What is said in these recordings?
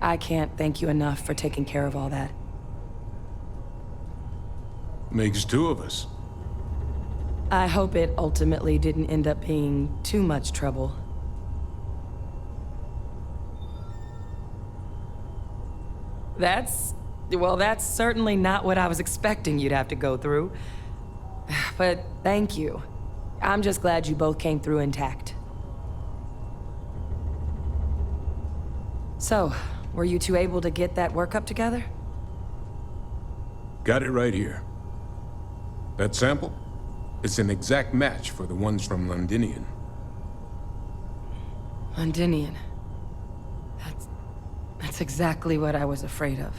I can't thank you enough for taking care of all that. Makes two of us. I hope it ultimately didn't end up being too much trouble. Well, that's certainly not what I was expecting you'd have to go through. But thank you. I'm just glad you both came through intact. So, were you two able to get that workup together? Got it right here. That sample? It's an exact match for the ones from Londinian. Londinian. That's exactly what I was afraid of.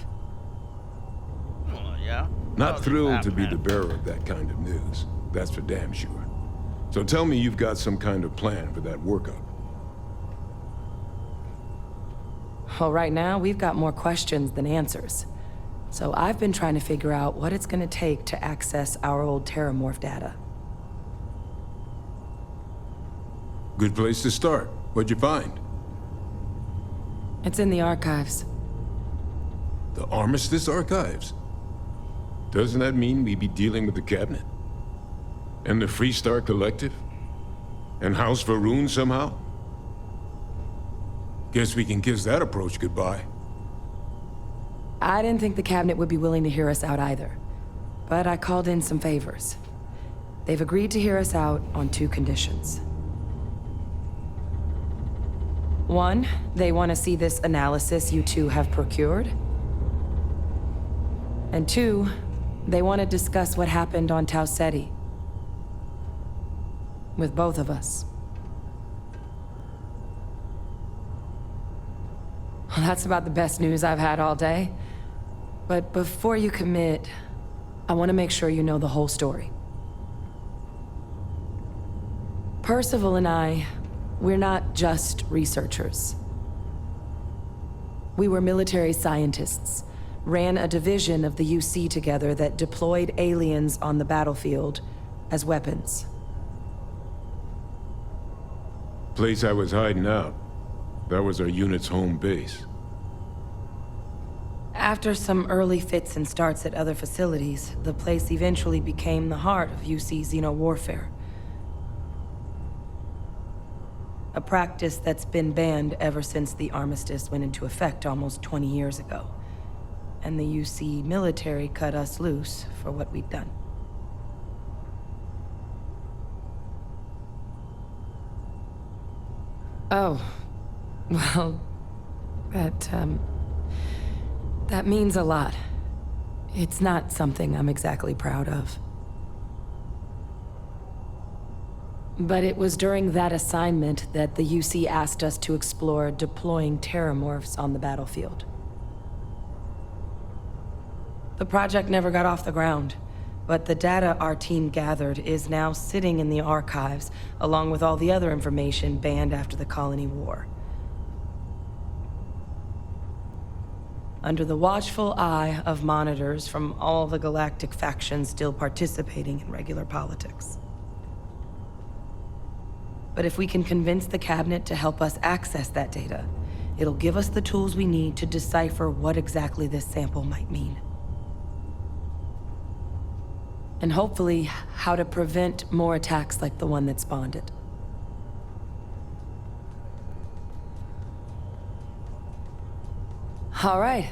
Oh, yeah? Not thrilled to be man. the bearer of that kind of news. That's for damn sure. So tell me you've got some kind of plan for that workup. Well, right now, we've got more questions than answers. So I've been trying to figure out what it's gonna take to access our old Terramorph data. Good place to start. What'd you find? It's in the archives. The Armistice Archives? Doesn't that mean we'd be dealing with the Cabinet? And the Freestar Collective? And House Varun somehow? Guess we can kiss that approach goodbye. I didn't think the Cabinet would be willing to hear us out either. But I called in some favors. They've agreed to hear us out on two conditions. One, they want to see this analysis you two have procured. And two, they want to discuss what happened on Tau Ceti. With both of us. Well, that's about the best news I've had all day. But before you commit, I want to make sure you know the whole story. Percival and I, we're not just researchers. We were military scientists, ran a division of the UC together that deployed aliens on the battlefield as weapons. Place I was hiding out. That was our unit's home base. After some early fits and starts at other facilities, the place eventually became the heart of UC xeno-warfare. A practice that's been banned ever since the armistice went into effect almost 20 years ago. And the UC military cut us loose for what we'd done. Oh, well, that means a lot. It's not something I'm exactly proud of. But it was during that assignment that the UC asked us to explore deploying Terramorphs on the battlefield. The project never got off the ground, but the data our team gathered is now sitting in the archives, along with all the other information banned after the Colony War. Under the watchful eye of monitors from all the galactic factions still participating in regular politics. But if we can convince the Cabinet to help us access that data, it'll give us the tools we need to decipher what exactly this sample might mean. And hopefully, how to prevent more attacks like the one that spawned it. All right.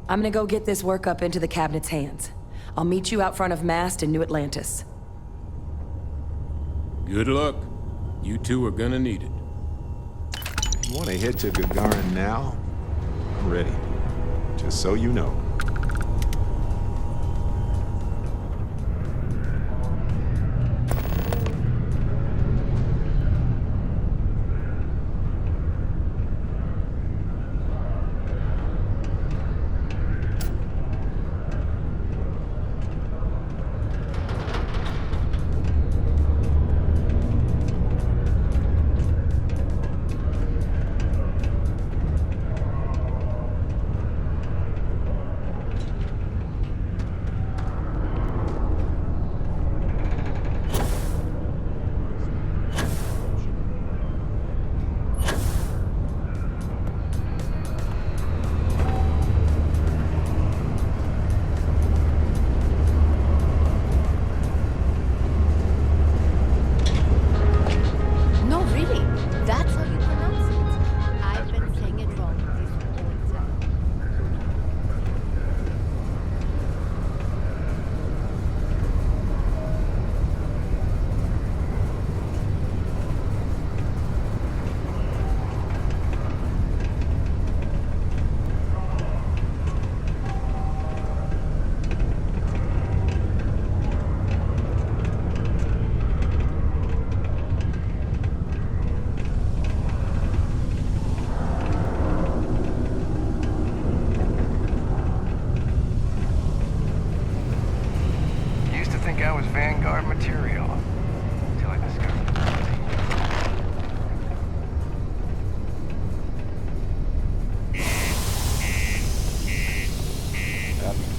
I'm gonna go get this workup into the Cabinet's hands. I'll meet you out front of Mast in New Atlantis. Good luck. You two are gonna need it. You want to head to Gagarin now? I'm ready. Just so you know.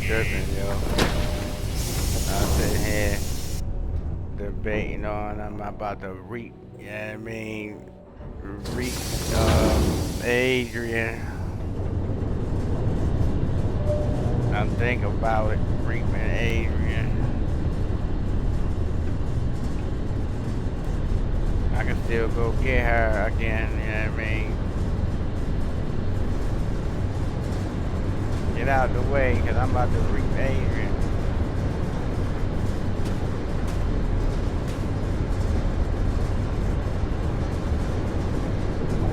tripping, yo. I'm sitting here debating on I'm about to reap, you know what I mean? Reap Adrian. I'm thinking about it, reaping Adrian. I can still go get her again, you know what I mean? Get out the way, because I'm about to reap Adrian.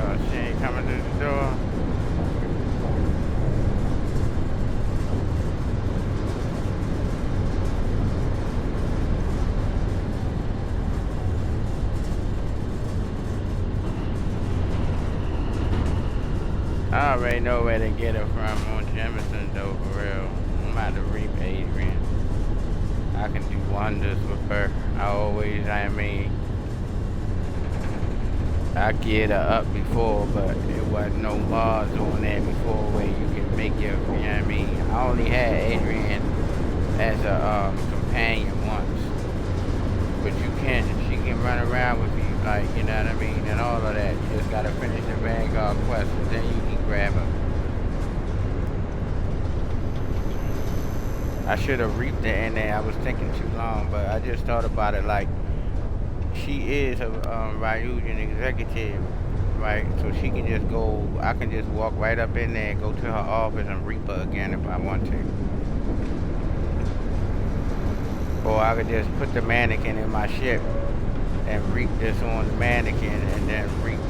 Oh, she ain't coming through the door. I already know where to get her from on Jemison though, for real. I'm about to reap Adrian. I can do wonders with her. I geared her up before, but it wasn't no bars on there before where you can make your, you know what I mean? I only had Adrian as a companion once. But she can run around with you, like, you know what I mean? And all of that. You just gotta finish the Vanguard quest, and then you can grab her. I should have reaped it in there. I was thinking too long, but I just thought about it like she is a Ryugen executive, right? So she can just go, I can just walk right up in there and go to her office and reap her again if I want to. Or I could just put the mannequin in my ship and reap this on the mannequin and then reap.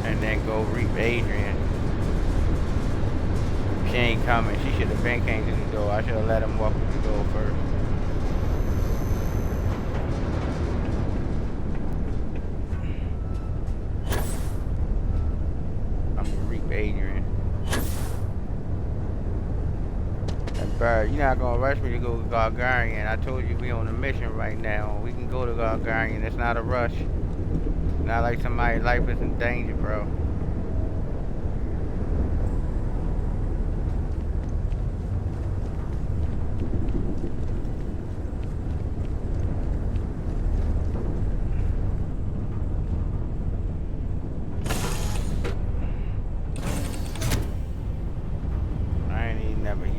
And then go reap Adrian. She ain't coming. She should have been came to the door. I should have let him walk through the door first. I'm gonna reap Adrian. And Bird, you're not gonna rush me to go to Gargarian. I told you we on a mission right now. We can go to Gargarian. It's not a rush. Not like somebody's life is in danger, bro.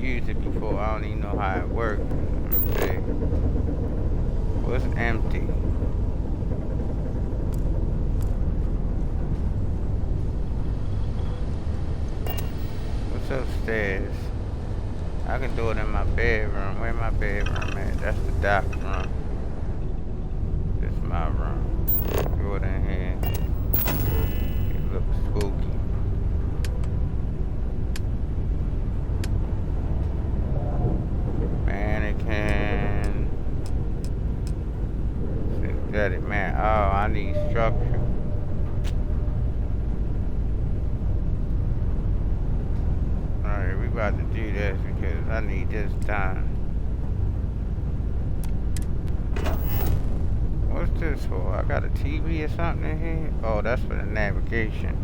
Used it before. I don't even know how it works. Okay. What's empty? What's upstairs? I can do it in my bedroom. Where my bedroom at? That's the doc room. This is my room. Go in here. It looks spooky. Mannequin. Synthetic man. Oh, I need structure. Alright, we about to do this because I need this done. What's this for? I got a TV or something in here? Oh, that's for the navigation.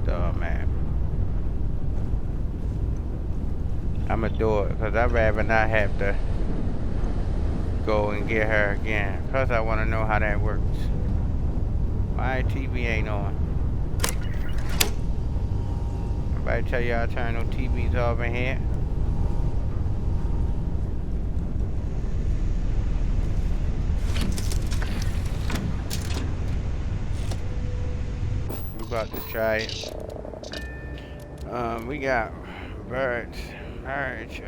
Star map. I'ma do it because I'd rather not have to go and get her again. Plus I want to know how that works. Why TV ain't on? Everybody tell y'all I turn no TVs off in here? We about to try it. We got marriage,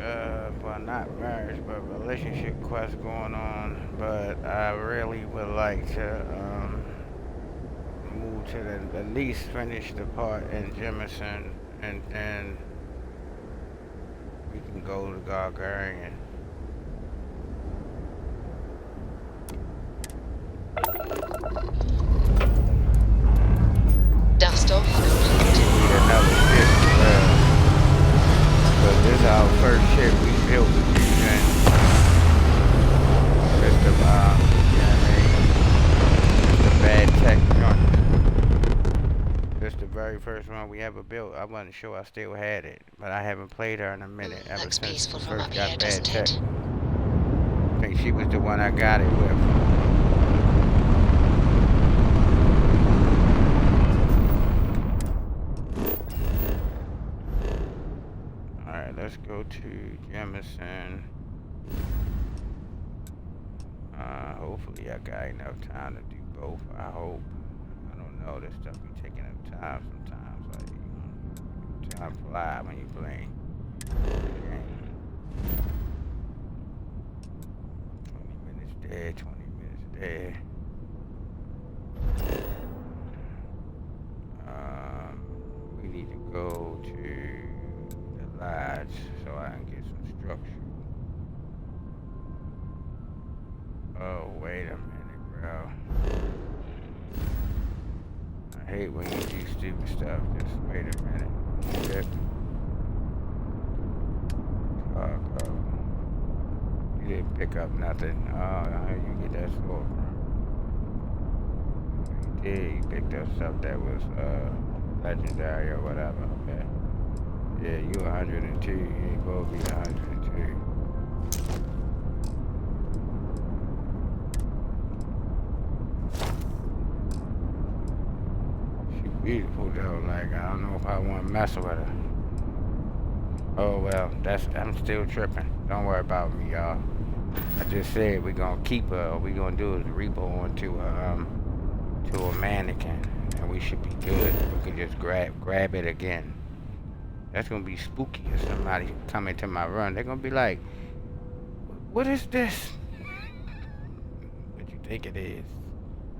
well not marriage, but relationship quest going on. But I really would like to move to at least finish the part in Jemison, and then we can go to Gargarian. Dust off. We need another ship as well. But this is our first ship we built with Fusion. It's the, you know what I mean? It's the bad tech joint. It's the very very first one we ever built. I wasn't sure I still had it, but I haven't played her in a minute ever Looks since peaceful we from first up got here, bad doesn't tech. it? I think she was the one I got it with. Alright, let's go to Jemison. Hopefully I got enough time to do both. I hope. I don't know, this stuff be taking up time sometimes. Like, time fly when you play. 20 minutes there, 20 minutes there. We need to go to the lodge so I can get some structure. Oh, wait a minute, bro. I hate when you do stupid stuff. Just wait a minute. Shit. Cargo. You didn't pick up nothing. How you get that sword from? You did. You picked up stuff that was legendary or whatever. Okay. Yeah, you 102. You ain't supposed to be 102. Beautiful though, like I don't know if I want to mess with her. Oh well, I'm still tripping. Don't worry about me, y'all. I just said we're gonna keep her. All we gonna do is repo onto a mannequin, and we should be good. We can just grab it again. That's gonna be spooky if somebody come into my run. They're gonna be like, "What is this?" What you think it is?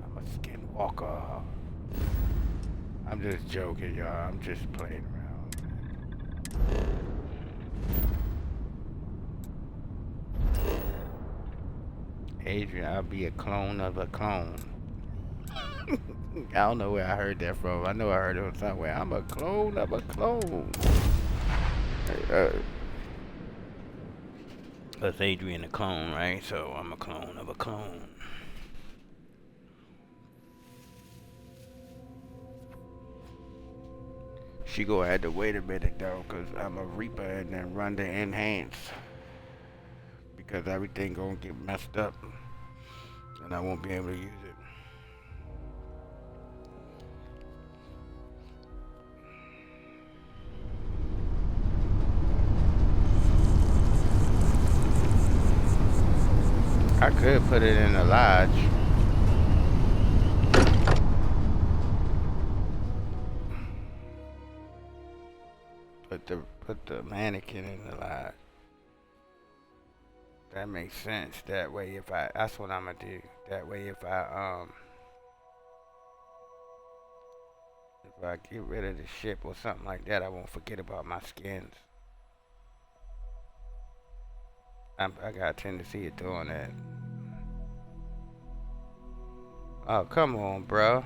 I'm a skinwalker. I'm just joking, y'all. I'm just playing around. Adrian, I'll be a clone of a clone. I don't know where I heard that from. I know I heard it from somewhere. I'm a clone of a clone. That's Adrian the clone, right? So I'm a clone of a clone. She gonna have to wait a minute though, cause I'm a Reaper and then run the enhance. Because everything gonna get messed up. And I won't be able to use it. I could put it in the lodge. Put the mannequin in the lodge. That makes sense. That way that's what I'm gonna do. That way if I get rid of the ship or something like that, I won't forget about my skins. I got a tendency of doing that. Oh, come on, bro.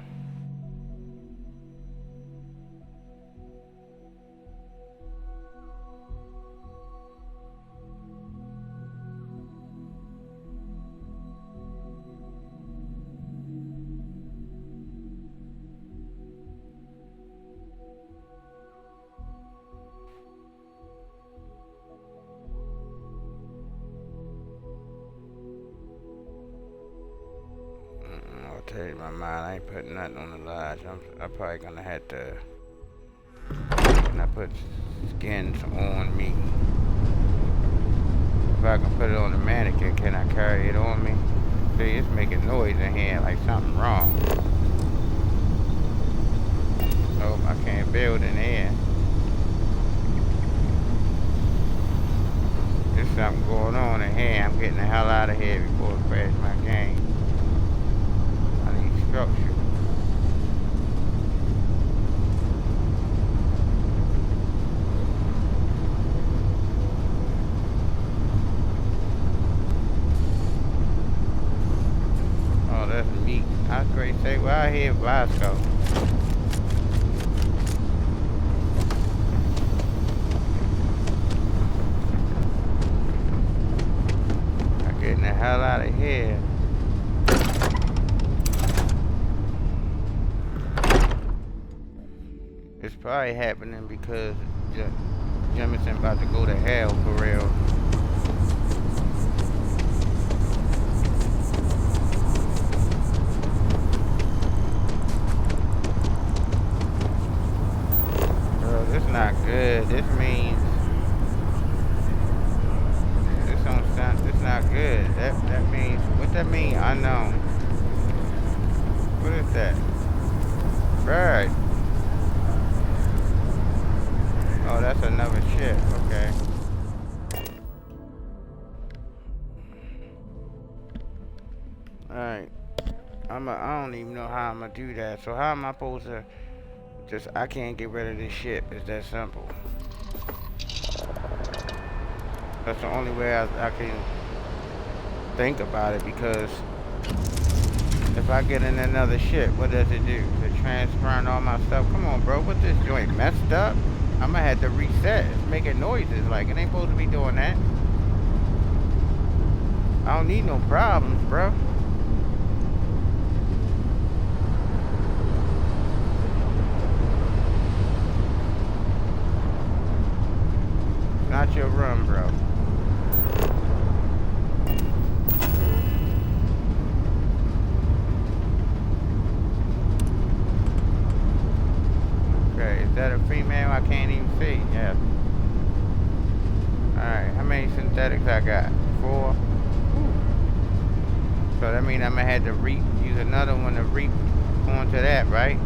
Tell you my mind, I ain't putting nothing on the lodge. I'm probably gonna have to. Can I put skins on me? If I can put it on the mannequin, can I carry it on me? See, it's making noise in here like something wrong. Nope, I can't build in here. There's something going on in here. I'm getting the hell out of here before it crashes my game. Structure. Oh, that's meat. I was great say, well, I hear Vasco. I'm getting the hell out of here. It's probably happening because Jemison about to go to hell for real. Bro, this not good. This means this not good. That means what that mean? Unknown. What is that? Right. Oh, that's another shit. Okay. Alright. I don't even know how I'm gonna do that. So how am I supposed to I can't get rid of this shit. It's that simple. That's the only way I can think about it, because if I get in another shit, what does it do? To transferring all my stuff? Come on, bro. What this joint messed up? I'm gonna have to reset. It's making noises. Like, it ain't supposed to be doing that. I don't need no problems, bro. Not your run, bro. Okay, is that a female? I can't even see. Yeah. Alright, how many synthetics I got? 4. Ooh. So that means I'm gonna have to use another one to reap onto that, right?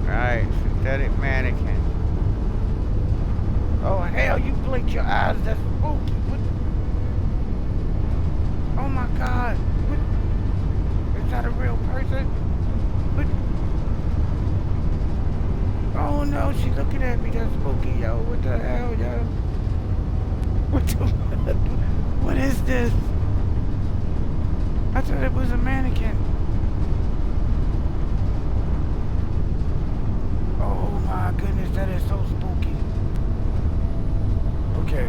Alright, synthetic mannequin. Oh hell, you blinked your eyes, that's spooky. What? Oh my god. What? Is that a real person? What? Oh no, she's looking at me, that's spooky, yo. What the hell, yo? What the what is this? I thought it was a mannequin. Oh my goodness, that is so spooky. Okay.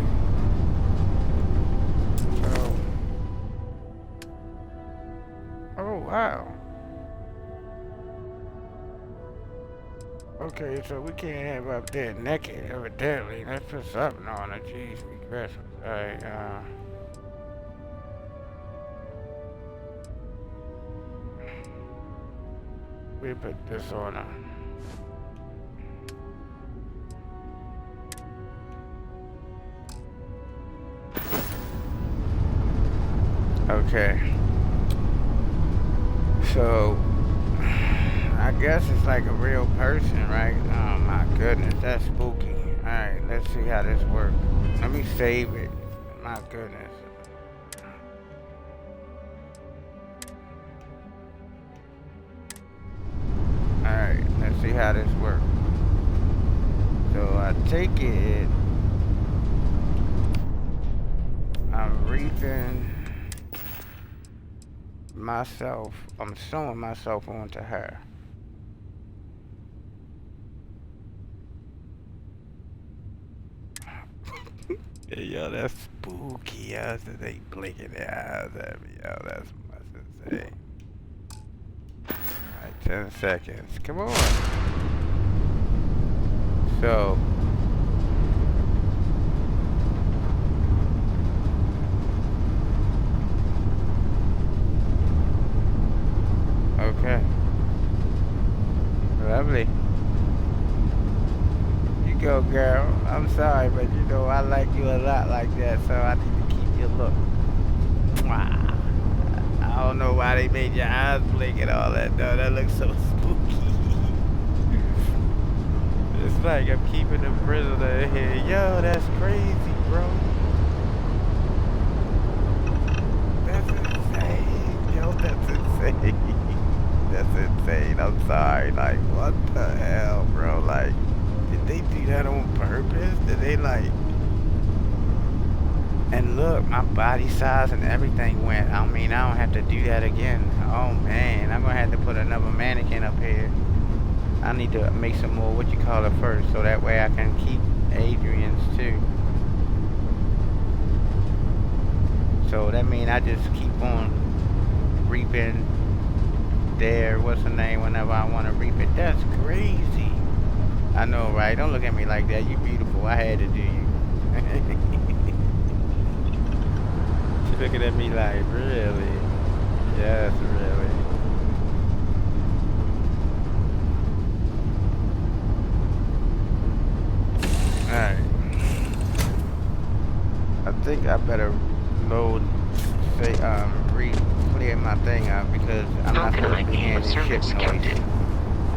So. Oh wow. Okay, so we can't have her up there naked, evidently. Let's put something on her. Jeez, we Christmas. Alright, we put this on her. Okay. So, I guess it's like a real person, right? Oh my goodness, that's spooky. Alright, let's see how this works. Let me save it. My goodness. Alright, let's see how this works. So I take it, I'm reaping myself, I'm sewing myself onto her. Yeah, yo, that's spooky, yo. So they blinking their eyes at me, yo. That's much insane. Alright, 10 seconds. Come on. So. Okay. Lovely. You go, girl. I'm sorry, but you know I like you a lot like that, so I need to keep your look. Mwah. I don't know why they made your eyes blink and all that, though. That looks so spooky. It's like I'm keeping a prisoner here. Yo, that's crazy, bro. That's insane. Yo, that's insane. That's insane. I'm sorry. Like, what the hell, bro? Like, did they do that on purpose? Did they, like... And look, my body size and everything went. I mean, I don't have to do that again. Oh, man. I'm going to have to put another mannequin up here. I need to make some more, what you call it, first. So that way I can keep Adrian's, too. So that means I just keep on reaping there, what's the name, whenever I want to reap it. That's crazy. I know, right? Don't look at me like that. You beautiful. I had to do you. She looking at me like, really? Yes, really. Alright. I think I better load, say, clear my thing out because I'm not supposed to be hearing this ship noise.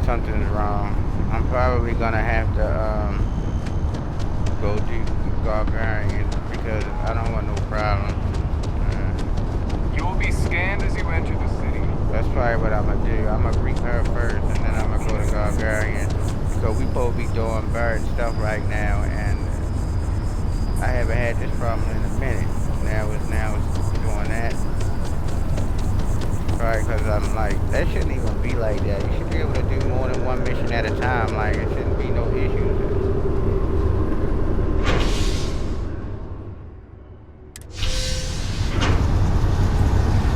Something's wrong. I'm probably gonna have to, go do gargarian because I don't want no problem. You will be scanned as you enter the city. That's probably what I'm gonna do. I'm gonna greet her first and then I'm gonna go to gargarian. So we supposed to be doing bird stuff right now, and I haven't had this problem in a minute. Now it's doing that. Probably because I'm like, that shouldn't even be like that. You should be able to do more than one mission at a time. Like, it shouldn't be no issues.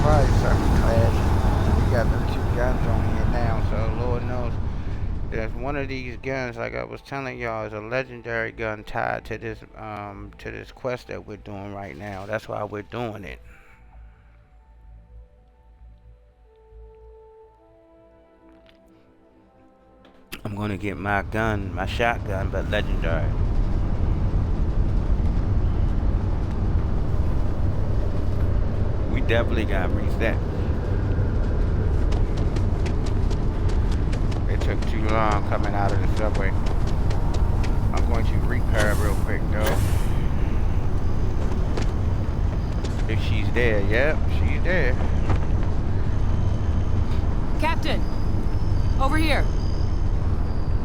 Probably something clash. We got them 2 guns on here now, so Lord knows. There's one of these guns, like I was telling y'all, is a legendary gun tied to this quest that we're doing right now. That's why we're doing it. I'm gonna get my gun, my shotgun, but legendary. We definitely gotta reach that. It took too long coming out of the subway. I'm going to repair real quick though. If she's there, yep, she's there. Captain! Over here!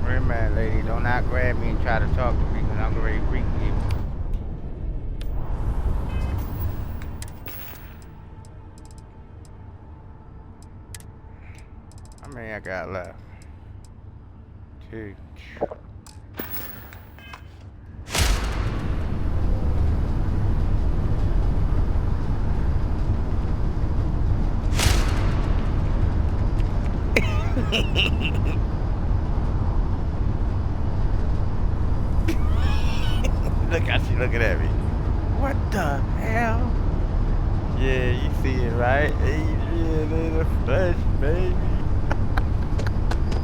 Wait a minute, lady. Do not grab me and try to talk to me because I'm ready to reap you. How many I got left? 2. Look how she looking at me. What the hell? Yeah, you see it, right? Adrian in the flesh, baby.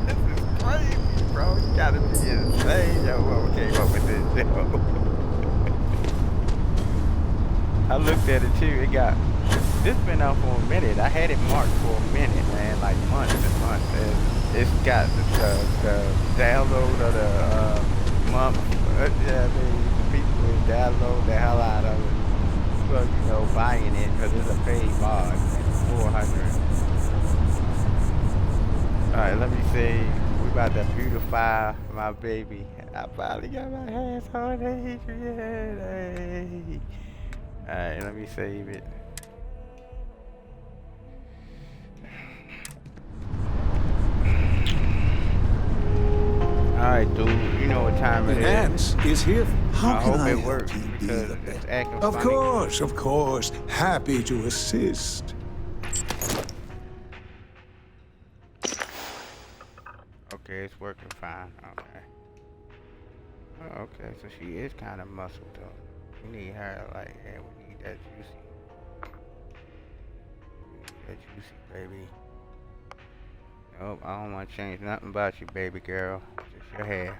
This is crazy, bro. You gotta be insane. Yo, whoever came up with this, yo. I looked at it too. This been out for a minute. I had it marked for a minute, man, like months and months. And it's got the download of the month. Yeah, I mean, people will download the hell out of it. Well, you know, buying it because it's a paid mod. It's 400. All right, let me see. We about to beautify my baby. I finally got my hands on Adrian. Hey. All right, let me save it. Alright, dude, you know what time it is. Enhance is here. How I can hope I it help works you be because the it's best? acting Of funny. course. Happy to assist. Okay, it's working fine. Okay. Oh, okay, so she is kind of muscled though. We need her like, yeah, we need that juicy. We need that juicy, baby. Nope, I don't want to change nothing about you, baby girl. Just your hair.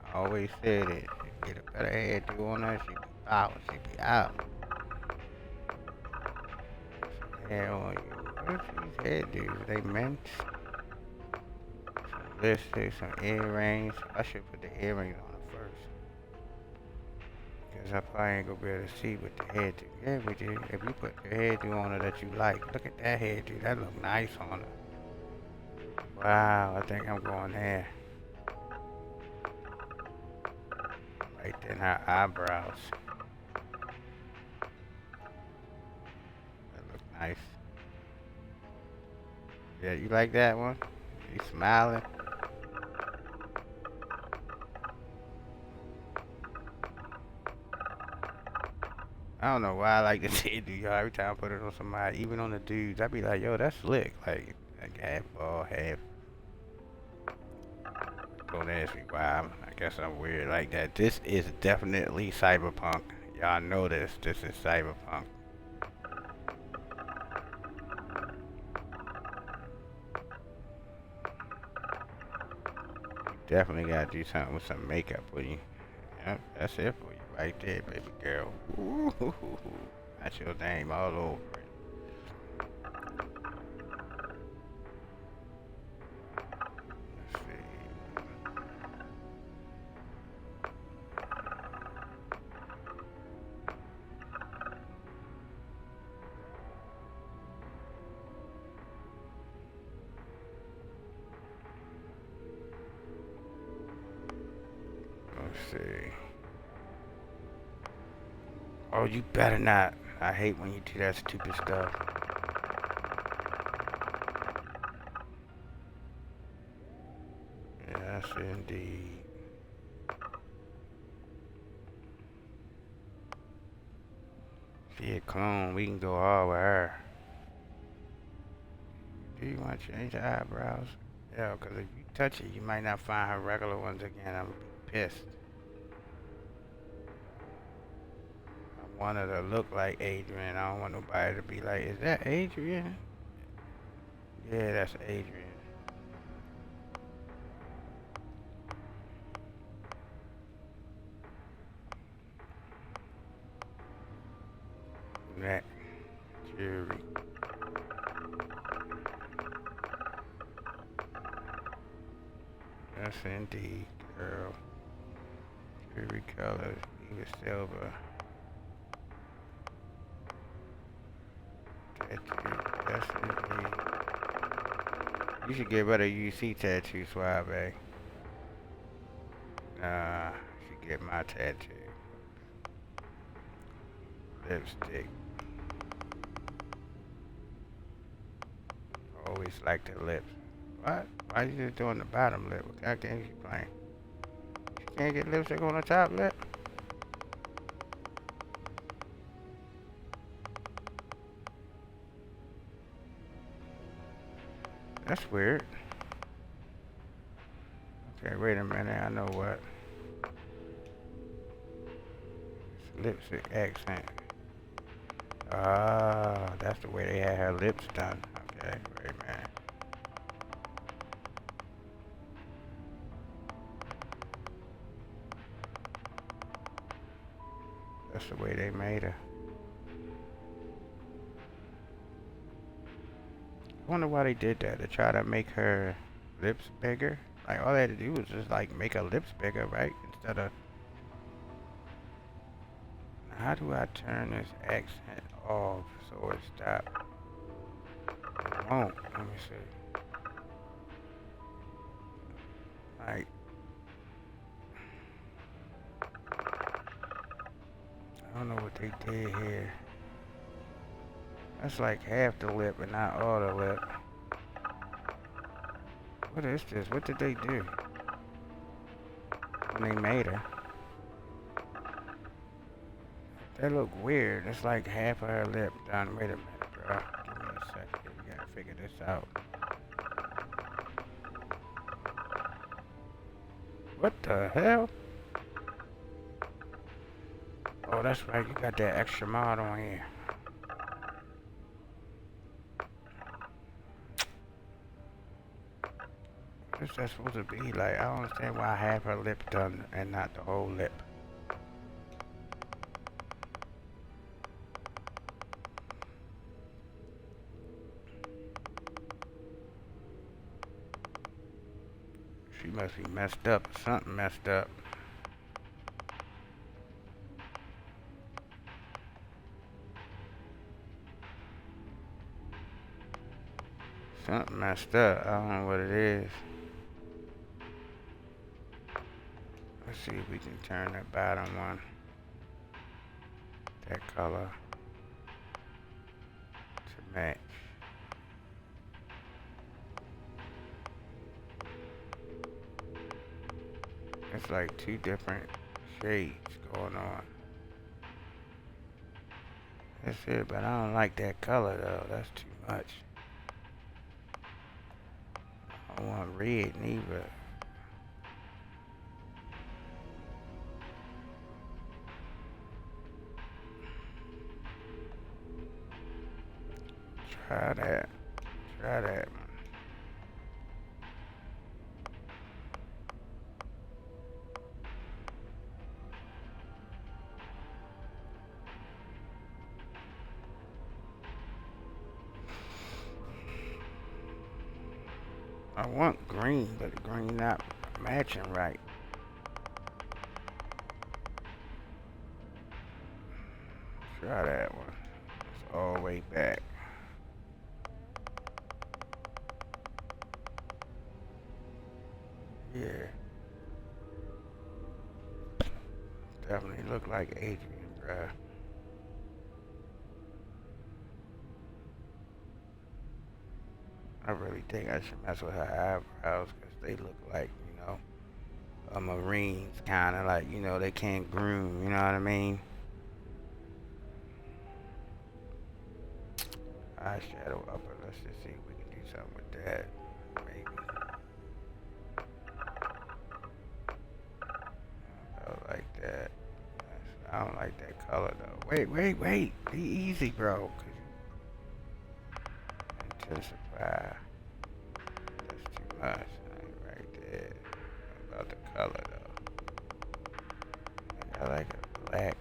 I always said it. Get a better hairdo on her, she be out. She be out. Some hair on you. What's these hairdos? They mint. Some lipstick, some earrings. I should put the earrings on her first. Because I probably ain't gonna be able to see with the hairdo. Yeah, we do. If you put the hairdo on her that you like, look at that hairdo. That look nice on her. Wow, I think I'm going there. Right there in her eyebrows. That look nice. Yeah, you like that one? You smiling? I don't know why I like to see it, dude. Every time I put it on somebody, even on the dudes, I be like, yo, that's slick. Like half ball, half. Don't ask me why. I guess I'm weird like that. This is definitely cyberpunk. Y'all know this. This is cyberpunk. Definitely gotta do something with some makeup for you. Yep, that's it for you right there, baby girl. Ooh, that's your name all over it. Let's see. Let's see. Oh, you better not. I hate when you do that stupid stuff. Yes, indeed. She a clone. We can go all with her. Do you want to change your eyebrows? Yeah, because if you touch it, you might not find her regular ones again. I'm pissed. I want her to look like Adrian. I don't want nobody to be like, is that Adrian? Yeah, that's Adrian. Neck, jewelry. Yes, indeed, girl. Jewelry colors, either silver. Tattoo, yes, indeed. You should get rid of UC tattoo, Suave. Nah, you should get my tattoo. Lipstick. Always like the lips. What? Why you just doing the bottom lip? What kind of games you playing? You can't get lipstick on the top lip? That's weird. Okay, wait a minute. I know what. It's lipstick accent. Ah, that's the way they had her lips done. Okay, wait a minute. That's the way they made her. I wonder why they did that. To try to make her lips bigger. Like all they had to do was just like make her lips bigger, right? Instead of. How do I turn this accent off so it stops? It won't. Let me see. Like. I don't know what they did here. That's like half the lip and not all the lip. What is this? What did they do when they made her? That look weird. It's like half of her lip done. Wait a minute, bro. Give me a second. We gotta figure this out. What the hell? Oh, that's right. You got that extra mod on here. What's that supposed to be? Like, I don't understand why half her lip done and not the whole lip. She must be messed up. Something messed up. Something messed up. I don't know what it is. Let's see if we can turn that bottom one. That color. To match. It's like two different shades going on. That's it, but I don't like that color though. That's too much. I don't want red neither. Try that. Try that. I want green, but the green not matching right. Try that one. It's all the way back. Yeah. Definitely look like Adrian, bruh. I really think I should mess with her eyebrows because they look like, a Marines kind of like, they can't groom, you know what I mean? Eyeshadow upper, let's just see if we can do something with that. Maybe. About like that. I don't like that color though. Wait. Be easy, bro. Intensify. That's too much. Right there. About the color though. I like a black.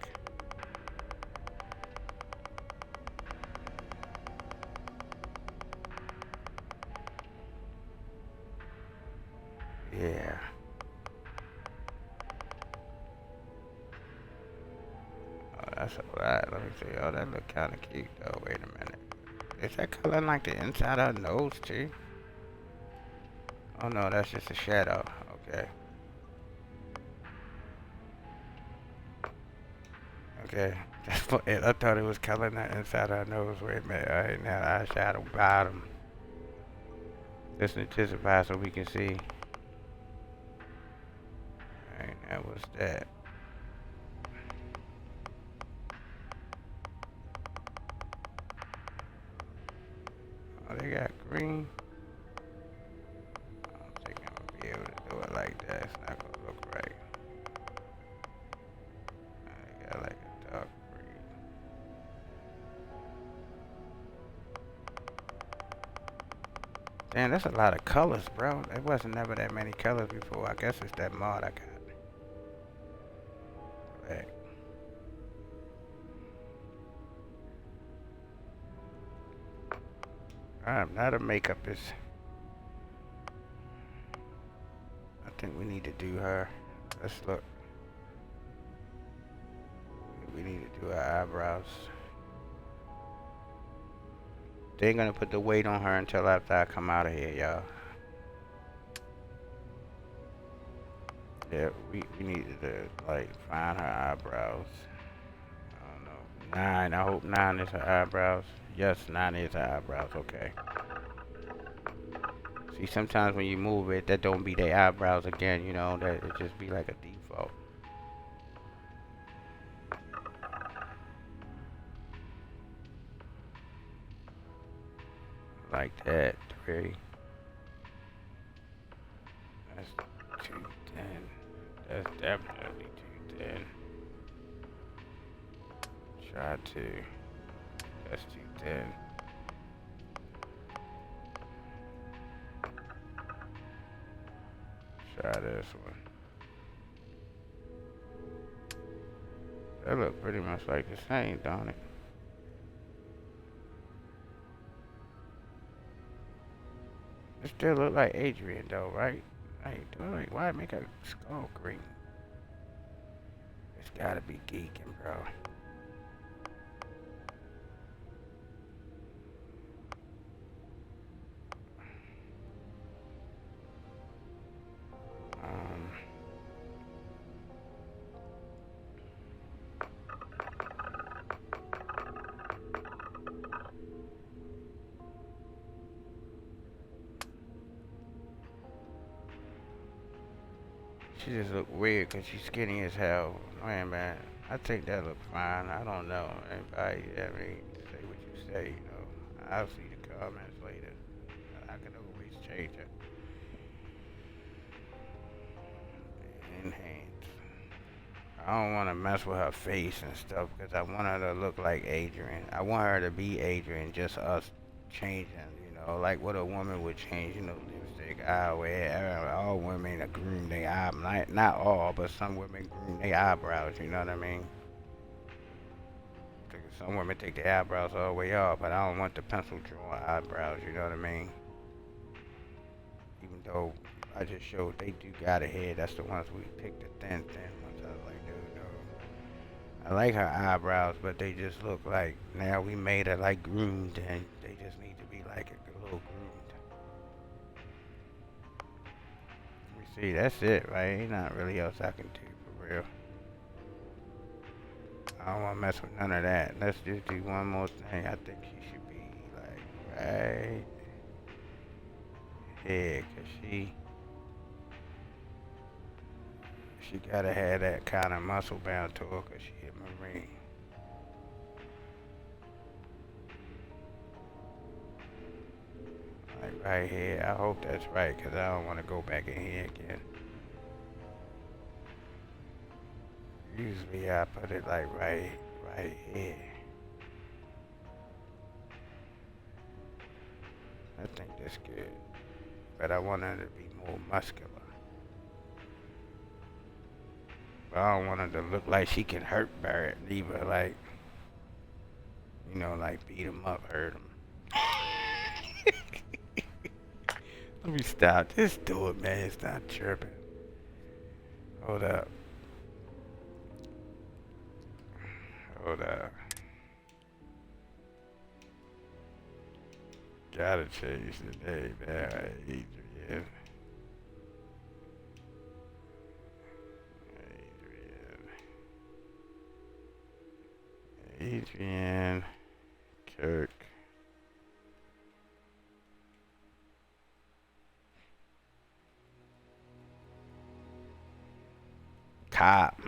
Yeah. Oh, that's a lot. Let me see. Oh, that look kind of cute though. Wait a minute. Is that color like the inside of her nose too? Oh no, that's just a shadow. Okay. Okay. That's what I thought it was coloring the inside of her nose. Wait a minute. Alright, now eyeshadow bottom. Let's intensify so we can see. Alright, now what's that? Oh, they got green. I don't think I'm gonna be able to do it like that. It's not gonna look right. They got like a dark green. Damn, that's a lot of colors, bro. There wasn't never that many colors before. I guess it's that mod I got. Black. Now the makeup is. I think we need to do her. Let's look. We need to do her eyebrows. They ain't gonna put the weight on her until after I come out of here, y'all. Yeah, we needed to like find her eyebrows. I don't know. 9. I hope 9 is her eyebrows. Yes, 9 is her eyebrows. Okay. See, sometimes when you move it, that don't be their eyebrows again. That it just be like a default. Like that, 3. That's 210. That's definitely 210. Try 2. That's 210. Try this one. That look pretty much like the same, don't it? It still look like Adrian though, right? Wait, why make a skull green? It's gotta be geeking, bro. She just look weird because she's skinny as hell. Man, I think that looks fine. I don't know. Anybody, I mean, say what you say, you know. I'll see the comments later. I can always change it. Enhance. I don't want to mess with her face and stuff because I want her to look like Adrian. I want her to be Adrian, just us changing, you know, like what a woman would change, you know, lipstick, eyewear. All women groom their eyebrows. Not all, but some women groom their eyebrows, you know what I mean? Some women take their eyebrows all the way off, but I don't want the pencil drawn eyebrows, you know what I mean? Even though I just showed they do got a head, that's the ones we picked, the thin ones. I was like, no. I like her eyebrows, but they just look like, now we made her like groomed, and they just need to be like a little groomed. Let me see, that's it, right? Ain't not really else I can do, for real. I don't want to mess with none of that. Let's just do one more thing. I think she should be like right here, cause she gotta have that kind of muscle bound to her, cause she a Marine. Like right here. I hope that's right, cause I don't want to go back in here again. Usually I put it like right here. I think that's good. But I want her to be more muscular. But I don't want her to look like she can hurt Barrett either, like, you know, like beat him up, hurt him. Let me stop. Just do it, man. It's not chirping. Hold up. Gotta change the name now, Adrian. Adrian Kirk. Cop.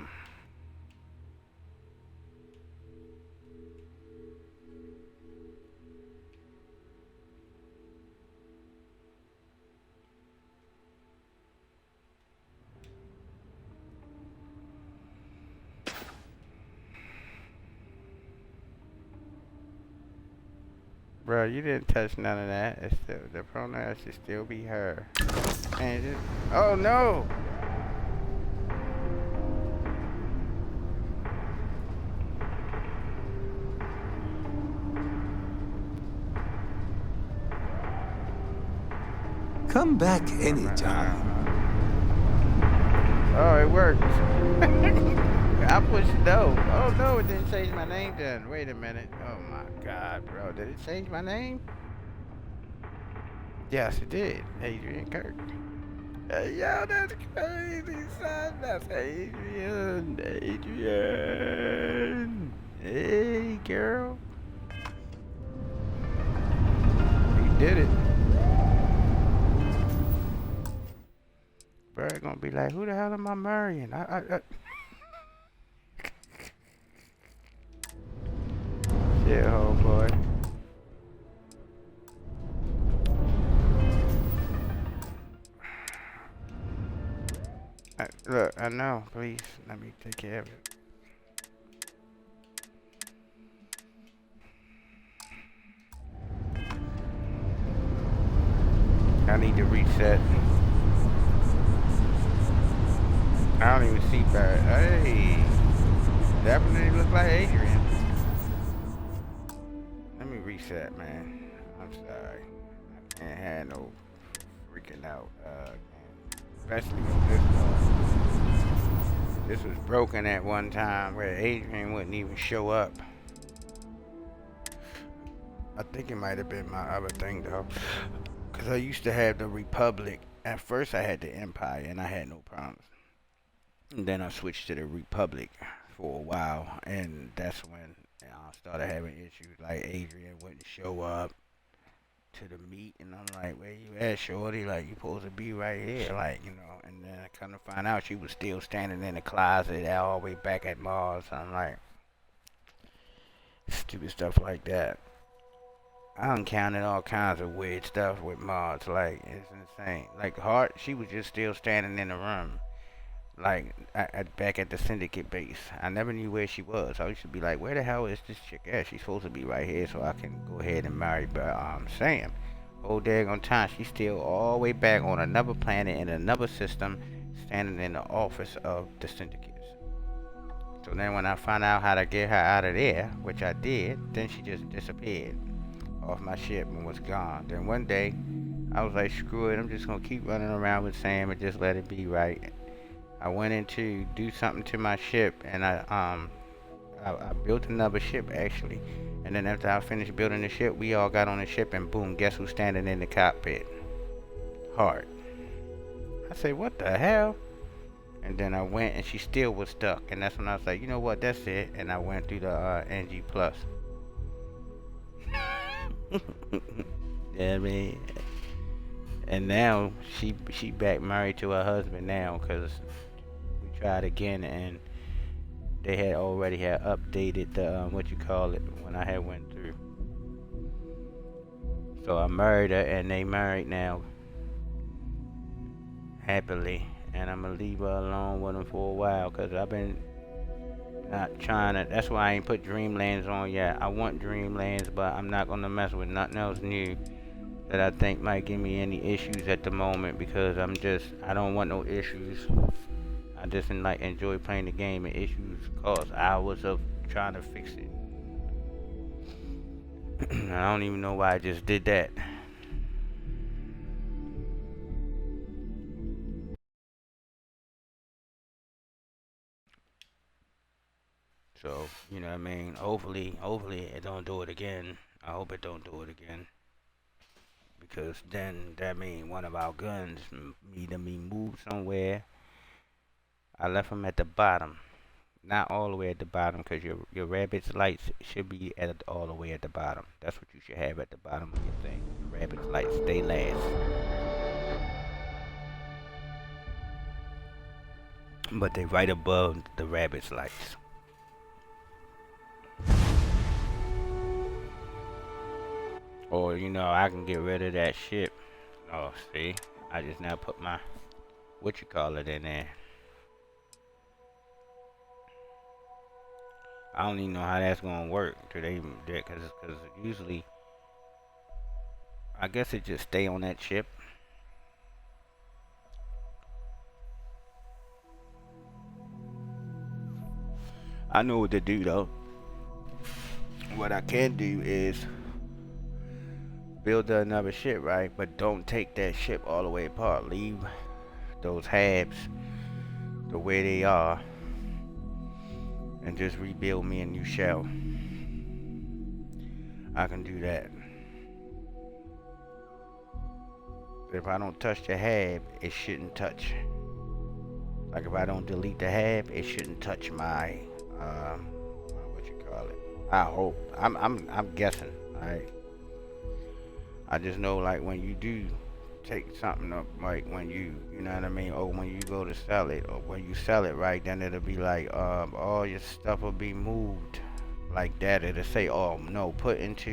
Bro, you didn't touch none of that. It's still, the pronoun should still be her. And just, oh no! Come back anytime. Oh, it worked. I pushed no. Oh no, it didn't change my name then. Wait a minute. Oh my god, bro. Did it change my name? Yes, it did. Adrian Kirk. Hey, yo, that's crazy, son. That's Adrian. Adrian. Hey, girl. He did it. Bro, gonna be like, who the hell am I marrying? Shit, homeboy. Look, I know. Please, let me take care of it. I need to reset. I don't even see Barrett. Hey, definitely look like Adrian. Let me reset, man. I'm sorry. I can't have no freaking out. Especially on this one. This was broken at one time where Adrian wouldn't even show up. I think it might have been my other thing though. Because I used to have the Republic. At first I had the Empire and I had no problems. And then I switched to the Republic for a while, and that's when I started having issues like Adrian wouldn't show up. to the meet, and I'm like, where you at, shorty? Like, you supposed to be right here, like, you know. And then I come to find out she was still standing in the closet all the way back at Mars. I'm like, stupid stuff like that. I encountered all kinds of weird stuff with Mars. Like, it's insane. Like, Hart, she was just still standing in the room. Like, back at the Syndicate base. I never knew where she was. I used to be like, where the hell is this chick at? She's supposed to be right here so I can go ahead and marry Sam. Whole daggone time, she's still all the way back on another planet in another system, standing in the office of the Syndicates. So then when I found out how to get her out of there, which I did, then she just disappeared off my ship and was gone. Then one day, I was like, screw it, I'm just going to keep running around with Sam and just let it be, right? I went in to do something to my ship, and I built another ship, actually. And then after I finished building the ship, we all got on the ship, and boom, guess who's standing in the cockpit? Hart. I said, what the hell? And then I went, and she still was stuck. And that's when I was like, you know what, that's it. And I went through the NG+. Yeah, I mean, and now she back married to her husband now, because we tried again, and they had already updated the what you call it when I had went through. So I married her, and they married now happily, and I'm gonna leave her alone with him for a while, because I've been not trying to. That's why I ain't put Dreamlands on yet. I want Dreamlands, but I'm not gonna mess with nothing else new that I think might give me any issues at the moment, because I don't want no issues. I just enjoy playing the game, and issues cause hours of trying to fix it. I don't even know why I just did that. So, you know what I mean? Hopefully it don't do it again. I hope it don't do it again. Because then that means one of our guns either be moved somewhere. I left them at the bottom. Not all the way at the bottom, because your rabbit's lights should be all the way at the bottom. That's what you should have at the bottom of your thing. Your rabbit's lights stay last. But they right above the rabbit's lights. Or, you know, I can get rid of that ship. Oh, see? I just now put my, what you call it, in there. I don't even know how that's going to work today, because usually, I guess it just stay on that ship. I know what to do, though. What I can do is build another ship, right? But don't take that ship all the way apart. Leave those halves the way they are, and just rebuild me a new shell. I can do that. If I don't touch the hab, it shouldn't touch. Like if I don't delete the hab, it shouldn't touch my what you call it. I hope. I'm guessing. Alright. I just know, like, when you do take something up, like when you know what I mean, or when you go to sell it, or when you sell it, right, then it'll be like all your stuff will be moved like that. It'll say, oh no, put into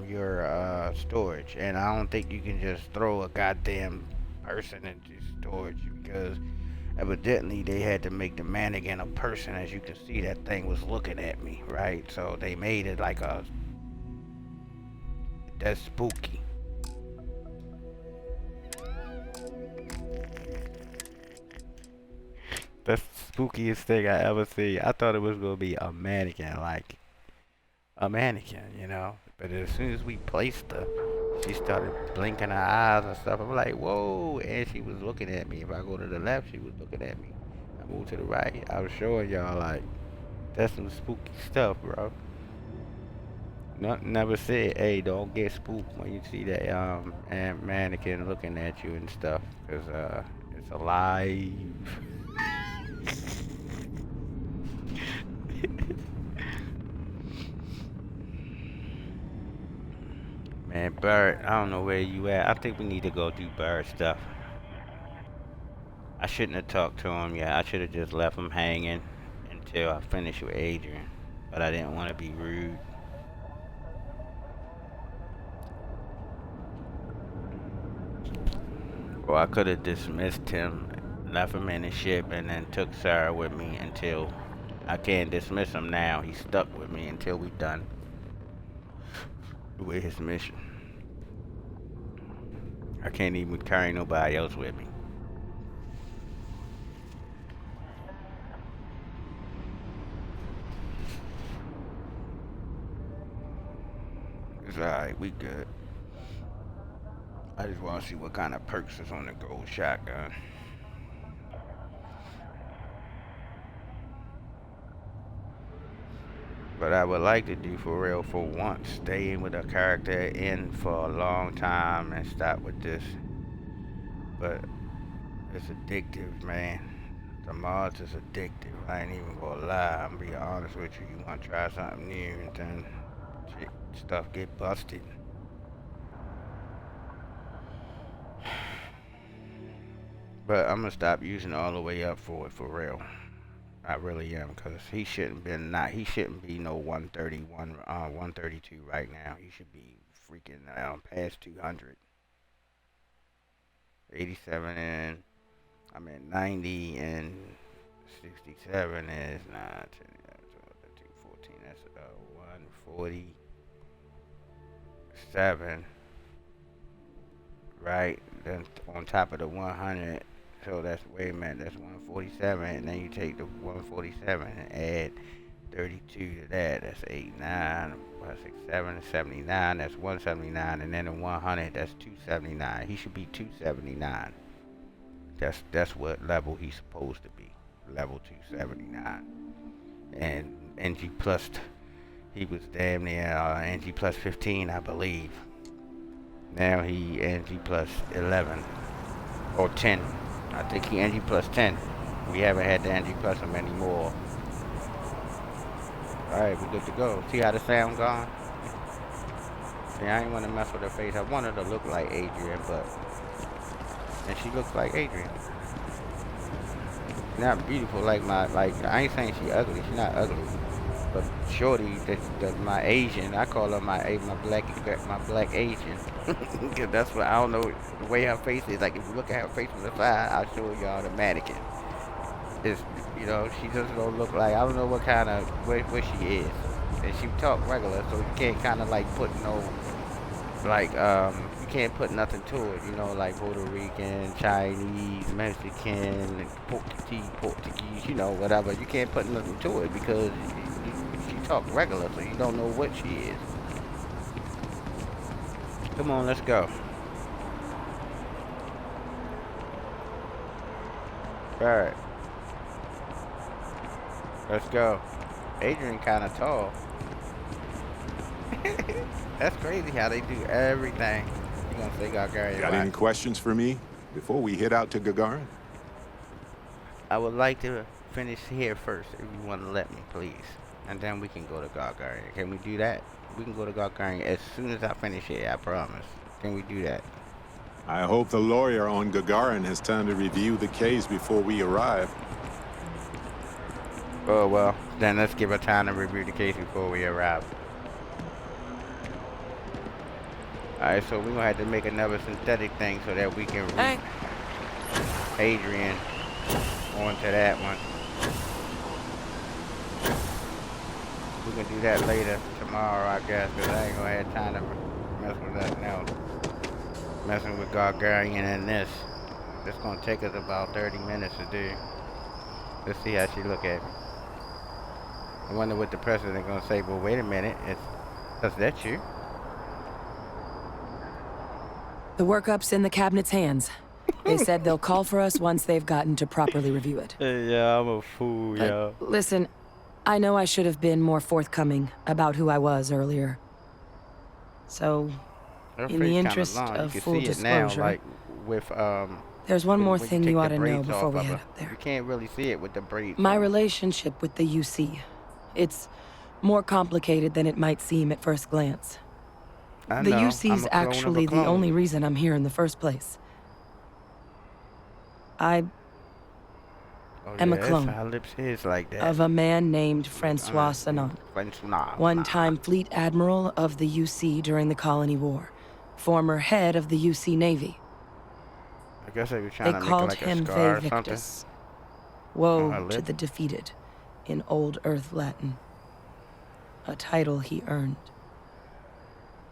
your storage. And I don't think you can just throw a goddamn person into storage, because evidently they had to make the mannequin a person. As you can see, that thing was looking at me, right? So they made it like that's spooky. That's the spookiest thing I ever see. I thought it was gonna be a mannequin, like a mannequin, you know. But as soon as we placed her, she started blinking her eyes and stuff. I'm like, whoa! And she was looking at me. If I go to the left, she was looking at me. I moved to the right. I was showing y'all, like, that's some spooky stuff, bro. Never said, hey, don't get spooked when you see that mannequin looking at you and stuff, because it's alive. Man, Bird, I don't know where you at. I think we need to go do Bird stuff. I shouldn't have talked to him yet. I should have just left him hanging until I finished with Adrian. But I didn't want to be rude. Or I could have dismissed him, left him in the ship, and then took Sarah with me until I can't dismiss him now. He's stuck with me until we done with his mission. I can't even carry nobody else with me. It's alright, we good. I just want to see what kind of perks is on the gold shotgun. But I would like to do for real for once, stay in with a character in for a long time and stop with this. But it's addictive, man. The mods is addictive. I ain't even gonna lie. I'm gonna be honest with you. You wanna try something new and then stuff get busted. But I'm gonna stop using all the way up for it for real. I really am, cause he shouldn't be no 131, 132 right now. He should be freaking past 200. 87 and 90 and 67 is 9, 10, 11, 12, 13, 14. That's 147, right? Then on top of the 100. So that's, wait a minute, that's 147, and then you take the 147 and add 32 to that. That's 8, 9, 5, 6, 7, 79. That's 179, and then the 100, that's 279. He should be 279. That's what level he's supposed to be, level 279. And NG plus, he was damn near NG plus 15, I believe. Now he NG plus 11 or 10. I think he NG plus 10. We haven't had to NG plus him anymore. Alright, we good to go. See how the sound gone? See, I ain't want to mess with her face. I want her to look like Adrian, and she looks like Adrian. Not beautiful like I ain't saying she ugly. She's not ugly. But Shorty, my Asian, I call her my black Asian. Cause that's what, I don't know, the way her face is. Like if you look at her face from the side, I'll show y'all the mannequin. It's, she just don't look like, I don't know what kind of, where she is. And she talk regular, so you can't kind of like put no, you can't put nothing to it, like Puerto Rican, Chinese, Mexican, Portuguese, whatever. You can't put nothing to it because she talk regular, so you don't know what she is. Come on, let's go. Alright. Let's go. Adrian kind of tall. That's crazy how they do everything. You gonna say Gagarin? Got any questions for me before we head out to Gagarin? I would like to finish here first, if you want to let me, please. And then we can go to Gagarin. Can we do that? We can go to Gagarin as soon as I finish it, I promise. Can we do that? I hope the lawyer on Gagarin has time to review the case before we arrive. Oh, well, then let's give her time to review the case before we arrive. Alright, so we're going to have to make another synthetic thing so that we can route Adrian onto that one. We can do that later, tomorrow, I guess, because I ain't going to have time to mess with nothing else. Messing with Gargarian and this. It's going to take us about 30 minutes to do. Let's see how she look at me. I wonder what the president's going to say, but wait a minute, is that you? The workup's in the cabinet's hands. They said they'll call for us once they've gotten to properly review it. Yeah, I'm a fool, yeah. Listen, I know I should have been more forthcoming about who I was earlier. So, in the interest of full disclosure, now, like with, there's one more when thing take you the ought to know braids before off we of head her. up there. You can't really see it with the braids. My on. relationship with the UC. It's more complicated than it might seem at first glance. I The know. I'm UC's a clone of a actually the clone. only reason I'm here in the first place. I Oh am a yeah, that's clone how lips is like that. of a man named Francois Sanon, one-time fleet admiral of the UC during the Colony War, former head of the UC Navy. I guess they were They trying to make it called like a him scar Ve or something. Victus, her woe to lip? the defeated, in Old Earth Latin, a title he earned.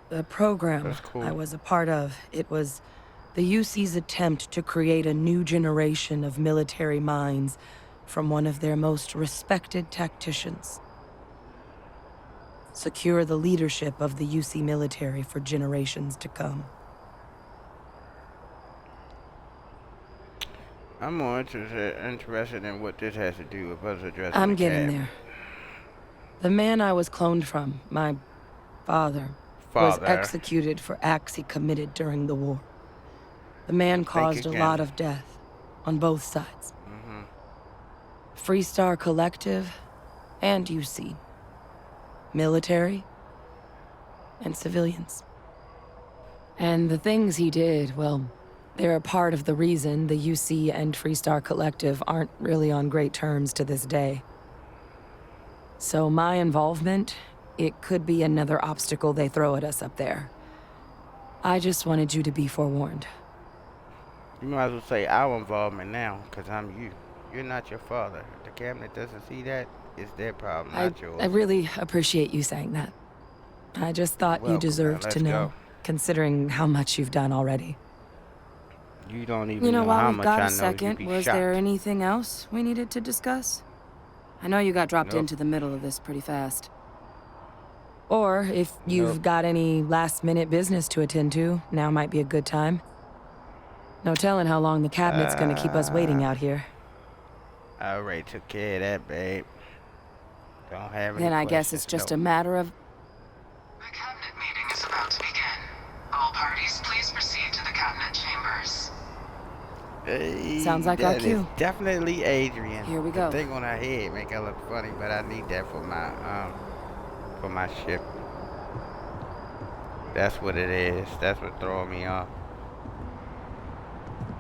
The program That's cool. I was a part of, it was the UC's attempt to create a new generation of military minds from one of their most respected tacticians. Secure the leadership of the UC military for generations to come. I'm more interested in what this has to do with us addressing I'm the getting cab. there. The man I was cloned from, my father, was executed for acts he committed during the war. The man caused a again. lot of death on both sides. Freestar Collective and UC. Military and civilians. And the things he did, well, they're a part of the reason the UC and Freestar Collective aren't really on great terms to this day. So my involvement, it could be another obstacle they throw at us up there. I just wanted you to be forewarned. You might as well say our involvement now, because I'm you. You're not your father. If the cabinet doesn't see that, it's their problem, not yours. I really appreciate you saying that. I just thought you Welcome. deserved Now, to let's know, go. considering how much you've done already. You don't even You know, know while how we've much got I a know. second, You'd be was shocked. there anything else we needed to discuss? I know you got dropped Nope. into the middle of this pretty fast. Or if you've Nope. got any last-minute business to attend to, now might be a good time. No telling how long the cabinet's gonna keep us waiting out here. I already took care of that, babe. Don't have any Then I guess questions. it's just No. a matter of... The cabinet meeting is about to begin. All parties, please proceed to the cabinet chambers. Hey, Sounds like our that cue. is definitely Adrian. Here we The go. thing on her head make her look funny, but I need that for my ship. That's what it is. That's what throwing me off.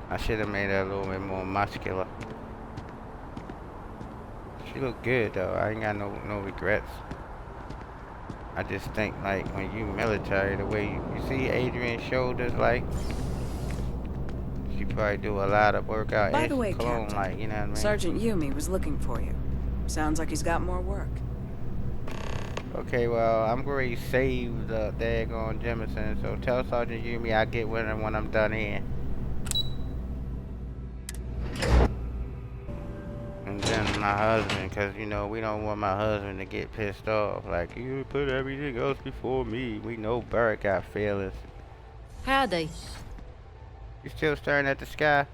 I should have made her a little bit more muscular. She look good though. I ain't got no regrets. I just think like when you military, the way you see Adrian's shoulders, like she probably do a lot of workout. By and the way, cologne, Captain, like, you know what I mean? Sergeant Yumi was looking for you. Sounds like he's got more work. Okay, well, I'm going to save the daggone Jemison, so tell Sergeant Yumi I'll get with him when I'm done here. And then my husband, because, you know, we don't want my husband to get pissed off. Like, you put everything else before me. We know Barrett got feelings. Howdy. You still staring at the sky?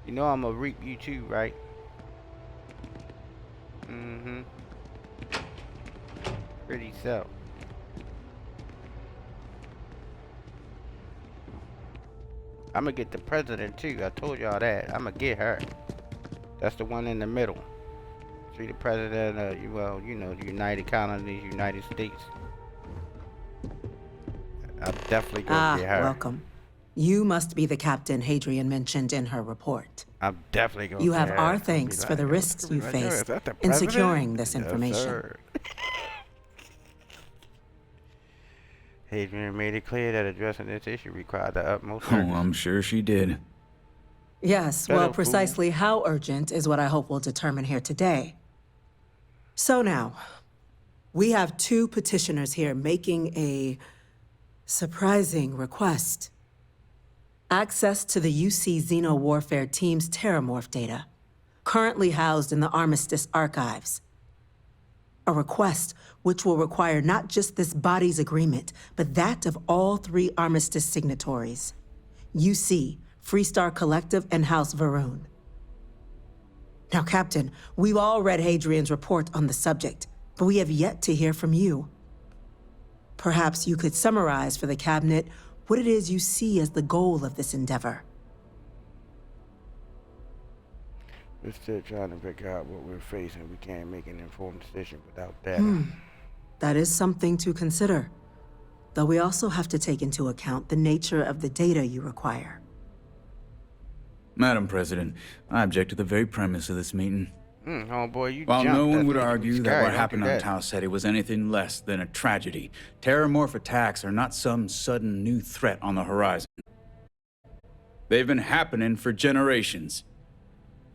You know I'm going to reap you too, right? Mm-hmm. Pretty so. I'm gonna get the president too. I told y'all that. I'm gonna get her. That's the one in the middle. See the president of, well, you know, the United Colonies, United States. I'm definitely gonna get her. Welcome. You must be the captain Hadrian mentioned in her report. I'm definitely gonna You get have her. our It's gonna be thanks like, for the "Yo, risks it's gonna you be like, yo, is faced that the in president?" securing this Yes, information. sir. Hadrian made it clear that addressing this issue required the utmost Oh, urgency. I'm sure she did. Yes, Shut well, up, fool. precisely how urgent is what I hope we'll determine here today. So now, we have two petitioners here making a surprising request. Access to the UC Xeno Warfare Team's Terramorph data, currently housed in the Armistice archives. A request which will require not just this body's agreement, but that of all three Armistice signatories: UC, Freestar Collective, and House Varun. Now, Captain, we've all read Hadrian's report on the subject, but we have yet to hear from you. Perhaps you could summarize for the Cabinet what it is you see as the goal of this endeavor. We're still trying to figure out what we're facing. We can't make an informed decision without data. That is something to consider. Though we also have to take into account the nature of the data you require. Madam President, I object to the very premise of this meeting. Homeboy, you While jumped. no one That's would making me argue that scared. what Don't do happened on that. Tau Ceti was anything less than a tragedy, terrormorph attacks are not some sudden new threat on the horizon. They've been happening for generations.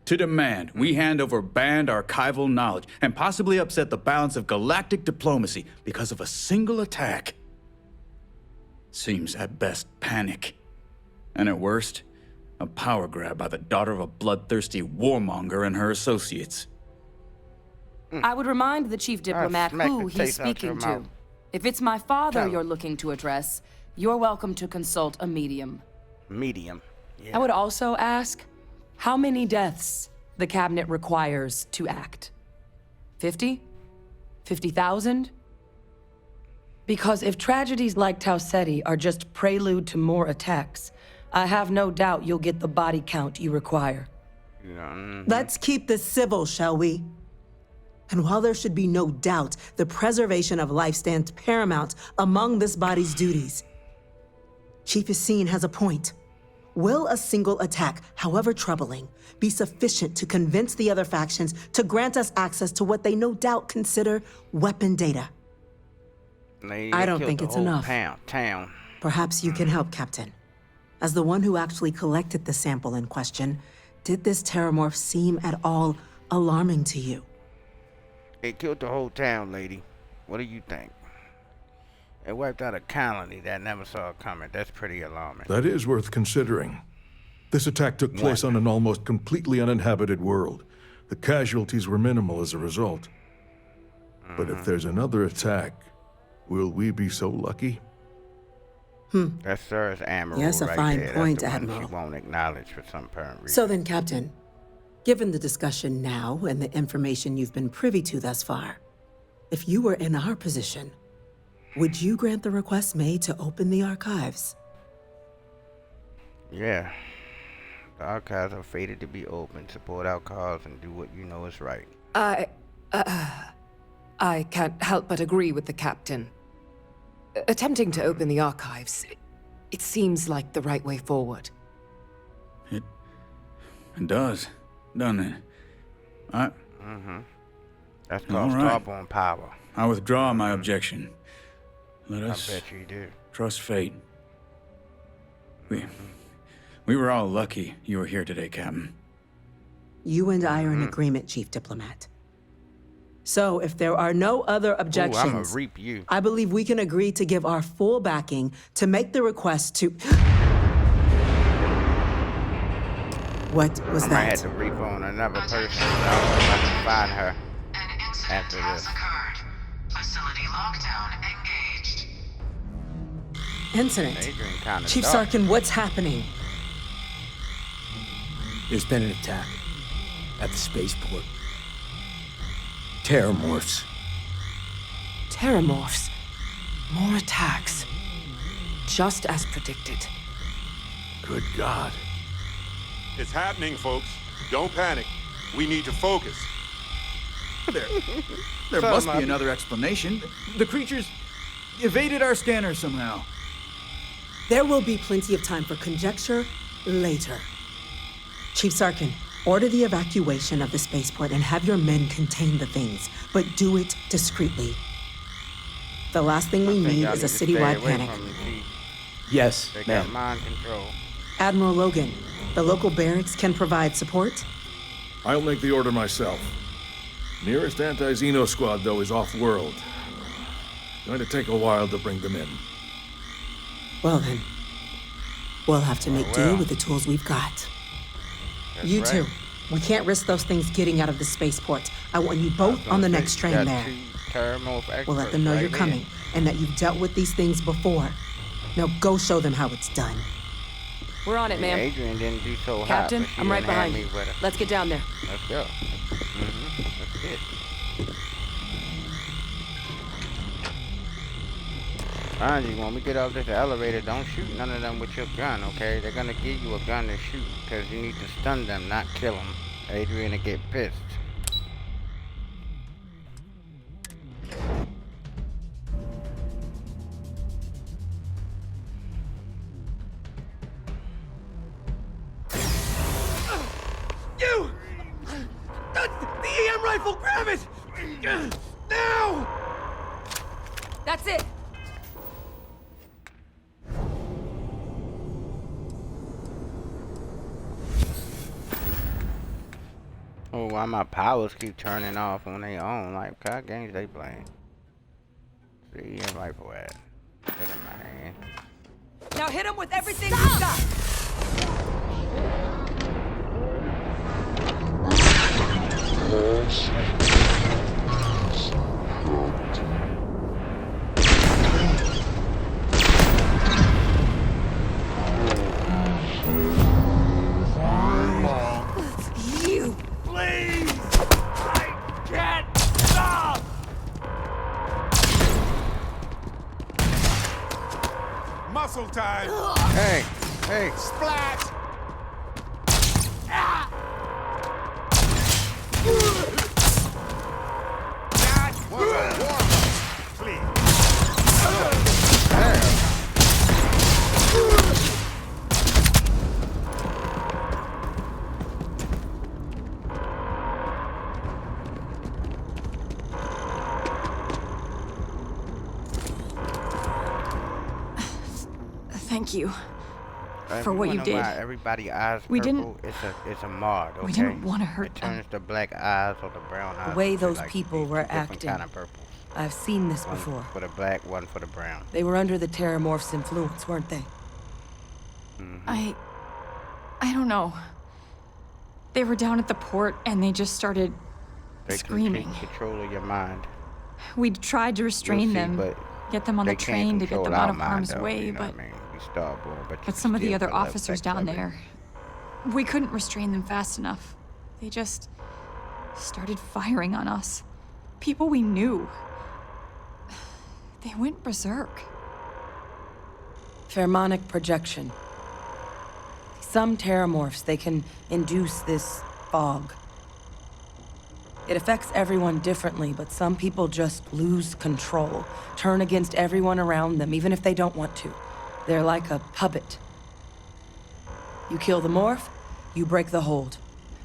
To demand we hand over banned archival knowledge and possibly upset the balance of galactic diplomacy because of a single attack seems at best panic, and at worst, a power grab by the daughter of a bloodthirsty warmonger and her associates. I would remind the chief diplomat smack who the he's taste out your speaking to. mouth. If it's my father Tell him. you're looking to address, you're welcome to consult a medium. Medium. Yeah. I would also ask how many deaths the cabinet requires to act. 50? 50,000? Because if tragedies like Tau Ceti are just prelude to more attacks, I have no doubt you'll get the body count you require. Let's keep this civil, shall we? And while there should be no doubt the preservation of life stands paramount among this body's duties, Chief Yassine has a point. Will a single attack, however troubling, be sufficient to convince the other factions to grant us access to what they no doubt consider weapon data? I don't think it's enough. Town. Perhaps you can help, Captain. As the one who actually collected the sample in question, did this terramorph seem at all alarming to you? It killed the whole town, lady. What do you think? It wiped out a colony that never saw it coming. That's pretty alarming. That is worth considering. This attack took place on an almost completely uninhabited world. The casualties were minimal as a result. But if there's another attack, will we be so lucky? That's Sir's Admiral. Yes, a right fine there. point, That's the one Admiral. She won't acknowledge for some apparent reason. So then, Captain, given the discussion now and the information you've been privy to thus far, if you were in our position, would you grant the request made to open the archives? Yeah. The archives are fated to be open. Support our cause and do what you know is right. I can't help but agree with the captain. Attempting to open the archives, it seems like the right way forward. It does, doesn't it? That's called All right. starborn power. I withdraw my objection. Let I us bet you do. trust fate. We were all lucky you were here today, Captain. You and I are in agreement, Chief Diplomat. So, if there are no other Ooh, I'ma objections, reap you. I believe we can agree to give our full backing to make the request to... What was I might have that? to reap on another person. I was about to find her An incident after has this. occurred. Facility lockdown engaged. Incident. Adrian kinda Chief dark. Sarkin, what's happening? There's been an attack at the spaceport. Terramorphs. Terramorphs. More attacks. Just as predicted. Good God. It's happening, folks. Don't panic. We need to focus. There must be another explanation. The creatures evaded our scanners somehow. There will be plenty of time for conjecture later. Chief Sarkin, order the evacuation of the spaceport and have your men contain the things, but do it discreetly. The last thing we need Y'all is a need to stay citywide away panic. from the Chief. Yes, They got ma'am. mind control. Admiral Logan, the local barracks can provide support? I'll make the order myself. Nearest anti-Xeno squad, though, is off-world. Going to take a while to bring them in. Well then, we'll have to make do well. with the tools we've got. That's You right. too. We can't risk those things getting out of the spaceport. I want you both on the next train Got there. two terramorph We'll let experts them know right you're here. coming and that you've dealt with these things before. Now go show them how it's done. We're on it, Yeah, ma'am. Adrian didn't do so hot, Captain, but she I'm right didn't have behind me you. with her. Let's get down there. Let's go. That's it. Mind you, when we get off this elevator, don't shoot none of them with your gun, okay? They're gonna give you a gun to shoot, because you need to stun them, not kill them. Adrian will get pissed. That's it! Oh, why my powers keep turning off on their own? Like, what kind of games they playing? See, and rifle at. Get in my hand. Now hit him with everything you got! You! Please! I can't stop! Muscle time! Hey! Hey! Splat! That was a warm-up, please. Damn! Thank you If for what you wonder did. why everybody eyes We purple, it's a mod, okay? We didn't want to hurt It turns the black eyes or the brown eyes. The way into, those like, people these were two different acting. kind of purple. I've seen this One before. for the black, one for the brown. They were under the Terramorph's influence, weren't they? I don't know. They were down at the port and they just started They screaming. can take control of your mind. We tried to restrain see, them, but get them on the They can't train to get control them our out of mind, harm's though, way, you know but what I mean? We starborn, but you but some of the still other feel the officers effects down of it. there, we couldn't restrain them fast enough. They just started firing on us. People we knew. They went berserk. Pheromonic projection. Some Terramorphs, they can induce this fog. It affects everyone differently, but some people just lose control, turn against everyone around them, even if they don't want to. They're like a puppet. You kill the morph, you break the hold.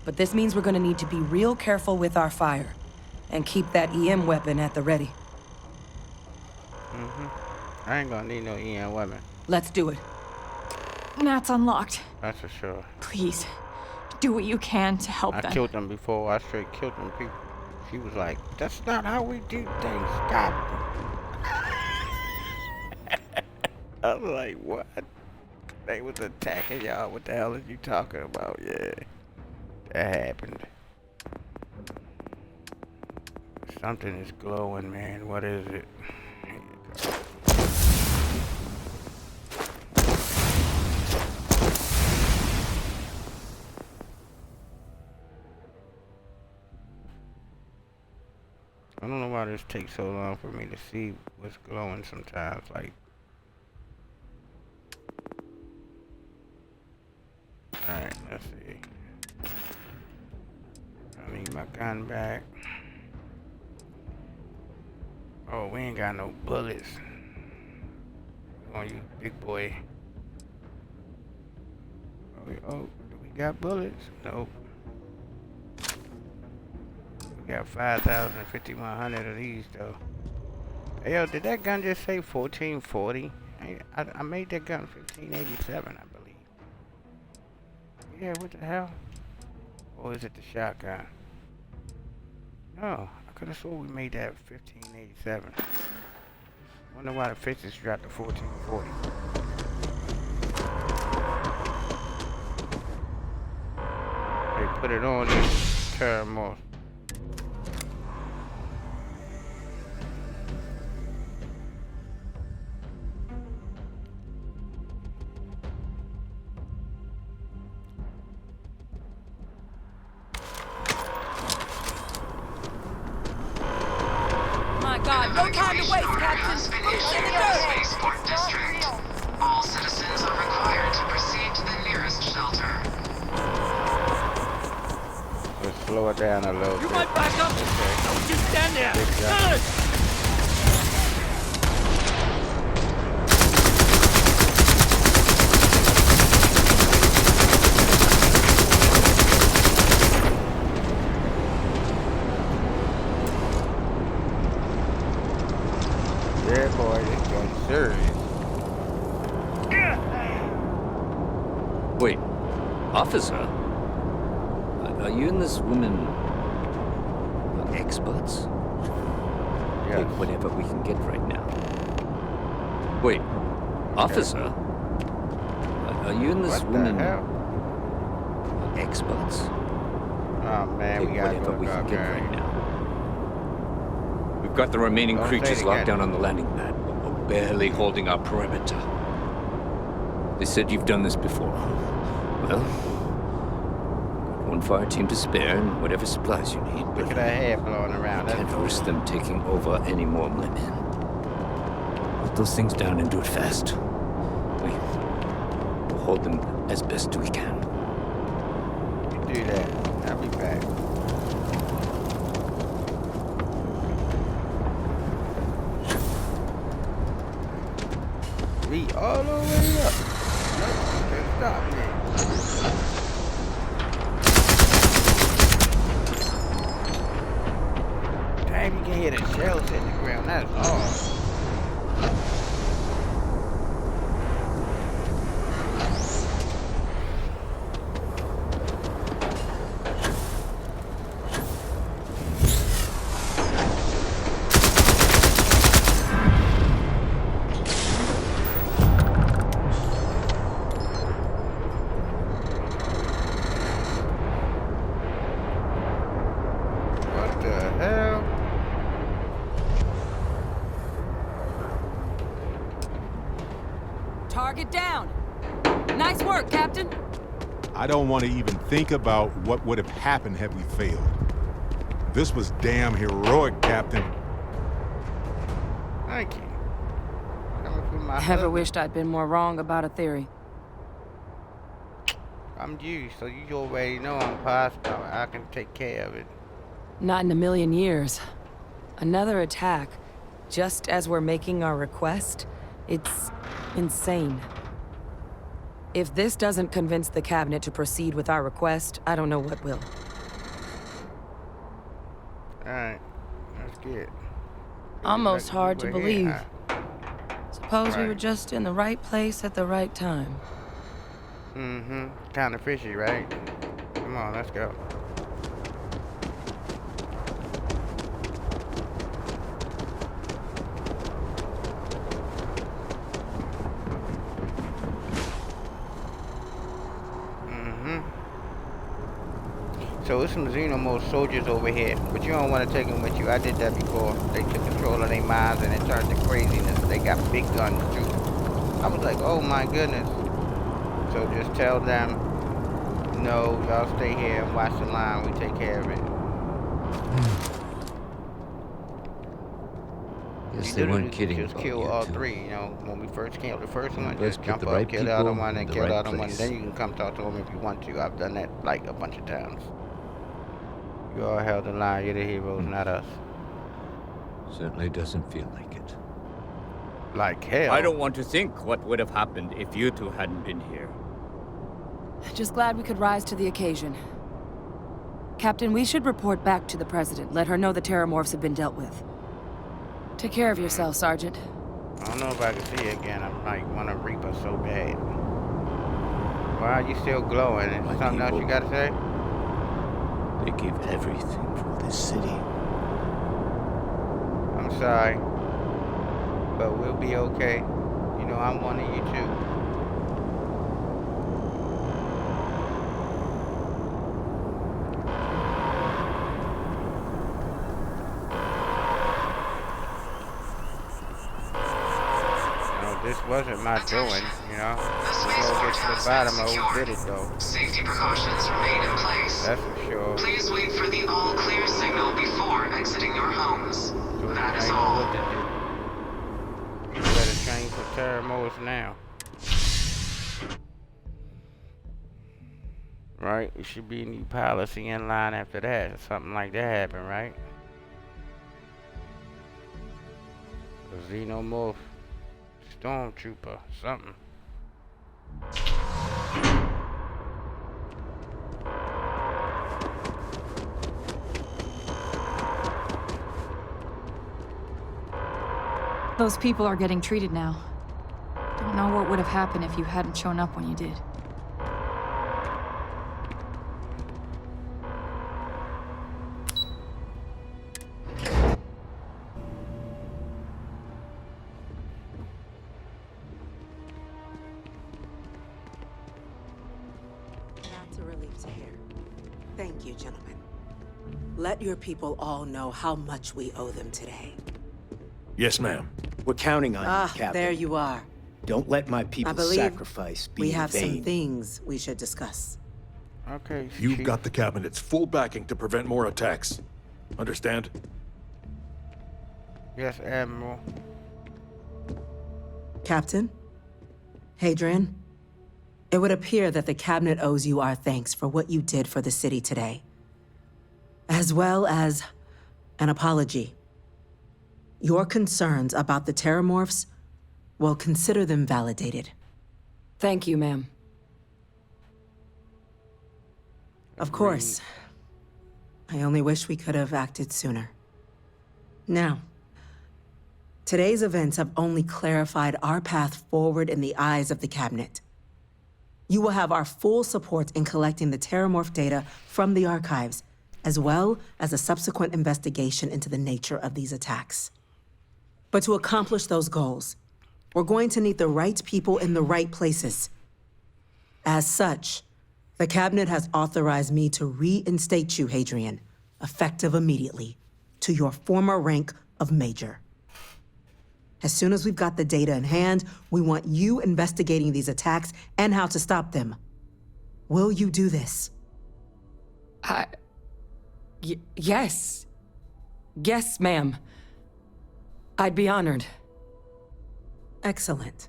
But this means we're gonna need to be real careful with our fire, and keep that EM weapon at the ready. I ain't gonna need no EM weapon. Let's do it. Nat's unlocked. That's for sure. Please, do what you can to help I them. killed them before. I straight killed them people. She was like, "That's not how we do things." God. I was like, "What?" They was attacking y'all. What the hell are you talking about? Yeah, that happened. Something is glowing, man. What is it? Here you go. I don't know why this takes so long for me to see what's glowing sometimes. Like, alright, let's see. I need my gun back. Oh, we ain't got no bullets. We're gonna use big boy. Oh, do we got bullets? Nope. We got 5,000, 5,100 of these though. Hey, yo, did that gun just say 1440? I made that gun 1587, I believe. Yeah, what the hell? Or is it the shotgun? No, I could have swore we made that 1587. Wonder why the fixes dropped to 1440. They put it on this Terramorph. My God, no time to waste, Captain! Boots in the dirt! Spaceport District. All citizens are required to proceed to the nearest shelter. Let's slow it down a little bit. You might back up! Don't just stand there! Big gun. Good! Yeah, boy, this gun's serious. Wait, officer? Are you and this woman experts? Yes. Take whatever we can get right now. Wait, officer? Are you and this What woman the hell? experts? Oh man, Take we gotta whatever go we can get okay. right now. We've got the remaining Don't say creatures it locked again. down on the landing pad, but we're barely holding our perimeter. They said you've done this before. Well, got one fire team to spare and whatever supplies you need, Look but at that hair blowing around. I can't That's risk them taking over any more of my men. Put those things down and do it fast. We'll hold them as best we can. you do that. I'll be back. We all the way up. Nothing can stop me. Damn, you can hear the shells hit the ground. That's awesome. What the hell? Target down. Nice work, Captain. I don't want to even think about what would have happened had we failed. This was damn heroic, Captain. Thank you. Coming from my Ever husband. wished I'd been more wrong about a theory. I'm you, so you already know I'm possible. I can take care of it. Not in a million years. Another attack, just as we're making our request? It's insane. If this doesn't convince the cabinet to proceed with our request, I don't know what will. Alright, that's good. Almost hard to We're believe. here, Suppose we Right. were just in the right place at the right time. Mm-hmm. Kind of fishy, right? Come on, let's go. Mm-hmm. So there's some Xenomorph soldiers over here, but you don't want to take them with you. I did that before. They took control of their minds and it turned to craziness. They got big guns too. I was like, oh my goodness. So just tell them, no, y'all stay here and watch the line. We take care of it. Guess You they weren't literally kidding just about kill you all two. three, you know. When we first killed the first one, Let's just put jump the up, right kill the other people one, and in the kill the right other one. place. Then you can come talk to them if you want to. I've done that like a bunch of times. You all held the line. You're the heroes, not us. Certainly doesn't feel like it. Like hell. I don't want to think what would have happened if you two hadn't been here. Just glad we could rise to the occasion. Captain, we should report back to the President. Let her know the Terramorphs have been dealt with. Take care of yourself, Sergeant. I don't know if I can see you again. I might want to reap her so bad. Why are you still glowing? Is there something else you got to say? They gave everything for this city. I'm sorry, but we'll be okay. You know, I'm one of you too. You know, this wasn't my doing, you know. We'll go get to the bottom of who did it though. Safety precautions remain in place. That's for sure. Please wait for the all clear signal before exiting your homes. That is I know all. what to do. You better train for Terramorphs now. Right? It should be a new policy in line after that. If something like that happen, right? A Xenomorph Stormtrooper, something. Those people are getting treated now. Don't know what would have happened if you hadn't shown up when you did. That's a relief to hear. Thank you, gentlemen. Let your people all know how much we owe them today. Yes, ma'am. We're counting on you, Captain. There you are. Don't let my I people's believe sacrifice be we in have vain. some things we should discuss. Okay. You've got the Cabinet's full backing to prevent more attacks. Understand? Yes, Admiral. Captain? Hadrian? It would appear that the Cabinet owes you our thanks for what you did for the city today, as well as an apology. Your concerns about the Terramorphs, well, consider them validated. Thank you, ma'am. Of course. I only wish we could have acted sooner. Now, today's events have only clarified our path forward in the eyes of the Cabinet. You will have our full support in collecting the Terramorph data from the archives, as well as a subsequent investigation into the nature of these attacks. But to accomplish those goals, we're going to need the right people in the right places. As such, the Cabinet has authorized me to reinstate you, Hadrian, effective immediately, to your former rank of Major. As soon as we've got the data in hand, we want you investigating these attacks and how to stop them. Will you do this? Yes. Yes, ma'am. I'd be honored. Excellent.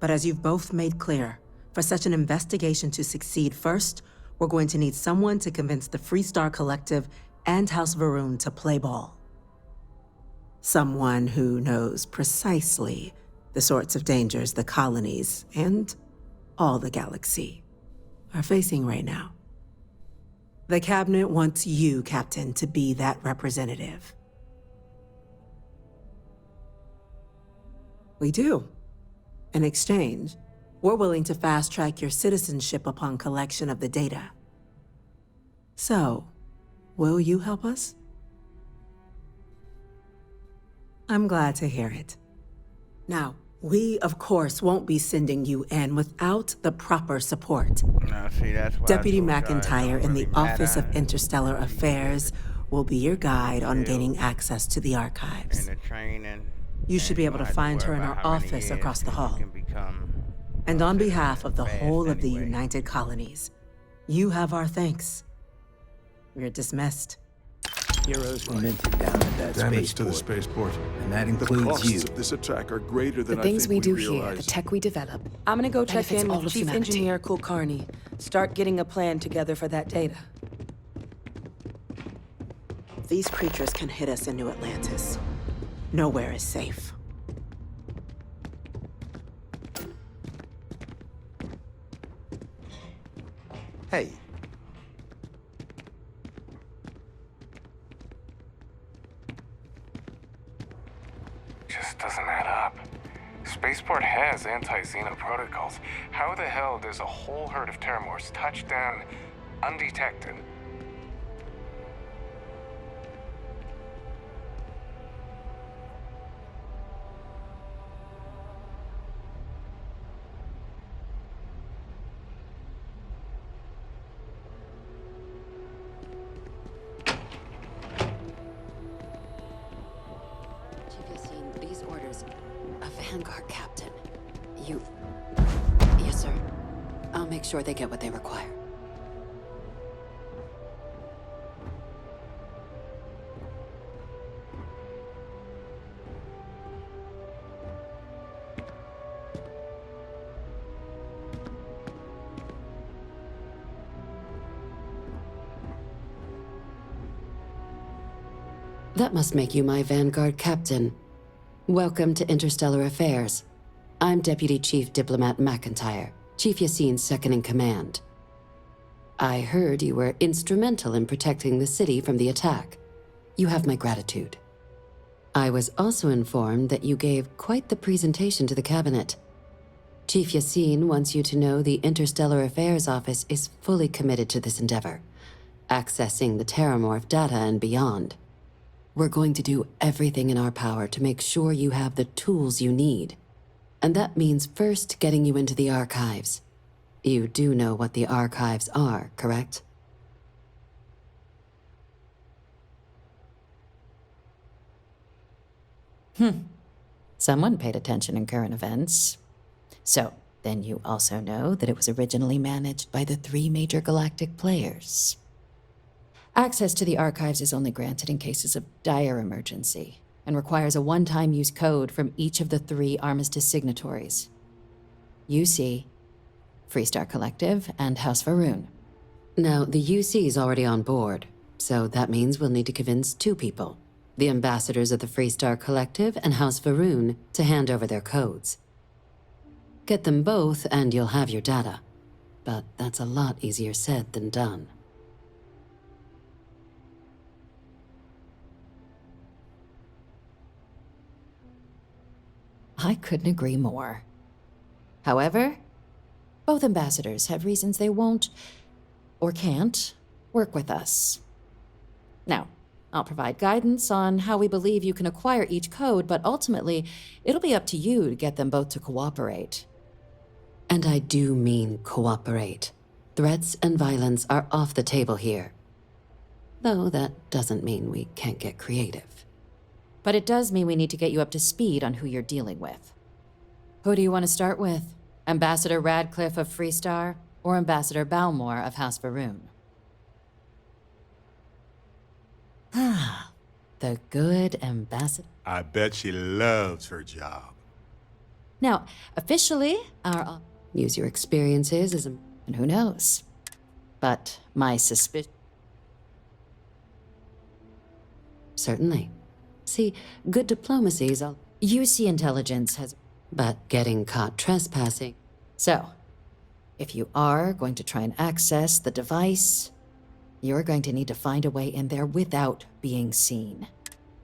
But as you've both made clear, for such an investigation to succeed, first, we're going to need someone to convince the Freestar Collective and House Varun to play ball. Someone who knows precisely the sorts of dangers the colonies and all the galaxy are facing right now. The Cabinet wants you, Captain, to be that representative. We do. In exchange, we're willing to fast-track your citizenship upon collection of the data. So, will you help us? I'm glad to hear it. Now, we, of course, won't be sending you in without the proper support. Now, see, that's why Deputy I told y'all it McIntyre don't in the really Office of matter. Interstellar Affairs will be your guide on gaining access to the archives. And the training. You should be able to find her in our office across the hall. And on behalf of the whole of the United Colonies, you have our thanks. You're dismissed. Heroes were minted down at that Damage to the spaceport. spaceport. And that The includes costs you. of this attack are greater than The I things think we do realize. here, the tech we develop. I'm gonna go check benefits in all with of Chief humanity. Engineer Kulkarni. Start getting a plan together for that data. These creatures can hit us in New Atlantis. Nowhere is safe. Hey, Just doesn't add up. Spaceport has anti-Xeno protocols. How the hell does a whole herd of Terramorphs touch down undetected? Chief Yassine, these orders. A Vanguard captain. You... Yes, sir. I'll make sure they get what they require. That must make you my Vanguard captain. Welcome to Interstellar Affairs. I'm Deputy Chief Diplomat McIntyre, Chief Yassine's second-in-command. I heard you were instrumental in protecting the city from the attack. You have my gratitude. I was also informed that you gave quite the presentation to the cabinet. Chief Yassine wants you to know the Interstellar Affairs Office is fully committed to this endeavor, accessing the Terramorph data and beyond. We're going to do everything in our power to make sure you have the tools you need. And that means first getting you into the archives. You do know what the archives are, correct? Someone paid attention in current events. So, then you also know that it was originally managed by the 3 major galactic players. Access to the archives is only granted in cases of dire emergency, and requires a one-time use code from each of the 3 Armistice signatories. UC, Freestar Collective, and House Varun. Now, the UC is already on board, so that means we'll need to convince 2 people. The ambassadors of the Freestar Collective and House Varun to hand over their codes. Get them both and you'll have your data. But that's a lot easier said than done. I couldn't agree more. However, both ambassadors have reasons they won't, or can't, work with us. Now, I'll provide guidance on how we believe you can acquire each code, but ultimately, it'll be up to you to get them both to cooperate. And I do mean cooperate. Threats and violence are off the table here. Though that doesn't mean we can't get creative. But it does mean we need to get you up to speed on who you're dealing with. Who do you want to start with? Ambassador Radcliffe of Freestar, or Ambassador Balmore of House Varun? The good ambassador. I bet she loves her job. Now, officially, our... Use your experiences as a... And who knows? But my suspicion... Certainly. See, good diplomacy is all... UC intelligence has... But getting caught trespassing... So, if you are going to try and access the device, you're going to need to find a way in there without being seen.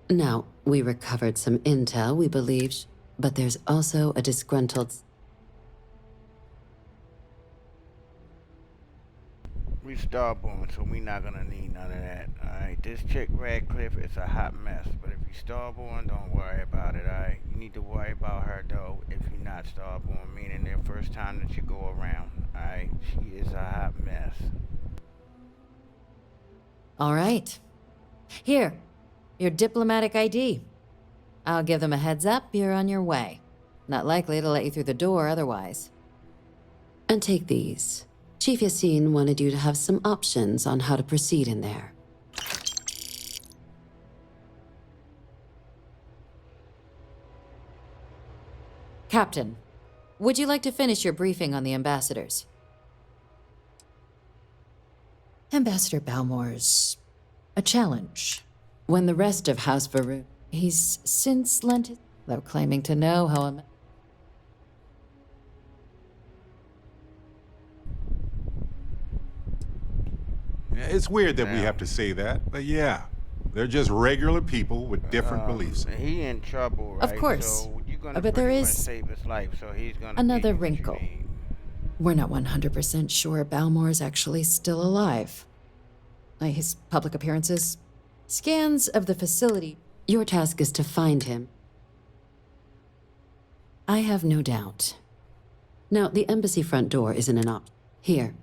Now, we recovered some intel we believe, but there's also a disgruntled... We starborn, so we not gonna need none of that, alright? This chick Radcliffe is a hot mess, but if you starborn, don't worry about it, alright? You need to worry about her, though, if you're not starborn, meaning the first time that you go around, alright? She is a hot mess. All right. Here, your diplomatic ID. I'll give them a heads up, you're on your way. Not likely to let you through the door otherwise. And take these. Chief Yassine wanted you to have some options on how to proceed in there. Captain, would you like to finish your briefing on the ambassadors? Ambassador Balmore's a challenge. When the rest of House Varun, he's since lent his... Though claiming to know how... It's weird that we have to say that, but yeah. They're just regular people with different beliefs. He in trouble, right? Of course. So you're gonna But there pretty much is save his life, so he's gonna another give you what you wrinkle. need. We're not 100% sure Balmore's actually still alive. His public appearances, scans of the facility. Your task is to find him. I have no doubt. Now, the embassy front door isn't an option. Here,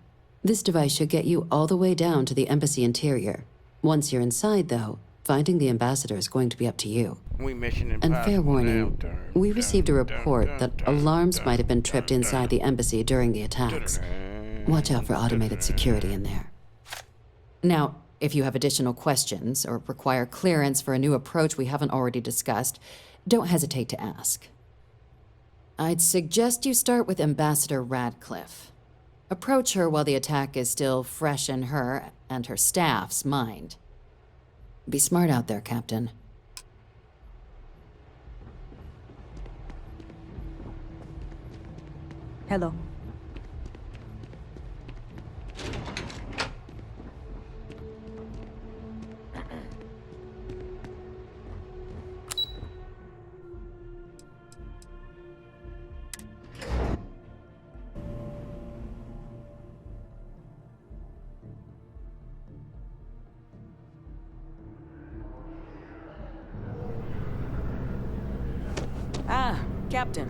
this device should get you all the way down to the embassy interior. Once you're inside, though, finding the ambassador is going to be up to you. We mission And impossible fair warning, now. we received a report that alarms might have been tripped inside the embassy during the attacks. Watch out for automated security in there. Now, if you have additional questions or require clearance for a new approach we haven't already discussed, don't hesitate to ask. I'd suggest you start with Ambassador Radcliffe. Approach her while the attack is still fresh in her and her staff's mind. Be smart out there, Captain. Hello. Captain,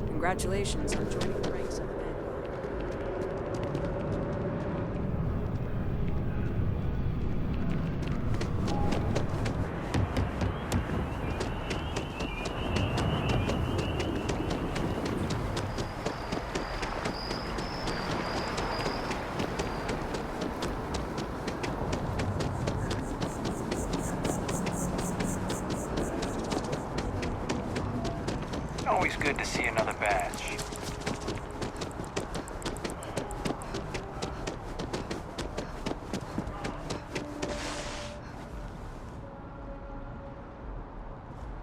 congratulations on joining the ranks of the Vanguard. Always good to see another badge.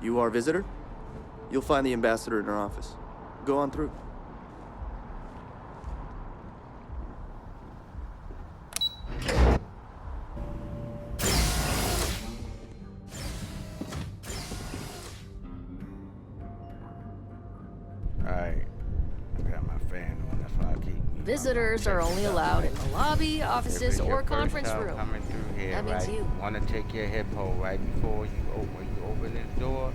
You are a visitor? You'll find the ambassador in her office. Go on through. Alright. I got my fan on, that's why I keep... Visitors are only allowed in the lobby, offices, or conference room. Coming through here, That means right? you. Want to take your hippo right before you open this door.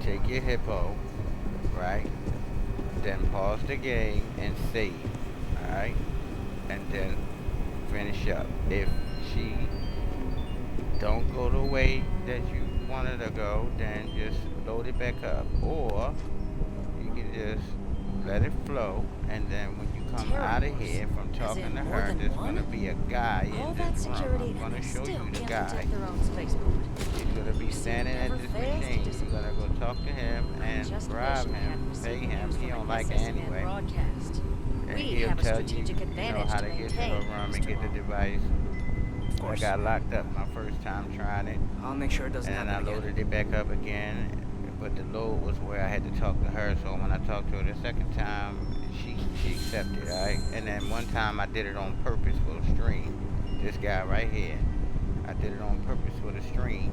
Take your hippo, right? Then pause the game and save, alright? And then finish up. If she don't go the way that you wanted to go, then just load it back up. Or you can just let it flow, and then when you come out of here from talking to her, there's gonna be a guy in this room. I'm gonna show you the guy. He's gonna be standing at this machine. You're gonna go talk to him and bribe him, pay him. He don't like it anyway. And he'll tell you, how to get to her room and get the device. I got locked up my first time trying it. I'll make sure it doesn't happen And I loaded it back up again. But the load was where I had to talk to her, so when I talked to her the second time, she accepted, alright? And then one time I did it on purpose for the stream. This guy right here, I did it on purpose for the stream,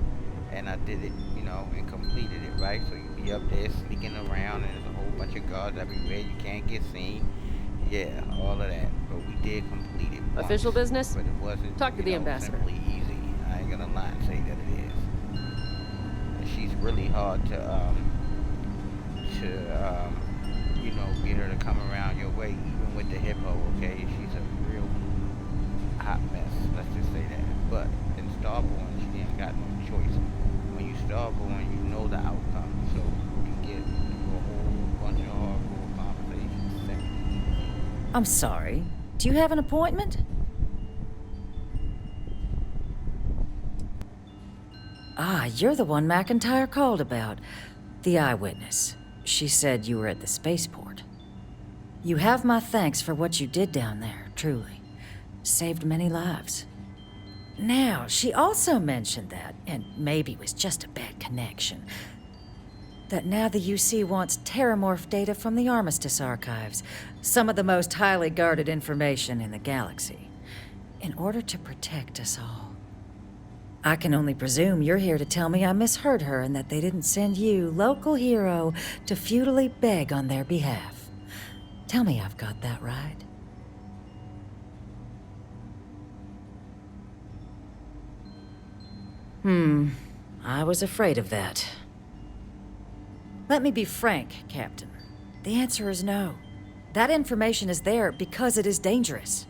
and I did it, and completed it, right? So you be up there sneaking around, and there's a whole bunch of guards everywhere, you can't get seen. Yeah, all of that. But we did complete it once, Official business? But it wasn't, Talk to the ambassador. Simply easy. I ain't gonna lie and say that it is. She's really hard to get her to come around your way, even with the hippo, okay? She's a real hot mess, let's just say that. But in Starborn, she ain't got no choice. When you Starborn, you know the outcome, so you get a whole bunch of hardcore conversations. I'm sorry. Do you have an appointment? Ah, you're the one McIntyre called about. The eyewitness. She said you were at the spaceport. You have my thanks for what you did down there, truly. Saved many lives. Now, she also mentioned that, and maybe it was just a bad connection, that now the UC wants terramorph data from the Armistice archives, some of the most highly guarded information in the galaxy, in order to protect us all. I can only presume you're here to tell me I misheard her and that they didn't send you, local hero, to futilely beg on their behalf. Tell me I've got that right. I was afraid of that. Let me be frank, Captain. The answer is no. That information is there because it is dangerous.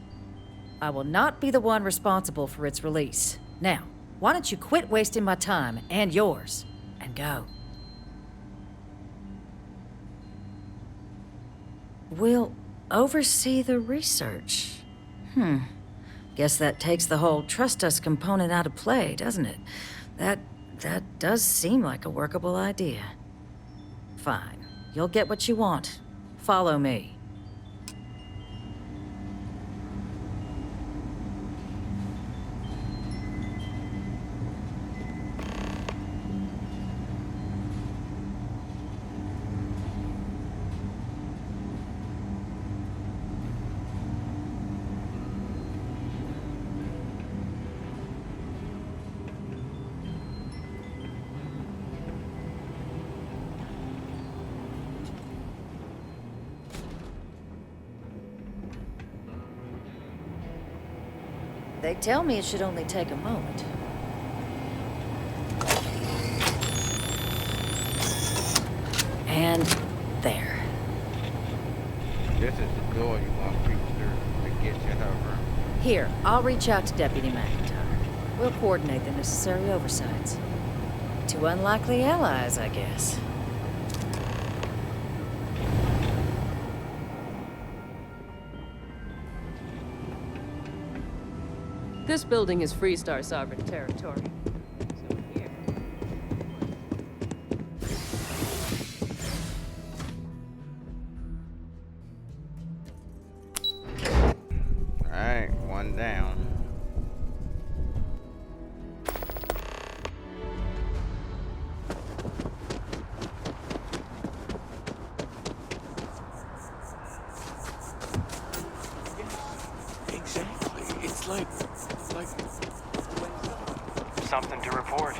I will not be the one responsible for its release. Now, why don't you quit wasting my time and yours, and go? We'll oversee the research. Guess that takes the whole trust us component out of play, doesn't it? That does seem like a workable idea. Fine. You'll get what you want. Follow me. They tell me it should only take a moment. And there. This is the door you want to creep through to get to her room. Here, I'll reach out to Deputy McIntyre. We'll coordinate the necessary oversights. Two unlikely allies, I guess. This building is Freestar sovereign territory. Alright, one down. Exactly. It's like... Something to report.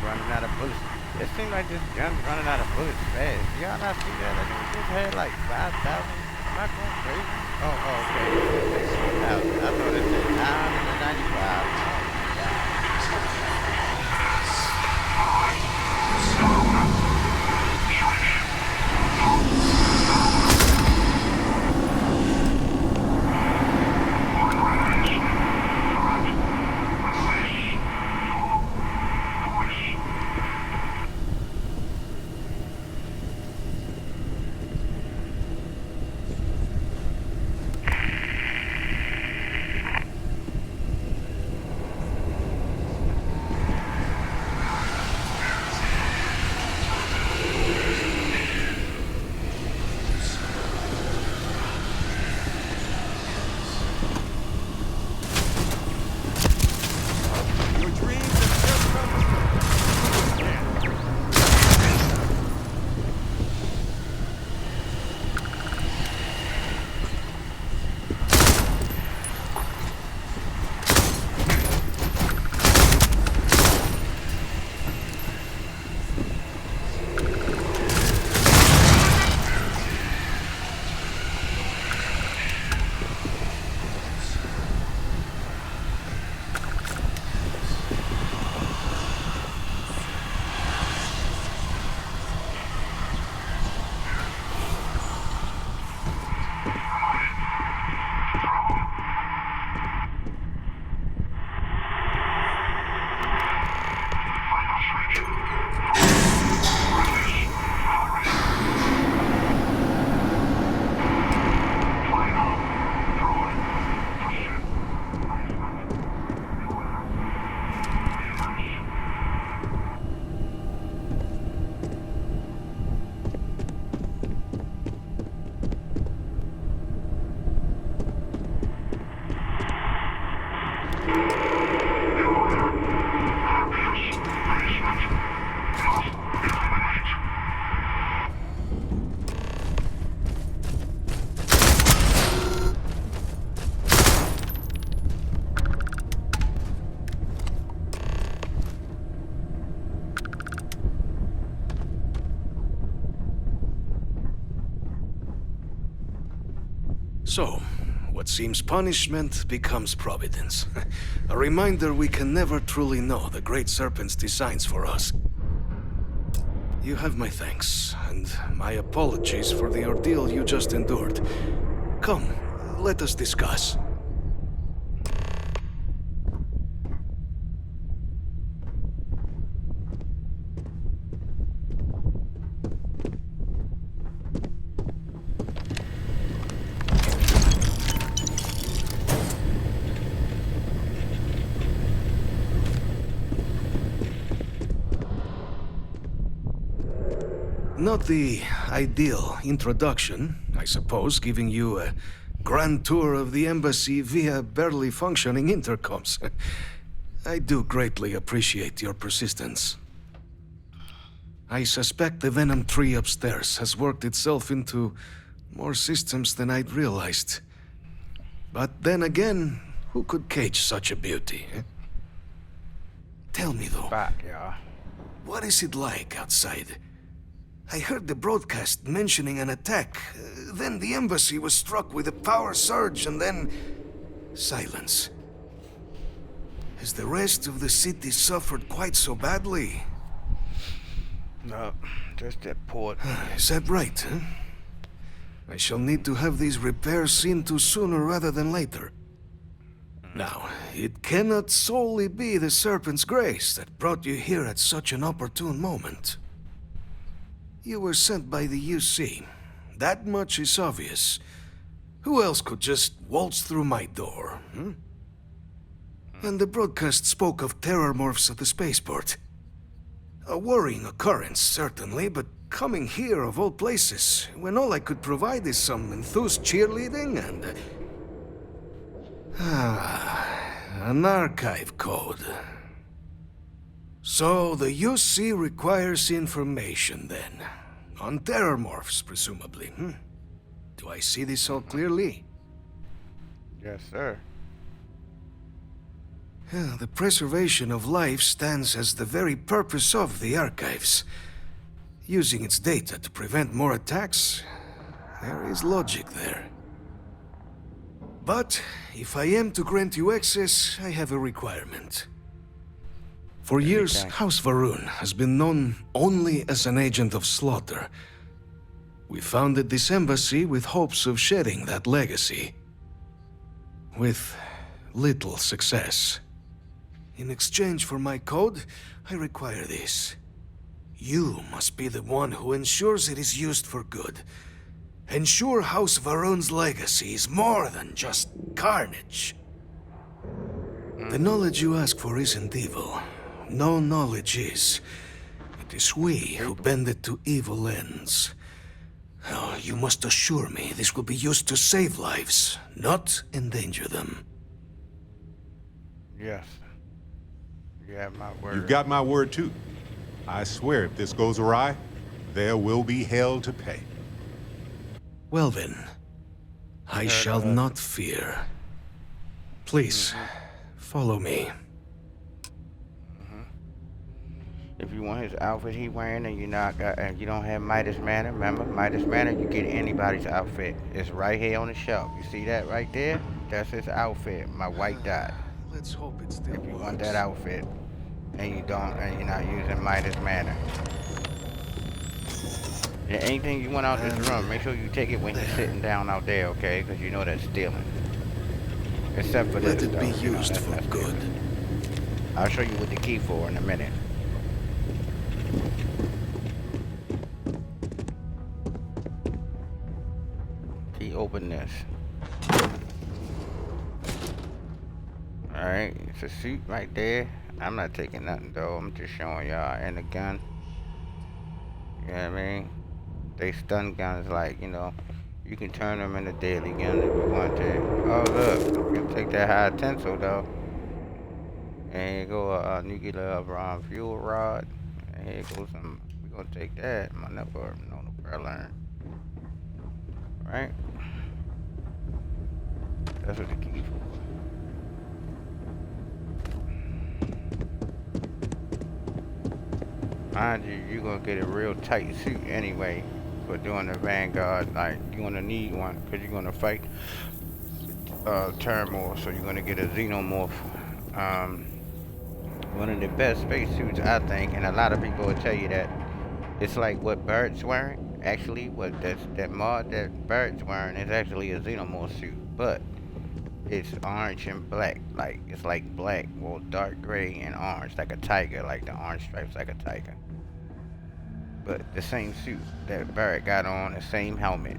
Running out of bullets. It seems like this gun's running out of bullets fast. Y'all not see that? Like, we just had like 5,000. Am I going crazy? Oh, okay. It said 6,000. I thought it said 995. Oh, my God. So, what seems punishment becomes providence. A reminder we can never truly know the Great Serpent's designs for us. You have my thanks, and my apologies for the ordeal you just endured. Come, let us discuss. Not the ideal introduction, I suppose, giving you a grand tour of the embassy via barely functioning intercoms. I do greatly appreciate your persistence. I suspect the Venom tree upstairs has worked itself into more systems than I'd realized. But then again, who could cage such a beauty? Tell me though, what is it like outside? I heard the broadcast mentioning an attack. Then the embassy was struck with a power surge and then silence. Has the rest of the city suffered quite so badly? No, just that port. Is that right, huh? I shall need to have these repairs seen to sooner rather than later. Now, it cannot solely be the Serpent's grace that brought you here at such an opportune moment. You were sent by the UC. That much is obvious. Who else could just waltz through my door, hmm? And the broadcast spoke of terror morphs at the spaceport. A worrying occurrence, certainly, but coming here of all places, when all I could provide is some enthused cheerleading and... an archive code. So the UC requires information, then. On terror morphs, presumably, hmm? Do I see this all clearly? Yes, sir. The preservation of life stands as the very purpose of the archives. Using its data to prevent more attacks, there is logic there. But if I am to grant you access, I have a requirement. For years, House Varun has been known only as an agent of slaughter. We founded this embassy with hopes of shedding that legacy. With little success. In exchange for my code, I require this. You must be the one who ensures it is used for good. Ensure House Varun's legacy is more than just carnage. The knowledge you ask for isn't evil. No knowledge is. It is we who bend it to evil ends. Oh, you must assure me this will be used to save lives, not endanger them. Yes. You have my word. You've got my word too. I swear if this goes awry, there will be hell to pay. Well then, I shall not fear. Please, follow me. If you want his outfit he wearing and you don't have Midas Manor, remember Midas Manor, you get anybody's outfit. It's right here on the shelf. You see that right there? That's his outfit, my white dot. Let's hope it still If you want that outfit and you're not using Midas Manor. Yeah, anything you want out this room, make sure you take it when you're sitting down out there, okay? Because you know that's stealing. Except for this. Let it be used for good. I'll show you what the key for in a minute. Key open this. Alright, it's a suit right there. I'm not taking nothing though, I'm just showing y'all. And a gun. You know what I mean? They stun guns like, you can turn them into deadly guns if you want to. Oh look, you can take that high tensile though. And here go a nuclear fuel rod. And here goes some, we're gonna take that. My network, no learn. Right? That's what the key for. Mind you, you're gonna get a real tight suit anyway. for doing the Vanguard. Like, you're gonna need one, because you're gonna fight Terramorph, so you're gonna get a Xenomorph. One of the best spacesuits, I think, and a lot of people will tell you that it's like what Barrett's wearing. Actually, what that mod that Barrett's wearing is actually a Xenomorph suit, but it's orange and black. Like, it's like black, well, dark gray and orange, like a tiger, like the orange stripes, like a tiger. But the same suit that Barrett got on, the same helmet.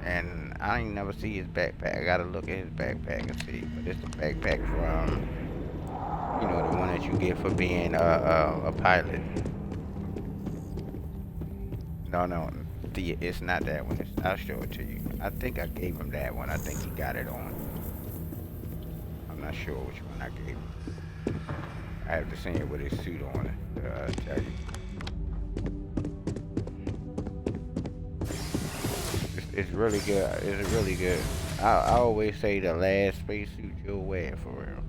And I ain't never see his backpack. I gotta look at his backpack and see. But it's the backpack from, you know, the one that you get for being a pilot. No, it's not that one. I'll show it to you. I think I gave him that one. I think he got it on. I'm not sure which one I gave him. I have to see it with his suit on to tell you. It's really good. It's really good. I always say the last spacesuit you'll wear for real.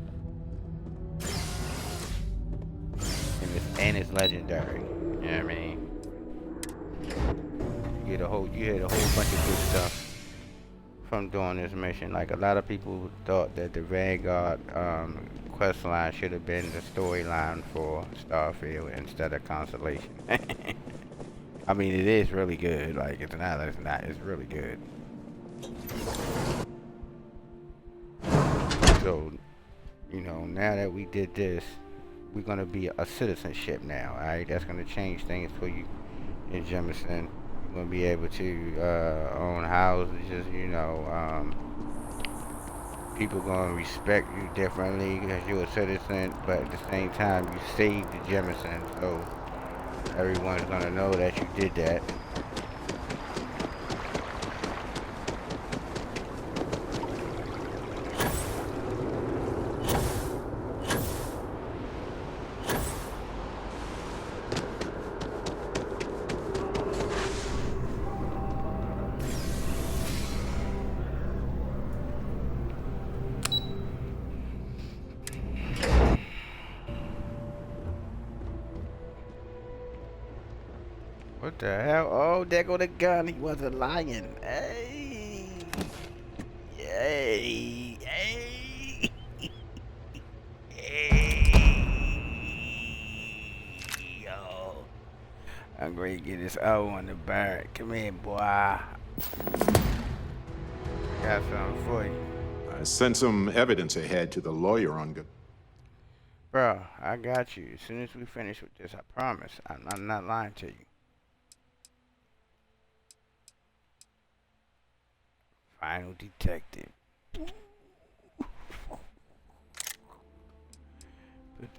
And it's legendary. You know what I mean? You get a whole bunch of good stuff from doing this mission. Like, a lot of people thought that the Vanguard quest line should have been the storyline for Starfield instead of Constellation. I mean, it is really good. Like, it's really good. So, you know, now that we did this, we're gonna be a citizenship now, alright? That's gonna change things for you in Jemison. You're gonna be able to own houses, you know, people gonna respect you differently because you're a citizen, but at the same time, you saved the Jemison, so everyone's gonna know that you did that. What the hell? Oh, there go the gun. He wasn't lying. Hey. Hey. Hey. Hey. Yo. I'm going to get this O on the barrack. Come here, boy. Got something for you. I sent some evidence ahead to the lawyer on good. Bro, I got you. As soon as we finish with this, I promise. I'm not lying to you. Final detective. Put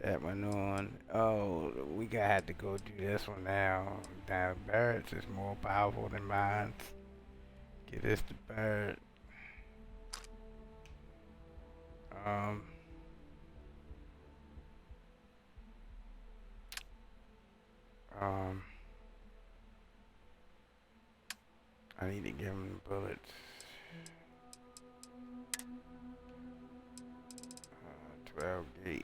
that one on. Oh, we gotta have to go do this one now. Now Barrett's is more powerful than mine. Get this to Barrett. I need to give him the bullets. 12 gauge.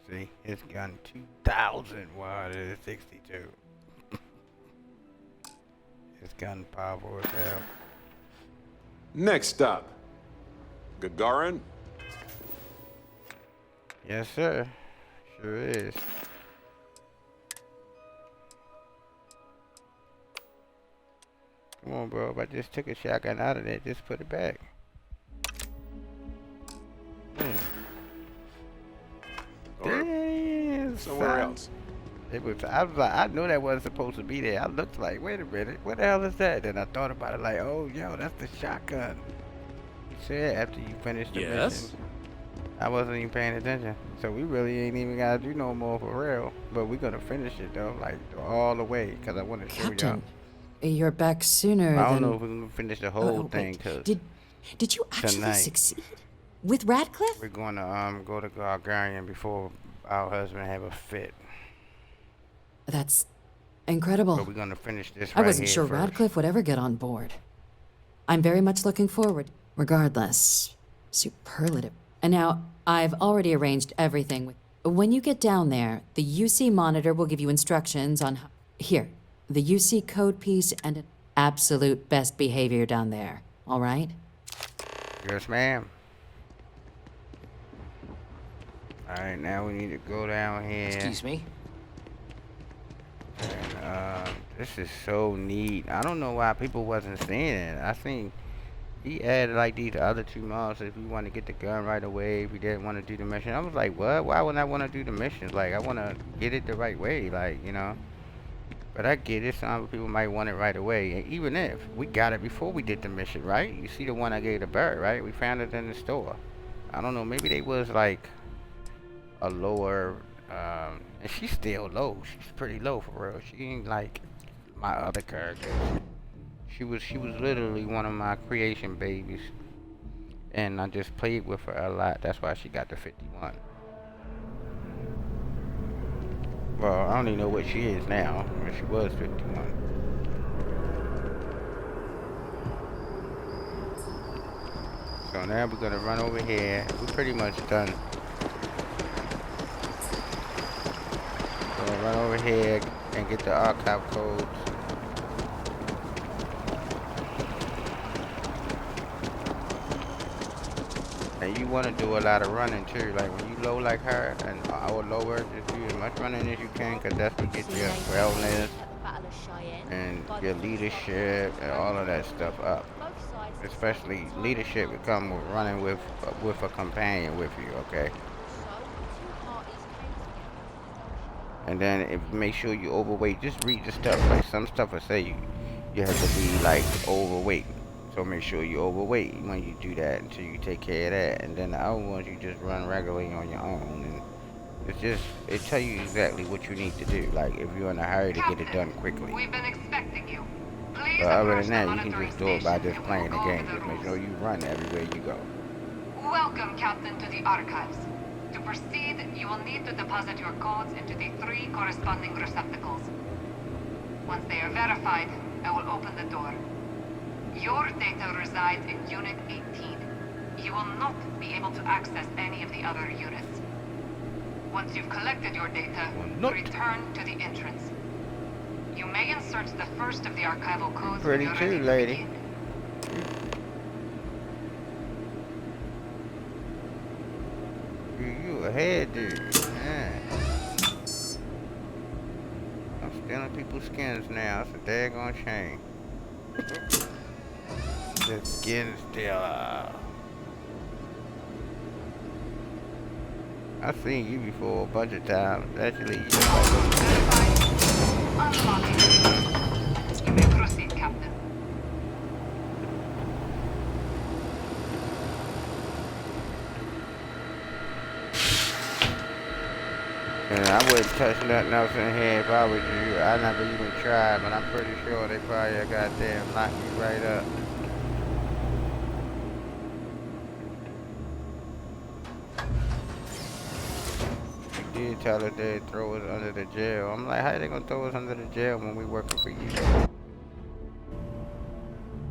See, it's gun 2,000 while it is 62. It's gun powerful as hell. Next stop, Gagarin. Yes, sir. Sure is. Come on, bro. If I just took a shotgun out of there, just put it back. Damn, Somewhere else. It was. I was like, I knew that wasn't supposed to be there. I looked like, wait a minute, what the hell is that? Then I thought about it, like, oh, yo, that's the shotgun. You said after you finished the mission. I wasn't even paying attention. So we really ain't even gotta do no more for real. But we're gonna finish it though, like all the way, cause I want to show y'all. Captain, you're back sooner I don't than... know if we're gonna finish the whole thing, cause Did you actually tonight succeed? With Radcliffe? we're gonna go to Gargarian before our husband have a fit. That's incredible. But we're gonna finish this I right wasn't here sure first. Radcliffe would ever get on board. I'm very much looking forward. Regardless, Superlative. And now, I've already arranged everything with... When you get down there, the UC monitor will give you instructions on how... Here, the UC code piece and an absolute best behavior down there. All right? Yes, ma'am. Alright, now we need to go down here. Excuse me? And, this is so neat. I don't know why people wasn't seeing it. I think he added like these other 2 mods if we want to get the gun right away, if we didn't want to do the mission. I was like, what? Why wouldn't I want to do the missions? Like, I want to get it the right way, like, you know. But I get it. Some people might want it right away. And even if we got it before we did the mission, right? You see the one I gave to Bert, right? We found it in the store. I don't know. Maybe they was like a lower, and she's still low. She's pretty low for real. She ain't like my other characters. She was literally one of my creation babies, and I just played with her a lot. That's why she got the 51. Well, I don't even know what she is now, but she was 51. So now we're gonna run over here. We're pretty much done. Gonna run over here and get the archive codes. And you want to do a lot of running too. Like when you low like her, and I would lower, just do as much running as you can, because that's what gets your wellness and your leadership and all of that stuff up. Especially leadership would come with running with a companion with you, okay? And then if make sure you overweight, just read the stuff. Like some stuff will say you have to be like overweight. So make sure you overweight when you do that until you take care of that. And then the other ones you just run regularly on your own. And it's just, it tell you exactly what you need to do. Like if you're in a hurry to get it done quickly. We've been expecting you. Please But other approach than that, the you can monitoring just do it by station just and playing we'll the go game. over Just make sure you run everywhere you go. Welcome, Captain, to the archives. To proceed, you will need to deposit your codes into the 3 corresponding receptacles. Once they are verified, I will open the door. Your data resides in Unit 18. You will not be able to access any of the other units. Once you've collected your data, return to the entrance. You may insert the first of the archival codes when Pretty you're too, ready to lady. You ahead, dude. Man. I'm stealing people's skins now. It's a daggone shame. The skin stealer. I've seen you before a bunch of times. Actually, you may proceed, Captain. And I wouldn't touch nothing else in here if I was you. I never even tried, but I'm pretty sure they probably goddamn locked me right up. You did tell her they'd throw us under the jail. I'm like, how they gonna throw us under the jail when we working for you?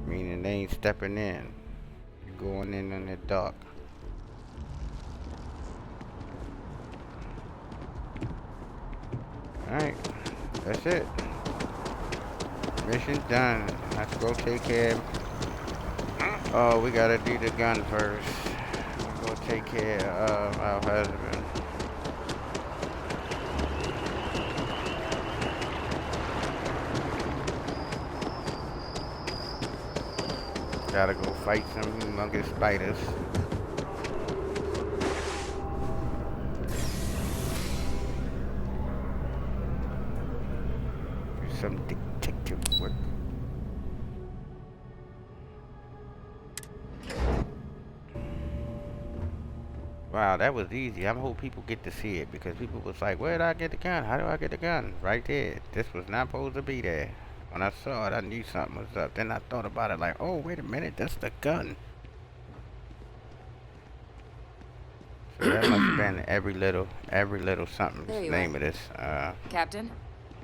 Meaning they ain't stepping in. You're going in on the dark. Alright, that's it. Mission done. Let's go take care of... Oh, we gotta do the gun first. We'll go take care of our husband. Gotta go fight some humongous spiders. Some detective work. Wow, that was easy. I hope people get to see it because people was like, where did I get the gun? How do I get the gun? Right there. This was not supposed to be there. When I saw it, I knew something was up. Then I thought about it like, oh, wait a minute, that's the gun. So that must have been every little something. There you Name are. of this Captain?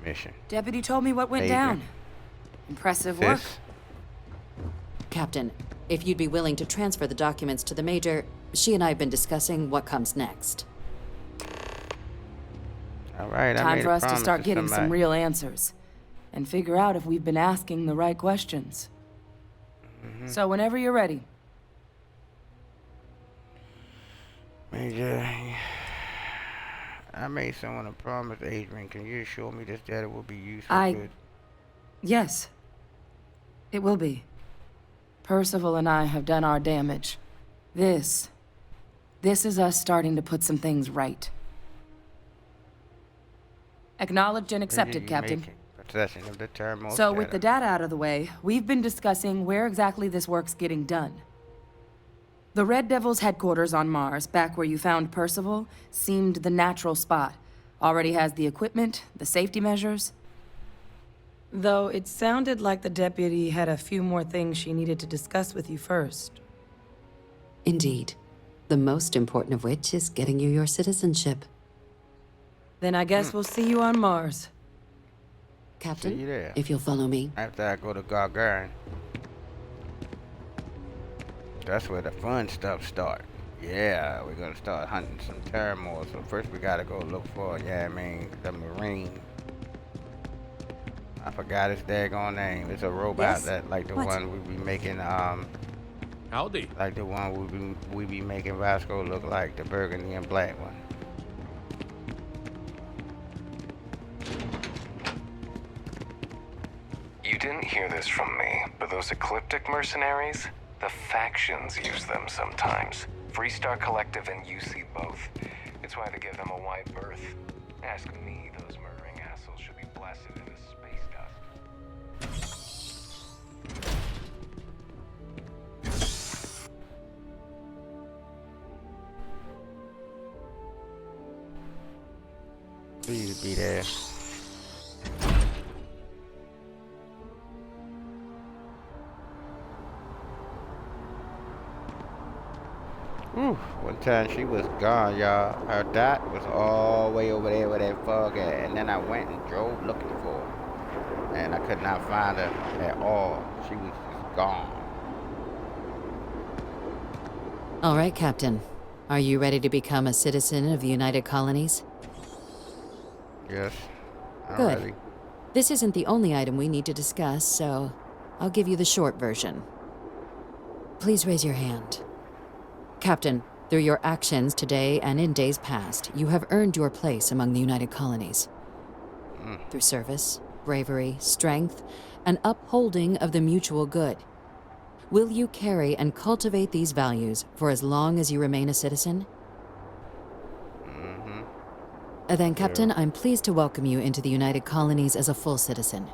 mission. Deputy told me what went Major. down. Impressive work. Sis? Captain, If you'd be willing to transfer the documents to the Major, she and I have been discussing what comes next. All right, I Time made for a us to promise start getting some somebody. real answers. And figure out if we've been asking the right questions. So whenever you're ready. Major, I made someone a promise, Adrian. Can you assure me this data will be used for good? Yes. It will be. Percival and I have done our damage. This is us starting to put some things right. Acknowledged and accepted, Captain. Possession of the terminal So with the data out of the way, we've been discussing where exactly this work's getting done. The Red Devil's headquarters on Mars, back where you found Percival, seemed the natural spot. Already has the equipment, the safety measures. Though it sounded like the deputy had a few more things she needed to discuss with you first. Indeed. The most important of which is getting you your citizenship. Then I guess we'll see you on Mars. Captain, See you there. if you'll follow me. After I go to Gagarin. That's where the fun stuff starts. Yeah, we're gonna start hunting some Terramors. So first we gotta go look for, the Marine. I forgot his daggone name. It's a robot that, like the one we be making, Howdy. like the one we be making Vasco look like, the burgundy and black one. You didn't hear this from me, but those ecliptic mercenaries, the factions use them sometimes. Freestar Collective and UC both. It's why they give them a wide berth. Ask me, those murdering assholes should be blasted into space dust. Please be there. Whew, one time she was gone, y'all. Her dot was all the way over there where that fog at, and then I went and drove looking for her. And I could not find her at all. She was just gone. All right, Captain. Are you ready to become a citizen of the United Colonies? Yes, I'm Good. ready. This isn't the only item we need to discuss, so I'll give you the short version. Please raise your hand. Captain, through your actions today and in days past, you have earned your place among the United Colonies. Through service, bravery, strength, and upholding of the mutual good. Will you carry and cultivate these values for as long as you remain a citizen? Then, Captain, I'm pleased to welcome you into the United Colonies as a full citizen.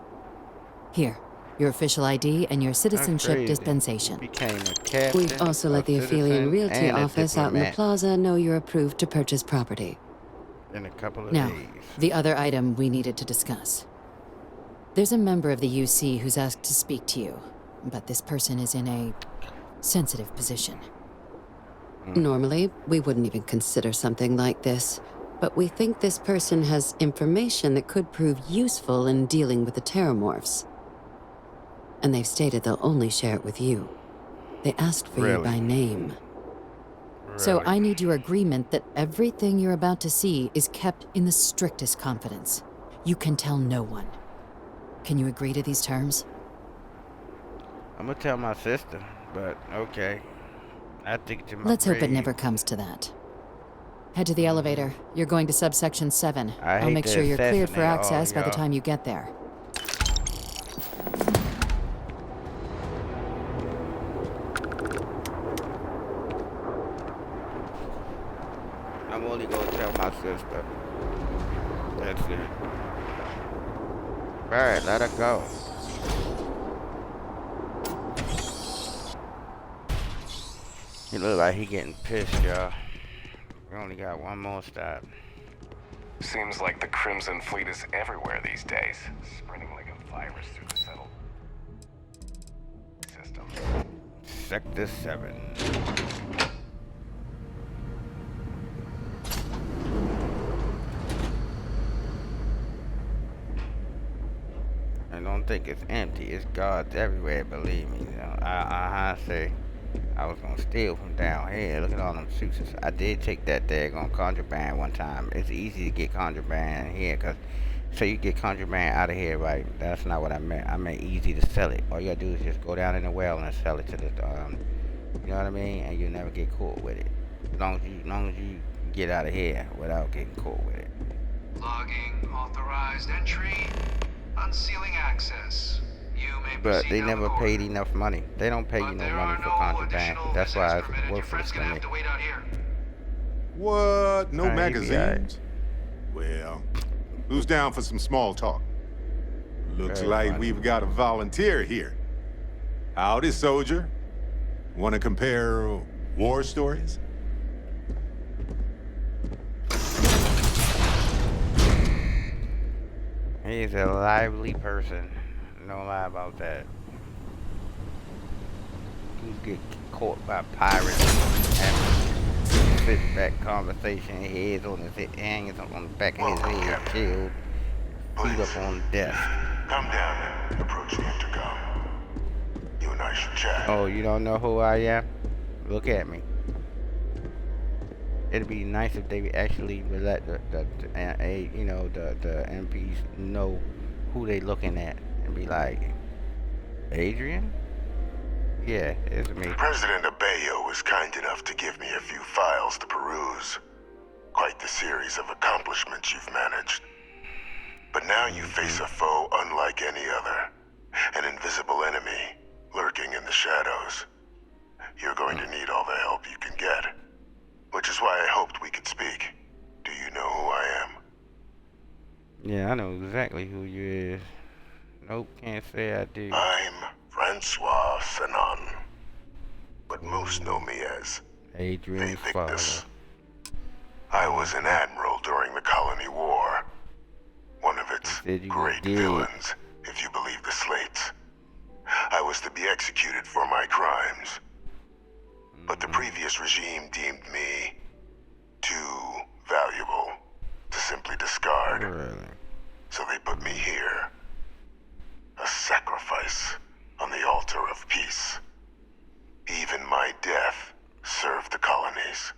Here, your official ID and your citizenship crazy. dispensation. Became a captain, We've also let the a Aphelion citizen, Realty and a office out in the diplomat plaza know you're approved to purchase property. in a couple of Now, days. the other item we needed to discuss. There's a member of the UC who's asked to speak to you, but this person is in a sensitive position. Normally, we wouldn't even consider something like this, but we think this person has information that could prove useful in dealing with the Terramorphs. And they've stated they'll only share it with you. They asked for you by name. So I need your agreement that everything you're about to see is kept in the strictest confidence. You can tell no one. Can you agree to these terms? I'm gonna tell my sister, but okay. I think to my Let's hope it grave. never comes to that. Head to the elevator. You're going to subsection 7. I I'll hate make to sure you're cleared for assassinate all access by the y'all. time you get there. I'm only gonna tell my sister. That's it. Alright, let her go. He look like he getting pissed, y'all. We only got one more stop. Seems like the Crimson Fleet is everywhere these days, spreading like a virus through the settled system. Sector 7. I don't think it's empty. It's guards everywhere, believe me. I say. I was gonna steal from down here. Look at all them suits. I did take that daggone contraband one time. It's easy to get contraband here, cause so you get contraband out of here, right? That's not what I meant. I meant easy to sell it. All you gotta do is just go down in the well and sell it to the, you know what I mean? And you'll never get caught with it. As long as you get out of here without getting caught with it. Logging authorized entry. Unsealing access. You may But proceed they down never the paid corridor. enough money. They don't pay you no money for contraband. That's why it's Your worthless friend's to gonna me. have to wait out here. What? No Alright, you be magazines? Well, who's down for some small talk? Looks Very like funny. we've got a volunteer here. Howdy, soldier. Want to compare war stories? He's a lively person. No lie about that. You get caught by pirates and sit back conversation, heads on his hands on the back of his head, killed, feet up on the desk. Come down and approach the intercom. You and I should chat. Oh, you don't know who I am? Look at me. It'd be nice if they actually would let the MPs know who they looking at and be like, Adrian? Yeah, it's me. President Abeyo was kind enough to give me a few files to peruse. Quite the series of accomplishments you've managed. But now you face a foe unlike any other. An invisible enemy lurking in the shadows. You're going to need all the help you can get. Which is why I hoped we could speak. Do you know who I am? Yeah, I know exactly who you is. Nope, can't say I do. I'm Francois Sanon. But most know me as Adrian's father. Victus. I was an admiral during the Colony War. One of its great villains, if you believe the slates. I was to be executed for my crimes. But the previous regime deemed me too valuable to simply discard. Really? So they put me here. A sacrifice on the altar of peace. Even my death served the colonies.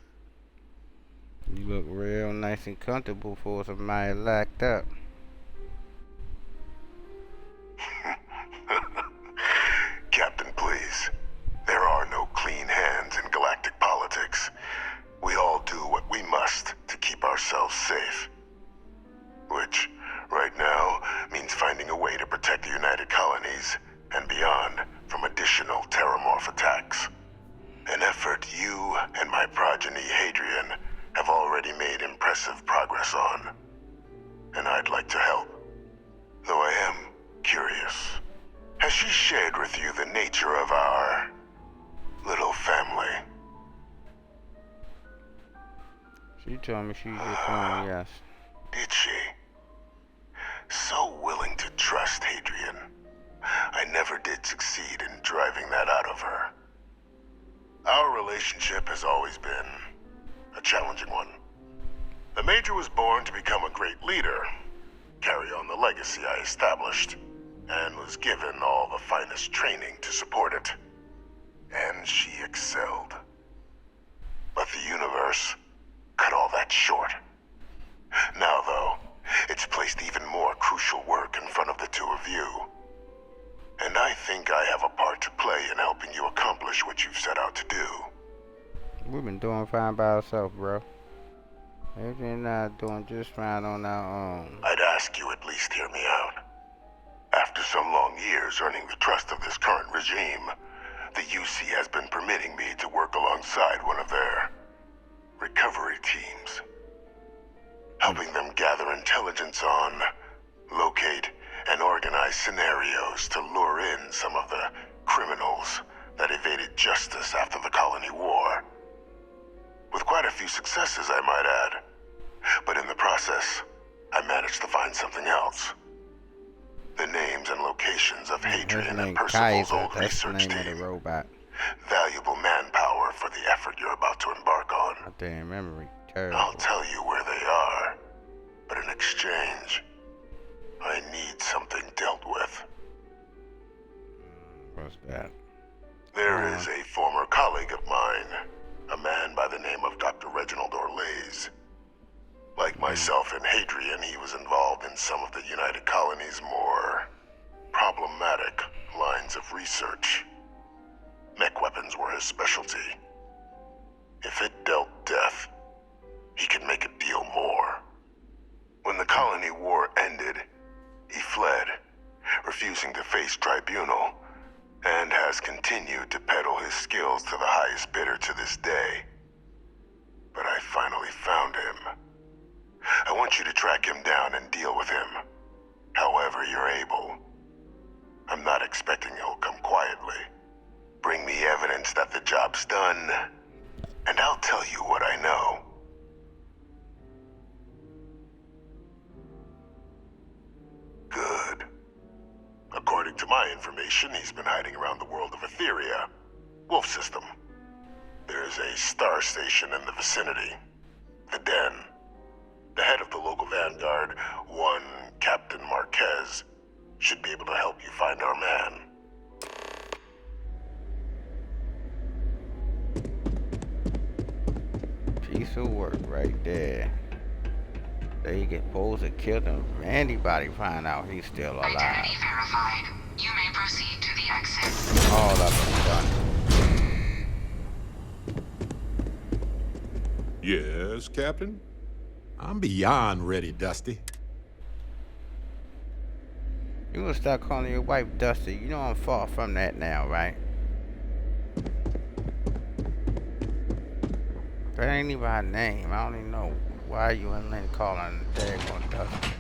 You look real nice and comfortable for somebody locked up. Captain, please. There are no clean hands in galactic politics. We all do what we must to keep ourselves safe. Which, right now, means finding a way to protect the United Colonies and beyond from additional terramorph attacks. An effort you and my progeny, Hadrian, have already made impressive progress on. And I'd like to help. Though I am curious. Has she shared with you the nature of our little family? She told me she just told me yes. Did she? So willing to trust Hadrian. I never did succeed in driving that out of her. Our relationship has always been a challenging one. The Major was born to become a great leader, carry on the legacy I established, and was given all the finest training to support it. And she excelled. But the universe cut all that short. Now, though, it's placed even more crucial work in front of the two of you. And I think I have a part to play in helping you accomplish what you've set out to do. We've been doing fine by ourselves, bro. Adrian and I are doing just fine on our own. I'd ask you at least hear me out. After some long years earning the trust of this current regime, the UC has been permitting me to work alongside one of their recovery teams. Helping them gather intelligence on, locate, and organize scenarios to lure in some of the criminals that evaded justice after the Colony War. With quite a few successes, I might add. But in the process, I managed to find something else. The names and locations of Hadrian and Percival's old research team. Robot. Valuable manpower for the effort you're about to embark on. I damn memory. Terrible. I'll tell you where they are, but in exchange, I need something dealt with. What's that? There is a former colleague Reginald Orlays. Like myself and Hadrian, he was involved in some of the United Colony's more problematic lines of research. Mech weapons were his specialty. If it dealt death, he could make a deal more. When the colony war ended, he fled, refusing to face tribunal, and has continued to peddle his skills to the highest bidder to this day. But I finally found him. I want you to track him down and deal with him, however you're able. I'm not expecting he'll come quietly. Bring me evidence that the job's done, and I'll tell you what I know. Good. According to my information, he's been hiding around the world of Etheria, Wolf System. There's a star station in the vicinity, the Den. The head of the local vanguard, one Captain Marquez, should be able to help you find our man. Piece of work right there. They get supposed to kill him. Anybody find out he's still alive. Identity verified. You may proceed to the exit. All of them done. Yes, Captain? I'm beyond ready, Dusty. You gonna start calling your wife Dusty. You know I'm far from that now, right? That ain't even her name. I don't even know why you and Lynn calling the daggone Dusty.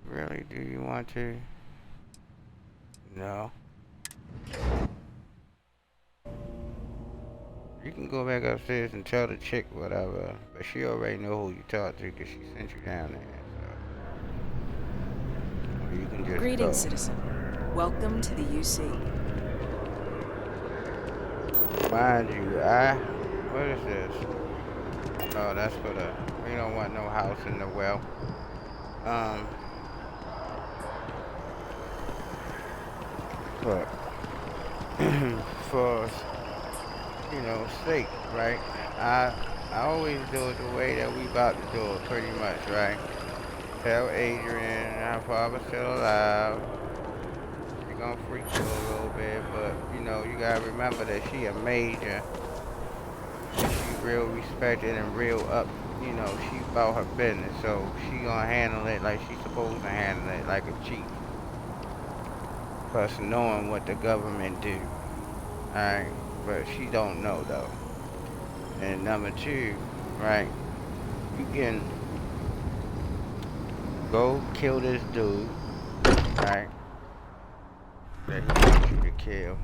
Really? Do you want to? No. You can go back upstairs and tell the chick whatever, but she already know who you talked to because she sent you down there. So you can just Greetings, go. citizen. Welcome to the UC. Mind you, what is this? Oh, that's for the, we don't want no house in the well. But for, you know, sake, right? I always do it the way that we about to do it, pretty much, right? Tell Adrian our father's still alive. She gonna freak you a little bit, but you know, you gotta remember that she a major. She real respected and real up, you know, she about her business, so she gonna handle it like she's supposed to handle it, like a chief. Plus knowing what the government do. Alright, but she don't know though. And number two, right, you can go kill this dude, right, that he wants you to kill,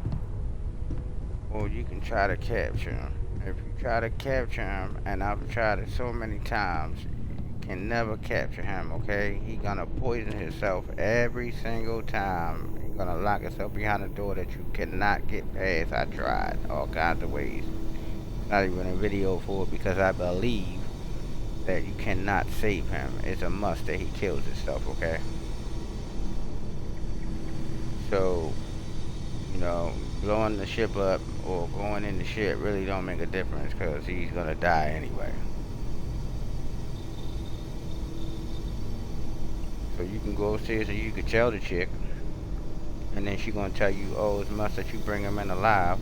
or you can try to capture him. If you try to capture him, and I've tried it so many times, you can never capture him, okay? He gonna poison himself every single time. He's gonna lock himself behind a door that you cannot get past. I tried all kinds of ways. Not even a video for it because I believe that you cannot save him. It's a must that he kills himself, okay? So, you know, blowing the ship up or going in the ship really don't make a difference because he's gonna die anyway. So you can go upstairs and you can tell the chick, and then she gonna tell you, oh, it's must that you bring him in alive.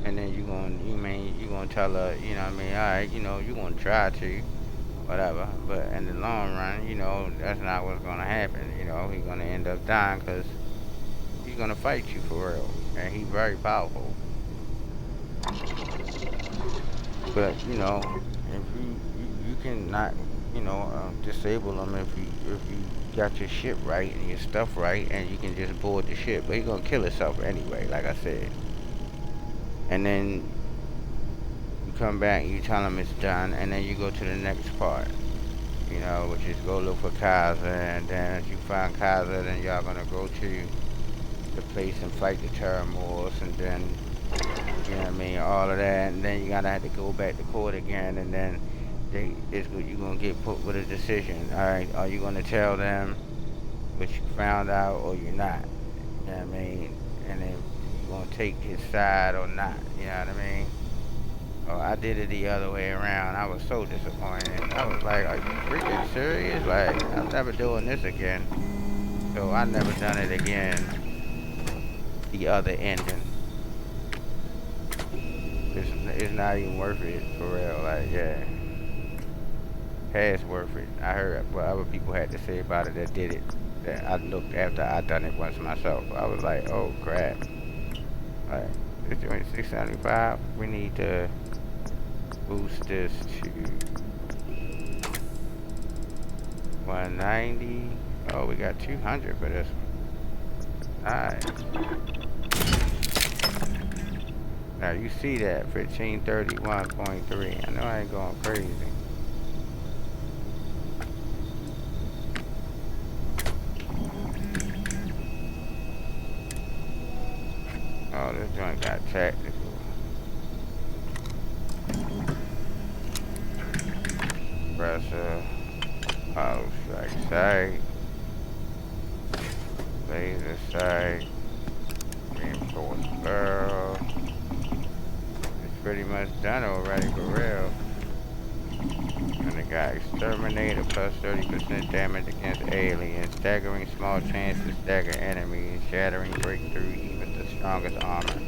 And then you gonna tell her, you know what I mean, alright, you know, you gonna try to, whatever, but in the long run, you know, that's not what's gonna happen. You know, he's gonna end up dying because he's gonna fight you for real, and he's very powerful. But you know, if you can not, you know, disable him if you got your ship right and your stuff right, and you can just board the ship. But he's gonna kill himself anyway, like I said. And then you come back, you tell him it's done, and then you go to the next part, you know, which is go look for Kaiser, and then if you find Kaiser, then y'all gonna go to the place and fight the Terramors, and then, you know what I mean, all of that, and then you gotta have to go back to court again, and then you're gonna get put with a decision. Alright, are you gonna tell them what you found out, or you're not? You know what I mean? And then you gonna take his side or not, you know what I mean? Oh, I did it the other way around. I was so disappointed. I was like, are you freaking serious? Like, I'm never doing this again. So I never done it again. The other ending. It's not even worth it, for real. Like, yeah. Past worth it. I heard what other people had to say about it that did it. That I looked after I done it once myself. I was like, oh crap. Like, it's doing 675. We need to boost this to 190. Oh, we got 200 for this one. Nice. Now you see that 1531.3. I know I ain't going crazy. Oh, this joint got tactical. Pressure. Auto strike sight. Laser sight. Reinforced barrel. It's pretty much done already for real. And it got exterminator plus 30% damage against aliens, staggering small chance to stagger enemies, shattering breakthrough even the strongest armor.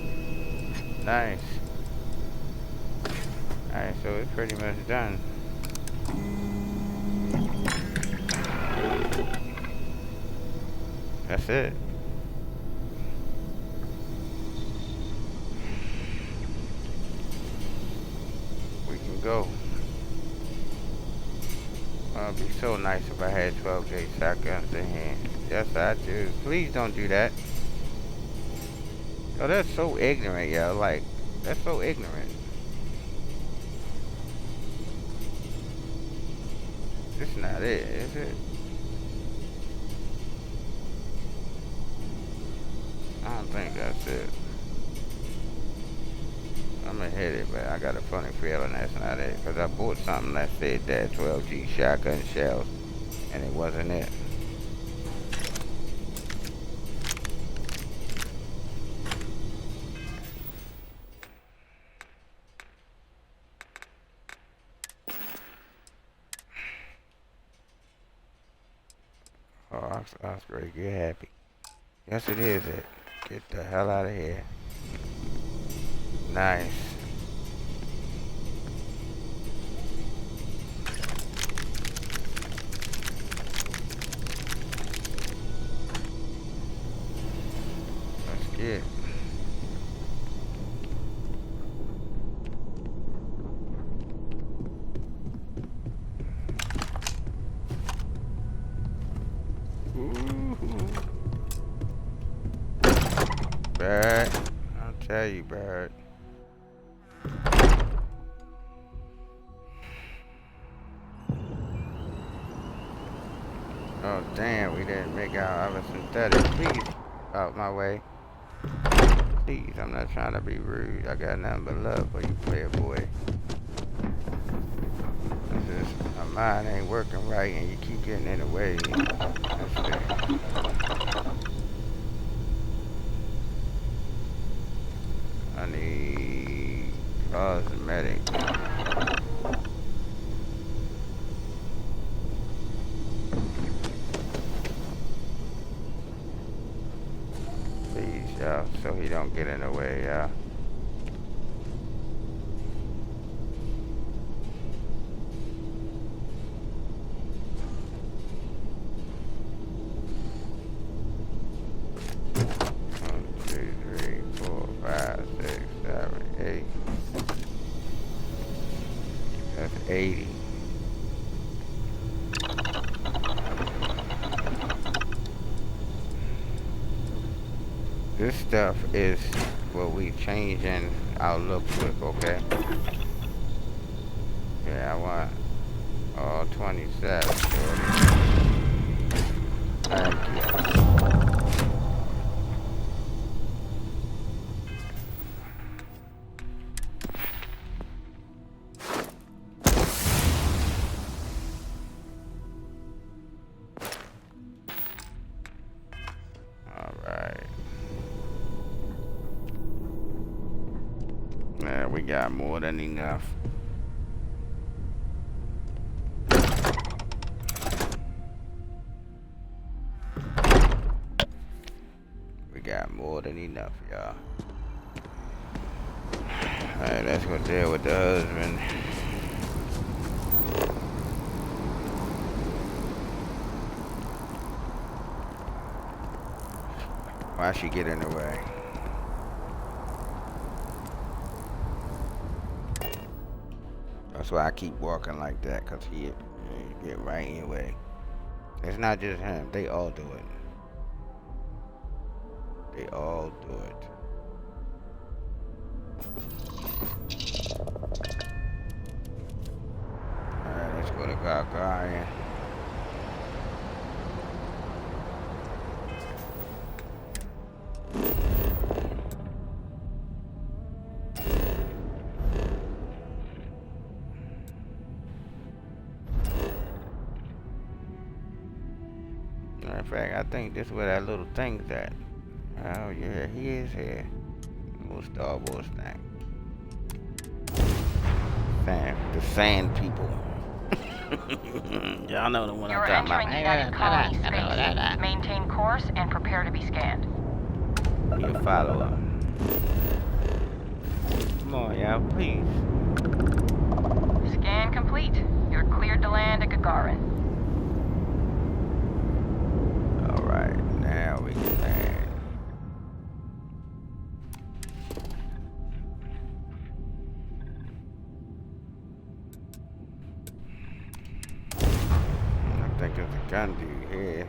Nice. Alright, so it's pretty much done. That's it. We can go. It'd be so nice if I had 12 gauge shotguns in hand. Yes, I do. Please don't do that. Oh, that's so ignorant, yo. Like, that's so ignorant. It's not it, is it? I don't think that's it. I'm gonna hit it, but I got a funny feeling that's not it. Because I bought something that said that 12G shotgun shells, and it wasn't it. Oh, Osprey, get happy. Yes, it is it. Get the hell out of here. Nice. Let's get it. Bird. I'll tell you, Bird. Oh, damn, we didn't make our other synthetic. Please, out my way. Please, I'm not trying to be rude. I got nothing but love for you, player boy. It's just, my mind ain't working right and you keep getting in the way. That's it. I need cosmetic. Please, y'all, so he don't get in the way, y'all. That's 80. This stuff is what we changing our looks with, okay? Yeah, I want all 27, shorty. Thank you. All right. Yeah, we got more than enough. We got more than enough, y'all. Alright, let's go deal with the husband. Why she get in the way? That's why I keep walking like that, cause he get right in your way. It's not just him, they all do it. They all do it. Alright, let's go to Gargarian. Matter of fact, I think this is where that little thing's at. Oh yeah, he is here. Little Star Wars thing. The sand people. Y'all know the one You're I'm talking entering about. United Colony space. Maintain course and prepare to be scanned. Be a follower. Come on, y'all, please. Scan complete. You're cleared to land at Gagarin. Alright, now we can land. I think there's a gun dude here.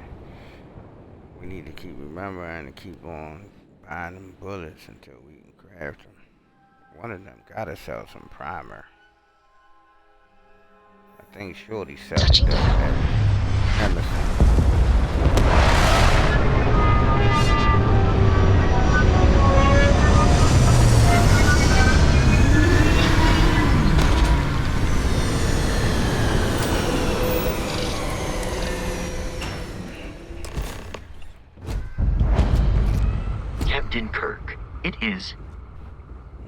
We need to keep remembering to keep on buying them bullets until we can craft them. One of them gotta sell some primer. I think Shorty sells it at Emerson. Captain Kirk, it is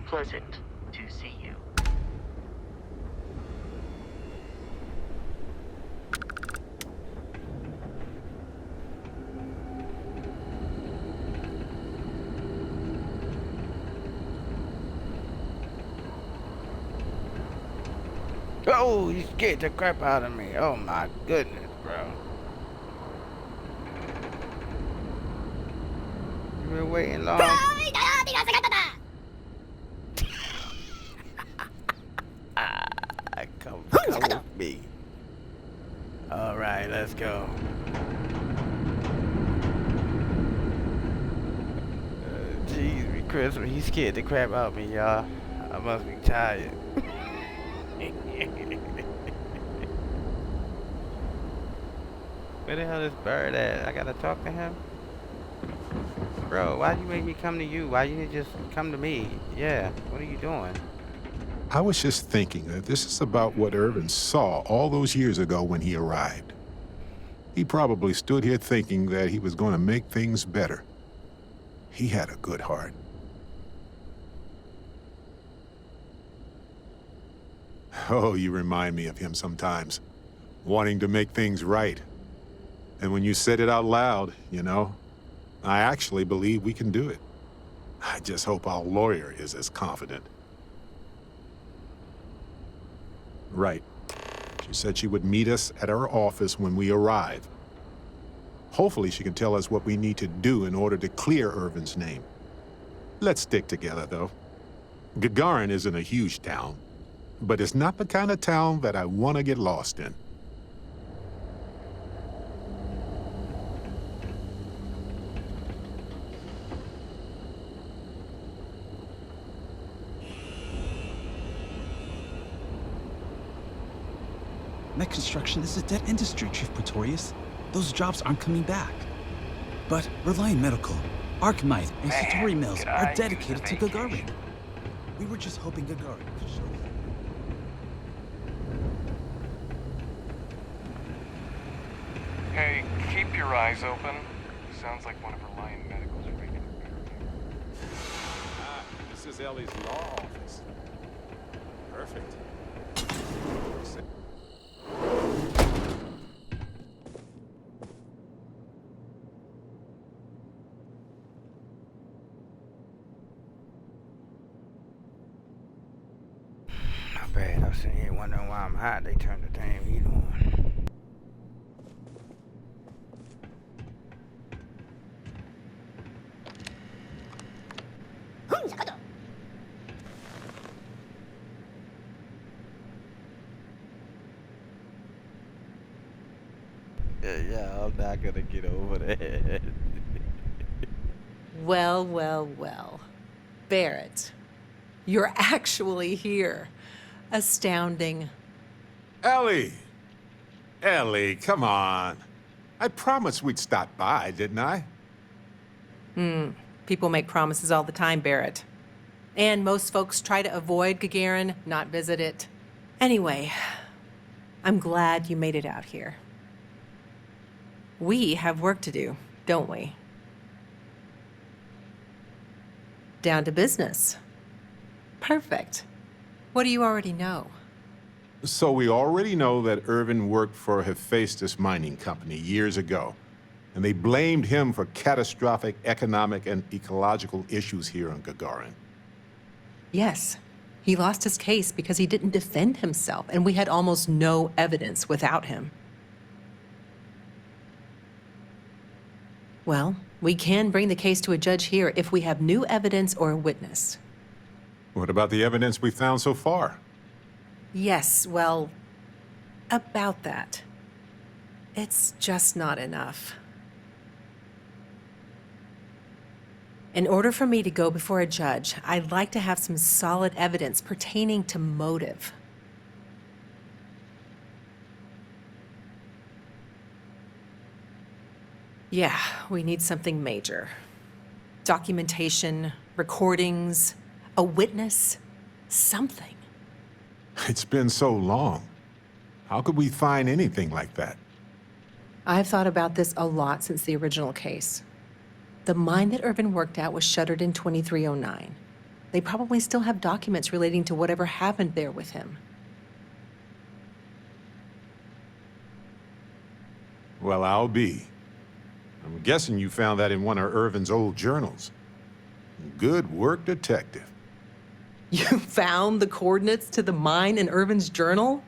pleasant to see you. Oh, you scared the crap out of me. Oh my goodness, bro. You been waiting long? Come with me. Alright, let's go. Jeez, me Christmas. He scared the crap out of me, y'all. I must be tired. Where the hell is Bird at? I gotta talk to him? Bro, why'd you make me come to you? Why you didn't just come to me? Yeah, what are you doing? I was just thinking that this is about what Irvin saw all those years ago when he arrived. He probably stood here thinking that he was going to make things better. He had a good heart. Oh, you remind me of him sometimes, wanting to make things right. And when you said it out loud, you know, I actually believe we can do it. I just hope our lawyer is as confident. Right. She said she would meet us at our office when we arrive. Hopefully she can tell us what we need to do in order to clear Irvin's name. Let's stick together, though. Gagarin isn't a huge town, but it's not the kind of town that I want to get lost in. Mech construction is a dead industry, Chief Pretorius. Those jobs aren't coming back. But Reliant Medical, Archmite, and Satori Mills are dedicated to Gagarin. We were just hoping Gagarin could show us. Hey, keep your eyes open. Sounds like one of Reliant Medical's regular. This is Ellie's law office. Perfect. Not bad. I'm sitting here wondering why I'm hot. They turned the damn heat on. Yeah, I'm not gonna get over that. Well, well, well. Barrett, you're actually here. Astounding. Ellie! Ellie, come on. I promised we'd stop by, didn't I? People make promises all the time, Barrett. And most folks try to avoid Gagarin, not visit it. Anyway, I'm glad you made it out here. We have work to do, don't we? Down to business. Perfect. What do you already know? So we already know that Irvin worked for Hephaestus Mining Company years ago, and they blamed him for catastrophic economic and ecological issues here on Gagarin. Yes. He lost his case because he didn't defend himself, and we had almost no evidence without him. Well, we can bring the case to a judge here if we have new evidence or a witness. What about the evidence we found so far? Yes, well, about that. It's just not enough. In order for me to go before a judge, I'd like to have some solid evidence pertaining to motive. Yeah, we need something major. Documentation, recordings, a witness, something. It's been so long. How could we find anything like that? I've thought about this a lot since the original case. The mine that Irvin worked at was shuttered in 2309. They probably still have documents relating to whatever happened there with him. Well, I'll be. I'm guessing you found that in one of Irvin's old journals. Good work, detective. You found the coordinates to the mine in Irvin's journal?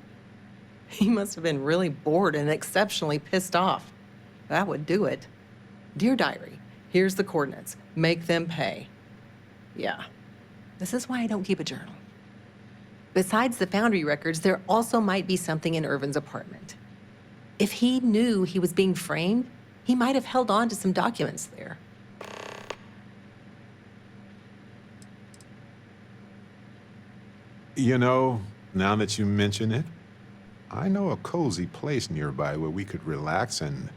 He must have been really bored and exceptionally pissed off. That would do it. Dear Diary, here's the coordinates. Make them pay. Yeah. This is why I don't keep a journal. Besides the foundry records, there also might be something in Irvin's apartment. If he knew he was being framed, he might have held on to some documents there. You know, now that you mention it, I know a cozy place nearby where we could relax and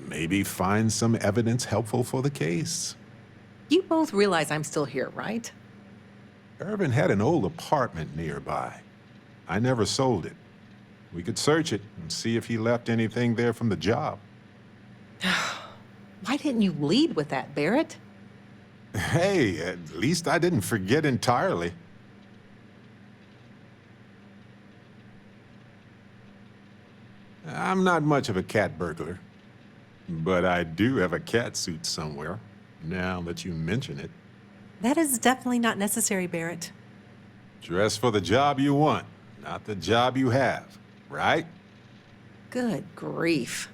maybe find some evidence helpful for the case. You both realize I'm still here, right? Irvin had an old apartment nearby. I never sold it. We could search it and see if he left anything there from the job. Why didn't you lead with that, Barrett? Hey, at least I didn't forget entirely. I'm not much of a cat burglar, but I do have a cat suit somewhere, now that you mention it. That is definitely not necessary, Barrett. Dress for the job you want, not the job you have, right? Good grief.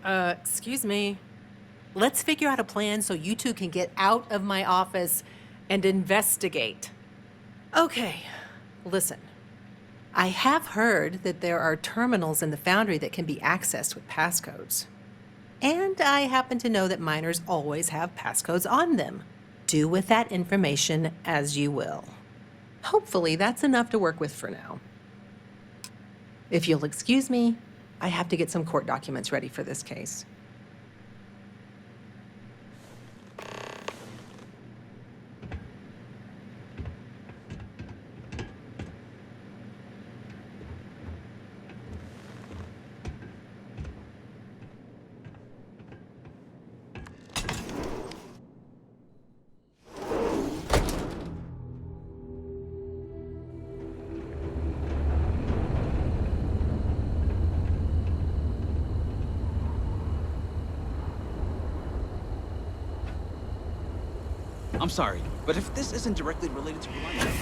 Excuse me. Let's figure out a plan so you two can get out of my office and investigate. Okay, listen. I have heard that there are terminals in the foundry that can be accessed with passcodes. And I happen to know that miners always have passcodes on them. Do with that information as you will. Hopefully that's enough to work with for now. If you'll excuse me, I have to get some court documents ready for this case. I'm sorry, but if this isn't directly related to Reliant...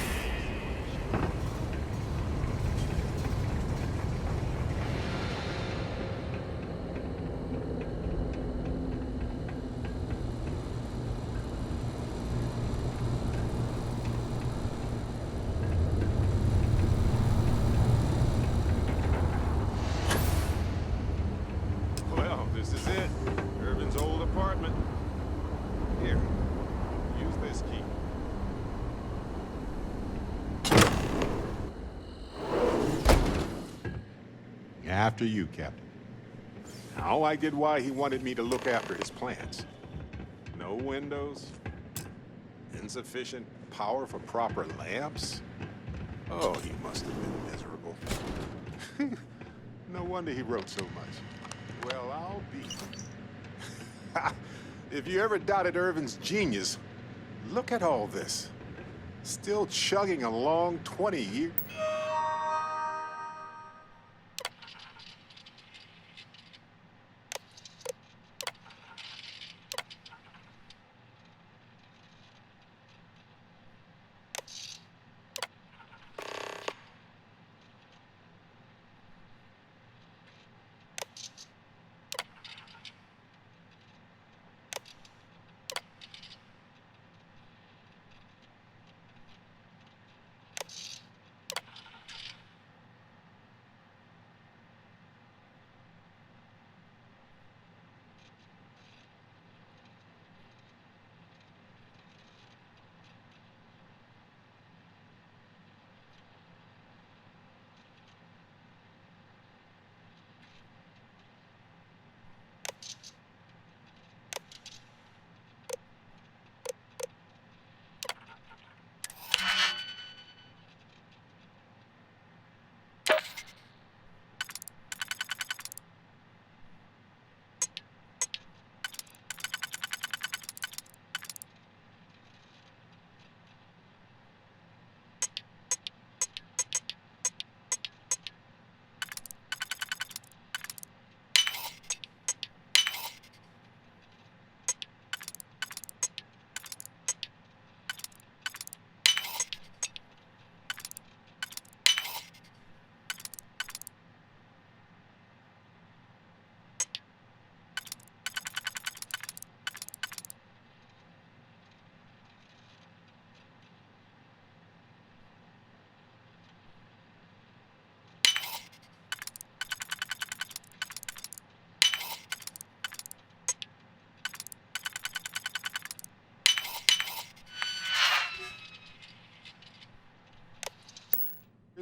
Well, this is it. Irvin's old apartment. Here, use this key. After you, Captain. Now I get why he wanted me to look after his plants. No windows, insufficient power for proper lamps. Oh, he must have been miserable. No wonder he wrote so much. Well, I'll be. If you ever doubted Irvin's genius, look at all this. Still chugging along 20 years.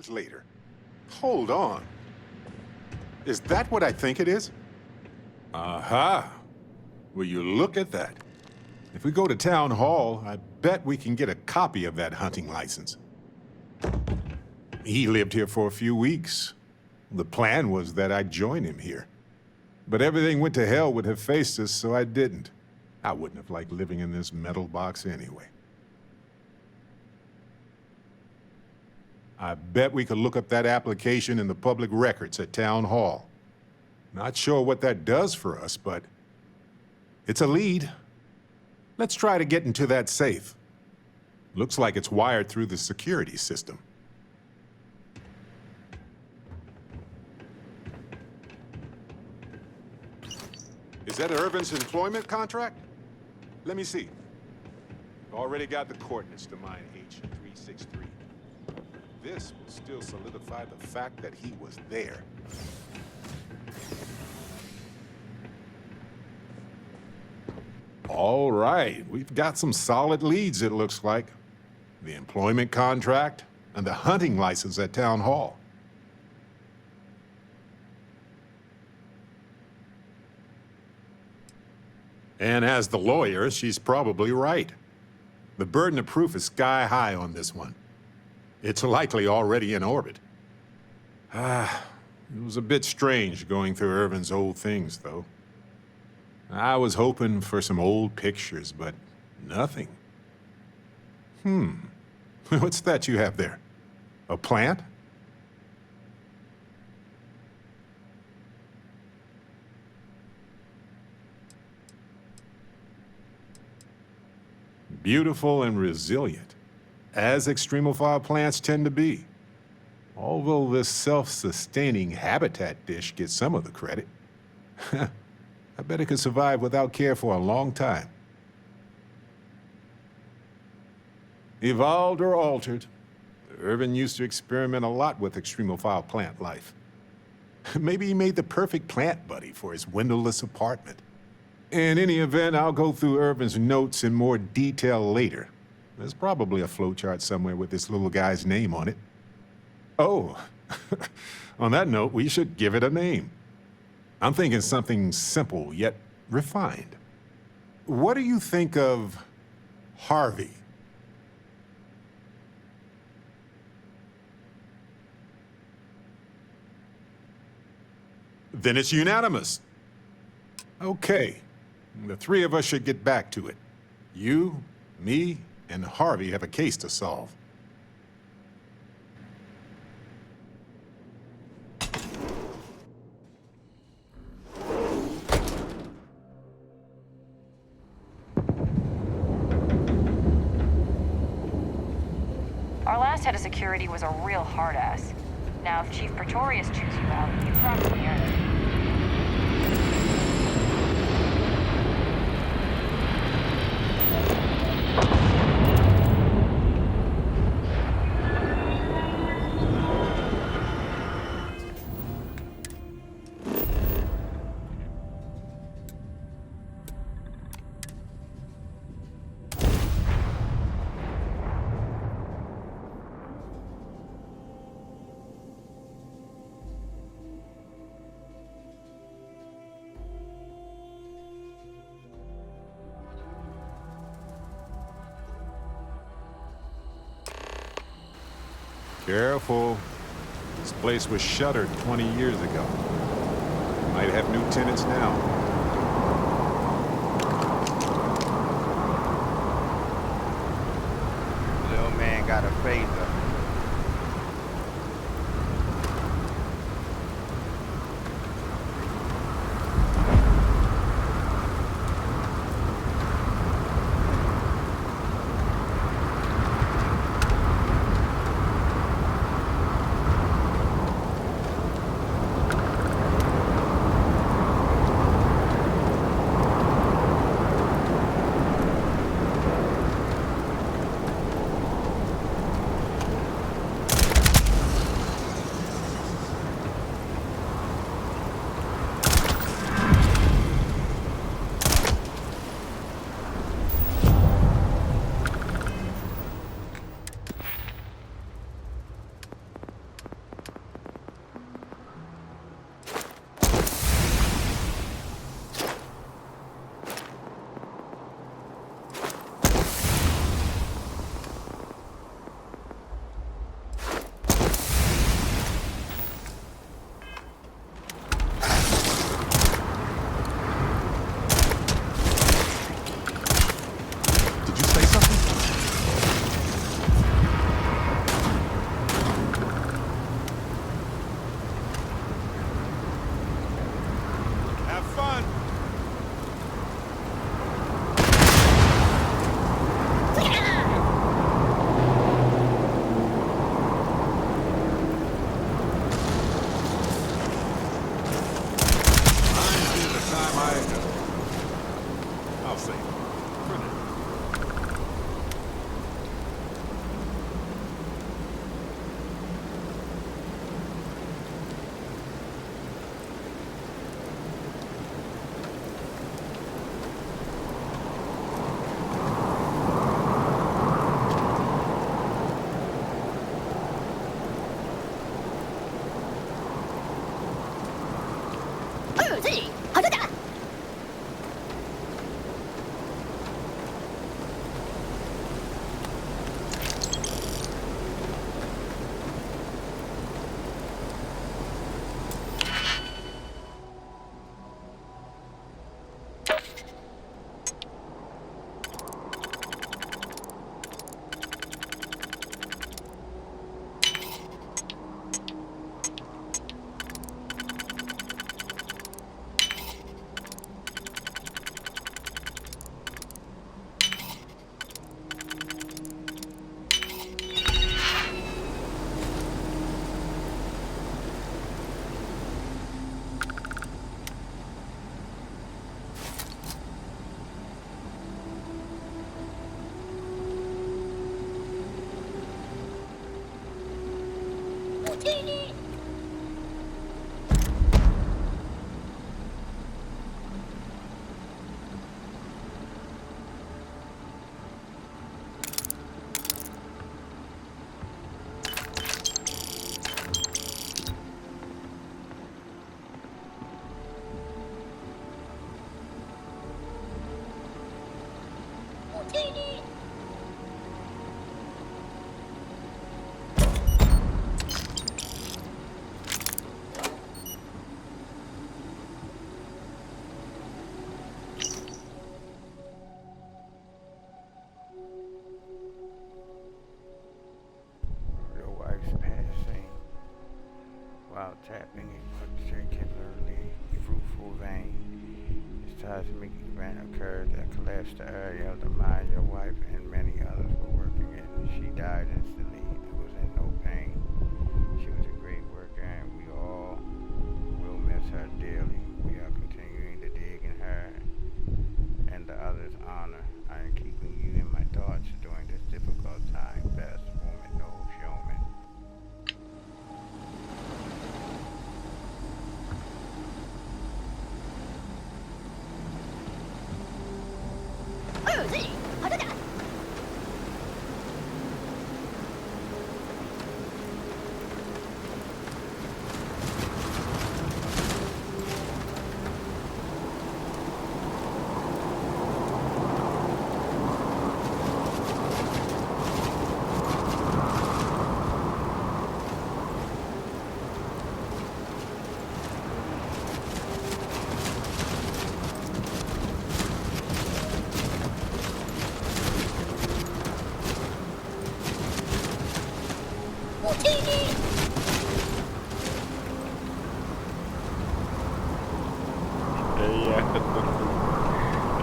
Later. Hold on. Is that what I think it is? Aha! Will you look at that? If we go to town hall, I bet we can get a copy of that hunting license. He lived here for a few weeks. The plan was that I'd join him here. But everything went to hell with Hephaestus, so I didn't. I wouldn't have liked living in this metal box anyway. I bet we could look up that application in the public records at Town Hall. Not sure what that does for us, but it's a lead. Let's try to get into that safe. Looks like it's wired through the security system. Is that Irvin's employment contract? Let me see. Already got the coordinates to mine H363. This will still solidify the fact that he was there. All right, we've got some solid leads, it looks like. The employment contract and the hunting license at Town Hall. And as the lawyer, she's probably right. The burden of proof is sky high on this one. It's likely already in orbit. It was a bit strange going through Irvin's old things, though. I was hoping for some old pictures, but nothing. What's that you have there? A plant? Beautiful and resilient, as extremophile plants tend to be. Although this self-sustaining habitat dish gets some of the credit. I bet it could survive without care for a long time. Evolved or altered, Irvin used to experiment a lot with extremophile plant life. Maybe he made the perfect plant buddy for his windowless apartment. In any event, I'll go through Irvin's notes in more detail later. There's probably a flowchart somewhere with this little guy's name on it. Oh, on that note, we should give it a name. I'm thinking something simple yet refined. What do you think of Harvey? Then it's unanimous. Okay, the three of us should get back to it. You, me, and Harvey have a case to solve. Our last head of security was a real hard-ass. Now, if Chief Pretorius chews you out, you probably earned it. Careful. This place was shuttered 20 years ago. Might have new tenants now. Little man got a phaser. Your wife's passing while tapping a particularly fruitful vein. It's seismic event occurred that collapsed the area of the mine your wife and many others were working in. She died instantly and was in no pain. She was a great worker and we all will miss her dearly. We are continuing to dig in her and the others' honor. I am keeping you in my thoughts during this difficult time. Best woman, no showman.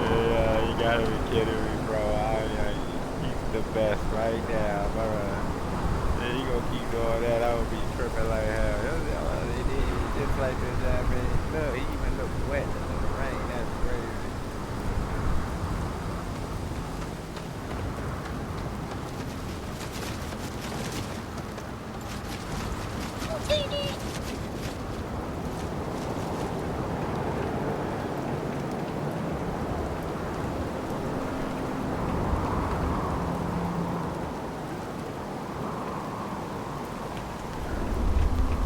Yeah, you gotta be kidding me, bro. He's the best right now, bro. Yeah, you gonna keep doing that? I would be tripping like hell. Just like this, I mean, look, he even looks wet in the rain. That's crazy.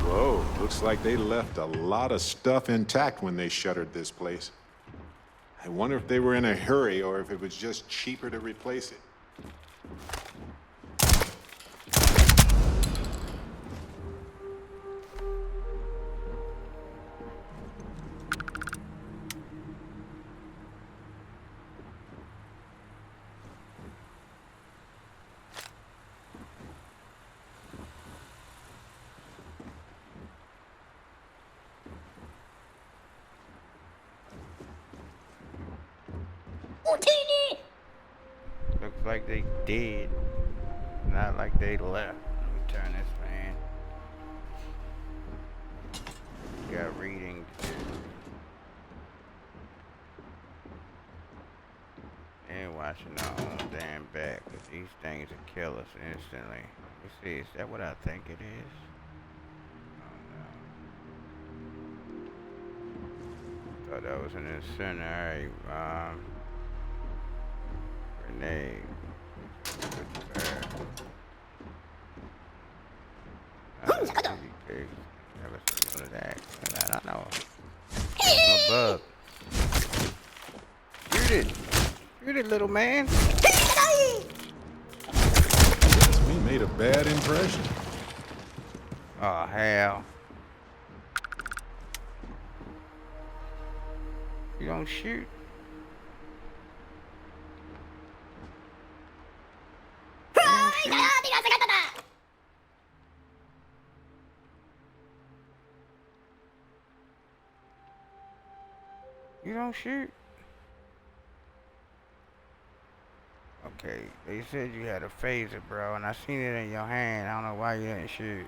Whoa, looks like they left a lot of stuff intact when they shuttered this place. I wonder if they were in a hurry or if it was just cheaper to replace it. Looks like they did, not like they left. Let me turn this fan. Got reading to do. And watching our own damn back, 'cause these things will kill us instantly. Let me see, is that what I think it is? Oh no. Thought that was an incendiary grenade. Never seen one of that. I don't know. I'm a bug. Shoot it! Shoot it, little man! We made a bad impression. Oh, hell. You don't shoot. You don't shoot. Okay, they said you had a phaser, bro, and I seen it in your hand. I don't know why you didn't shoot.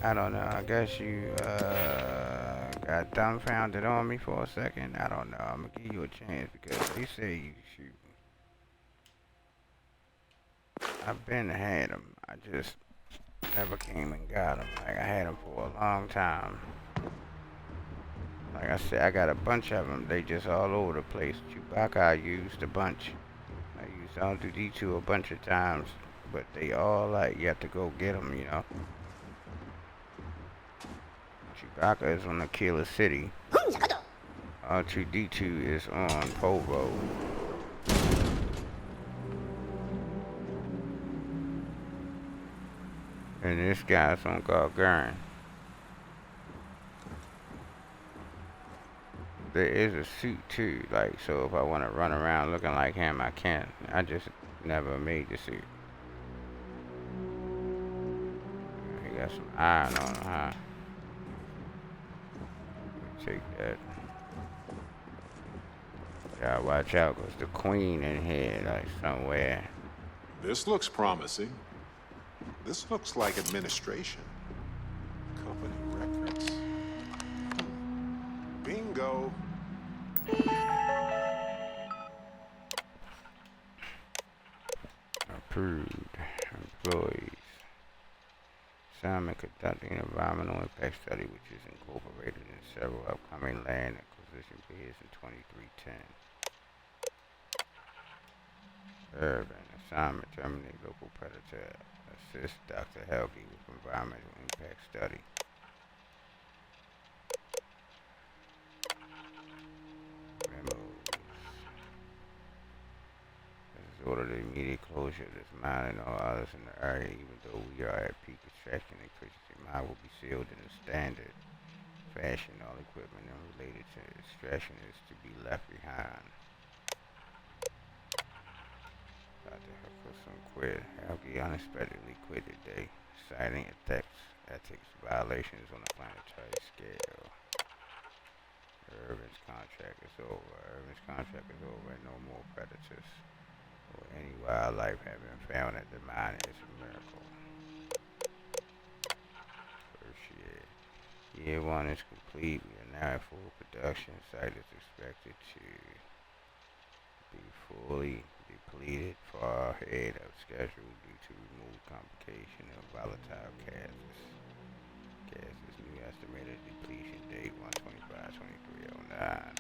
I don't know. I guess you got dumbfounded on me for a second. I don't know. I'm gonna give you a chance because they say you shoot. I've been had them. I just never came and got them. Like I had them for a long time. Like I said, I got a bunch of them. They just all over the place. Chewbacca I used a bunch. I used R2-D2 a bunch of times, but they all like you have to go get them, you know. Dhaka is on Aquila City. R2D2 is on Provo. And this guy's on Gargarin. There is a suit too, like, so if I want to run around looking like him, I can. I just never made the suit. He got some iron on him, huh? Take that. Gotta watch out, cause the queen in here, like, somewhere. This looks promising. This looks like administration. Company records. Bingo. Approved. Employees. Assignment conducting an environmental impact study, which is incorporated in several upcoming land acquisition bids in 2310. Urban. Assignment terminate local predator. Assist Dr. Helge with environmental impact study. Memos. This is ordered the immediate closure of this mine and all others in the area, even though we are at peak extraction efficiency. Mine will be sealed in a standard fashion. All equipment and related to extraction is to be left behind. Dr. Helgeson quit. Helge unexpectedly quit today, citing ethics violations on a planetary scale. Irvin's contract is over. Irvin's contract is over, and no more predators or any wildlife have been found at the mine. It's a miracle. First year. Year 1 is complete. We are now at full production. Site is expected to be fully depleted far ahead of schedule due to removed complication of volatile gases. New estimated depletion date 1/25/2309.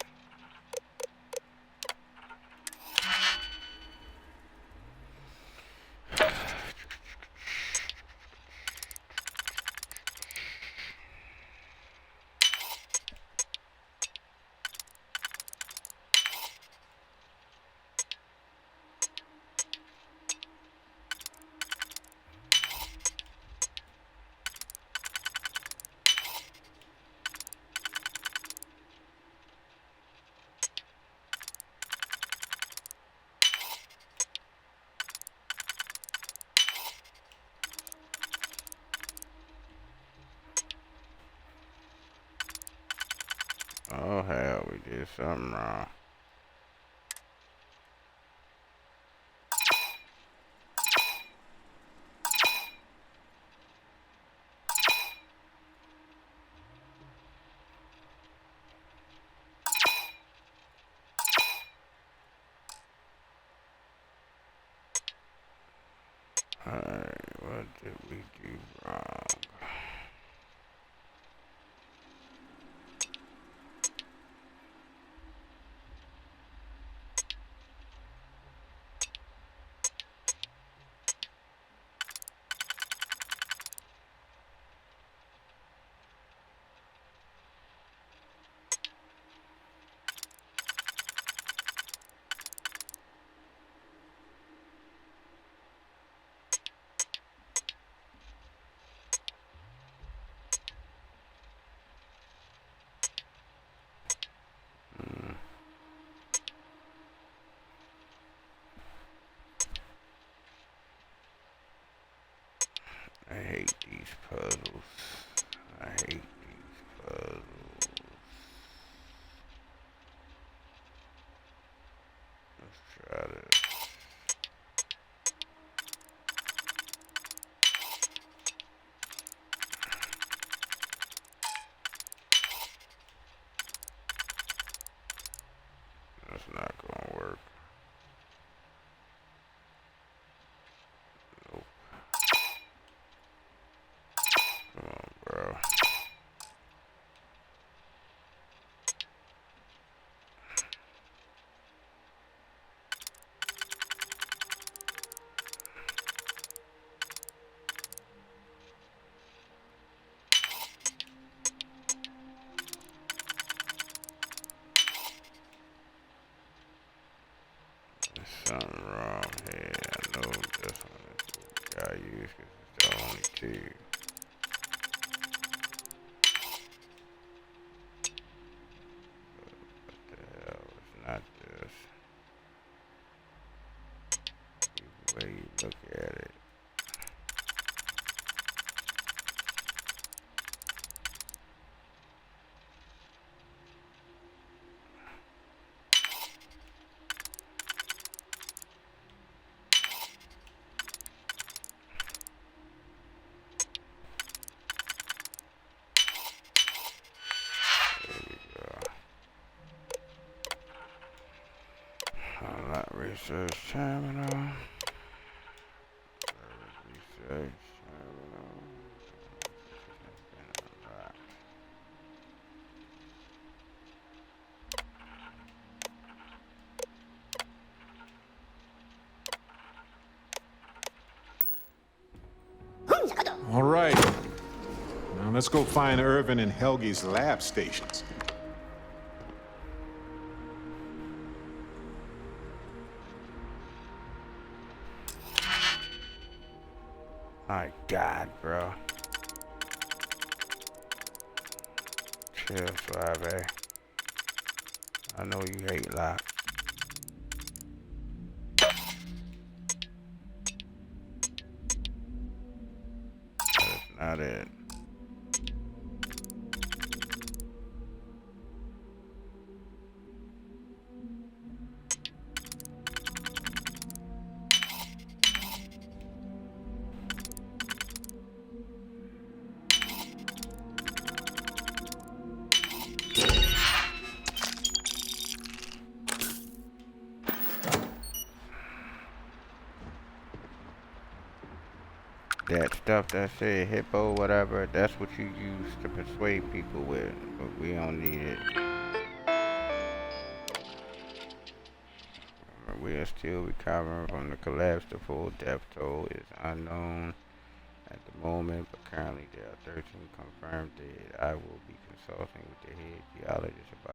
Oh hell, we did something wrong. Alright, what did we do wrong? I hate these puzzles. I hate these puzzles. Let's try this. That's not gonna work. Nope. Come on, I use because it's the only two. What the hell? It's not this. The way you look at it. Research terminal. Research terminal. All right. Now let's go find Irvin and Helgi's lab stations. My God, bro. Chill, Suave. I know you hate lock. That's not it. That stuff that said hippo, whatever, that's what you use to persuade people with, but we don't need it. We are still recovering from the collapse. The full death toll is unknown at the moment, but currently there are 13 confirmed dead. I will be consulting with the head geologist about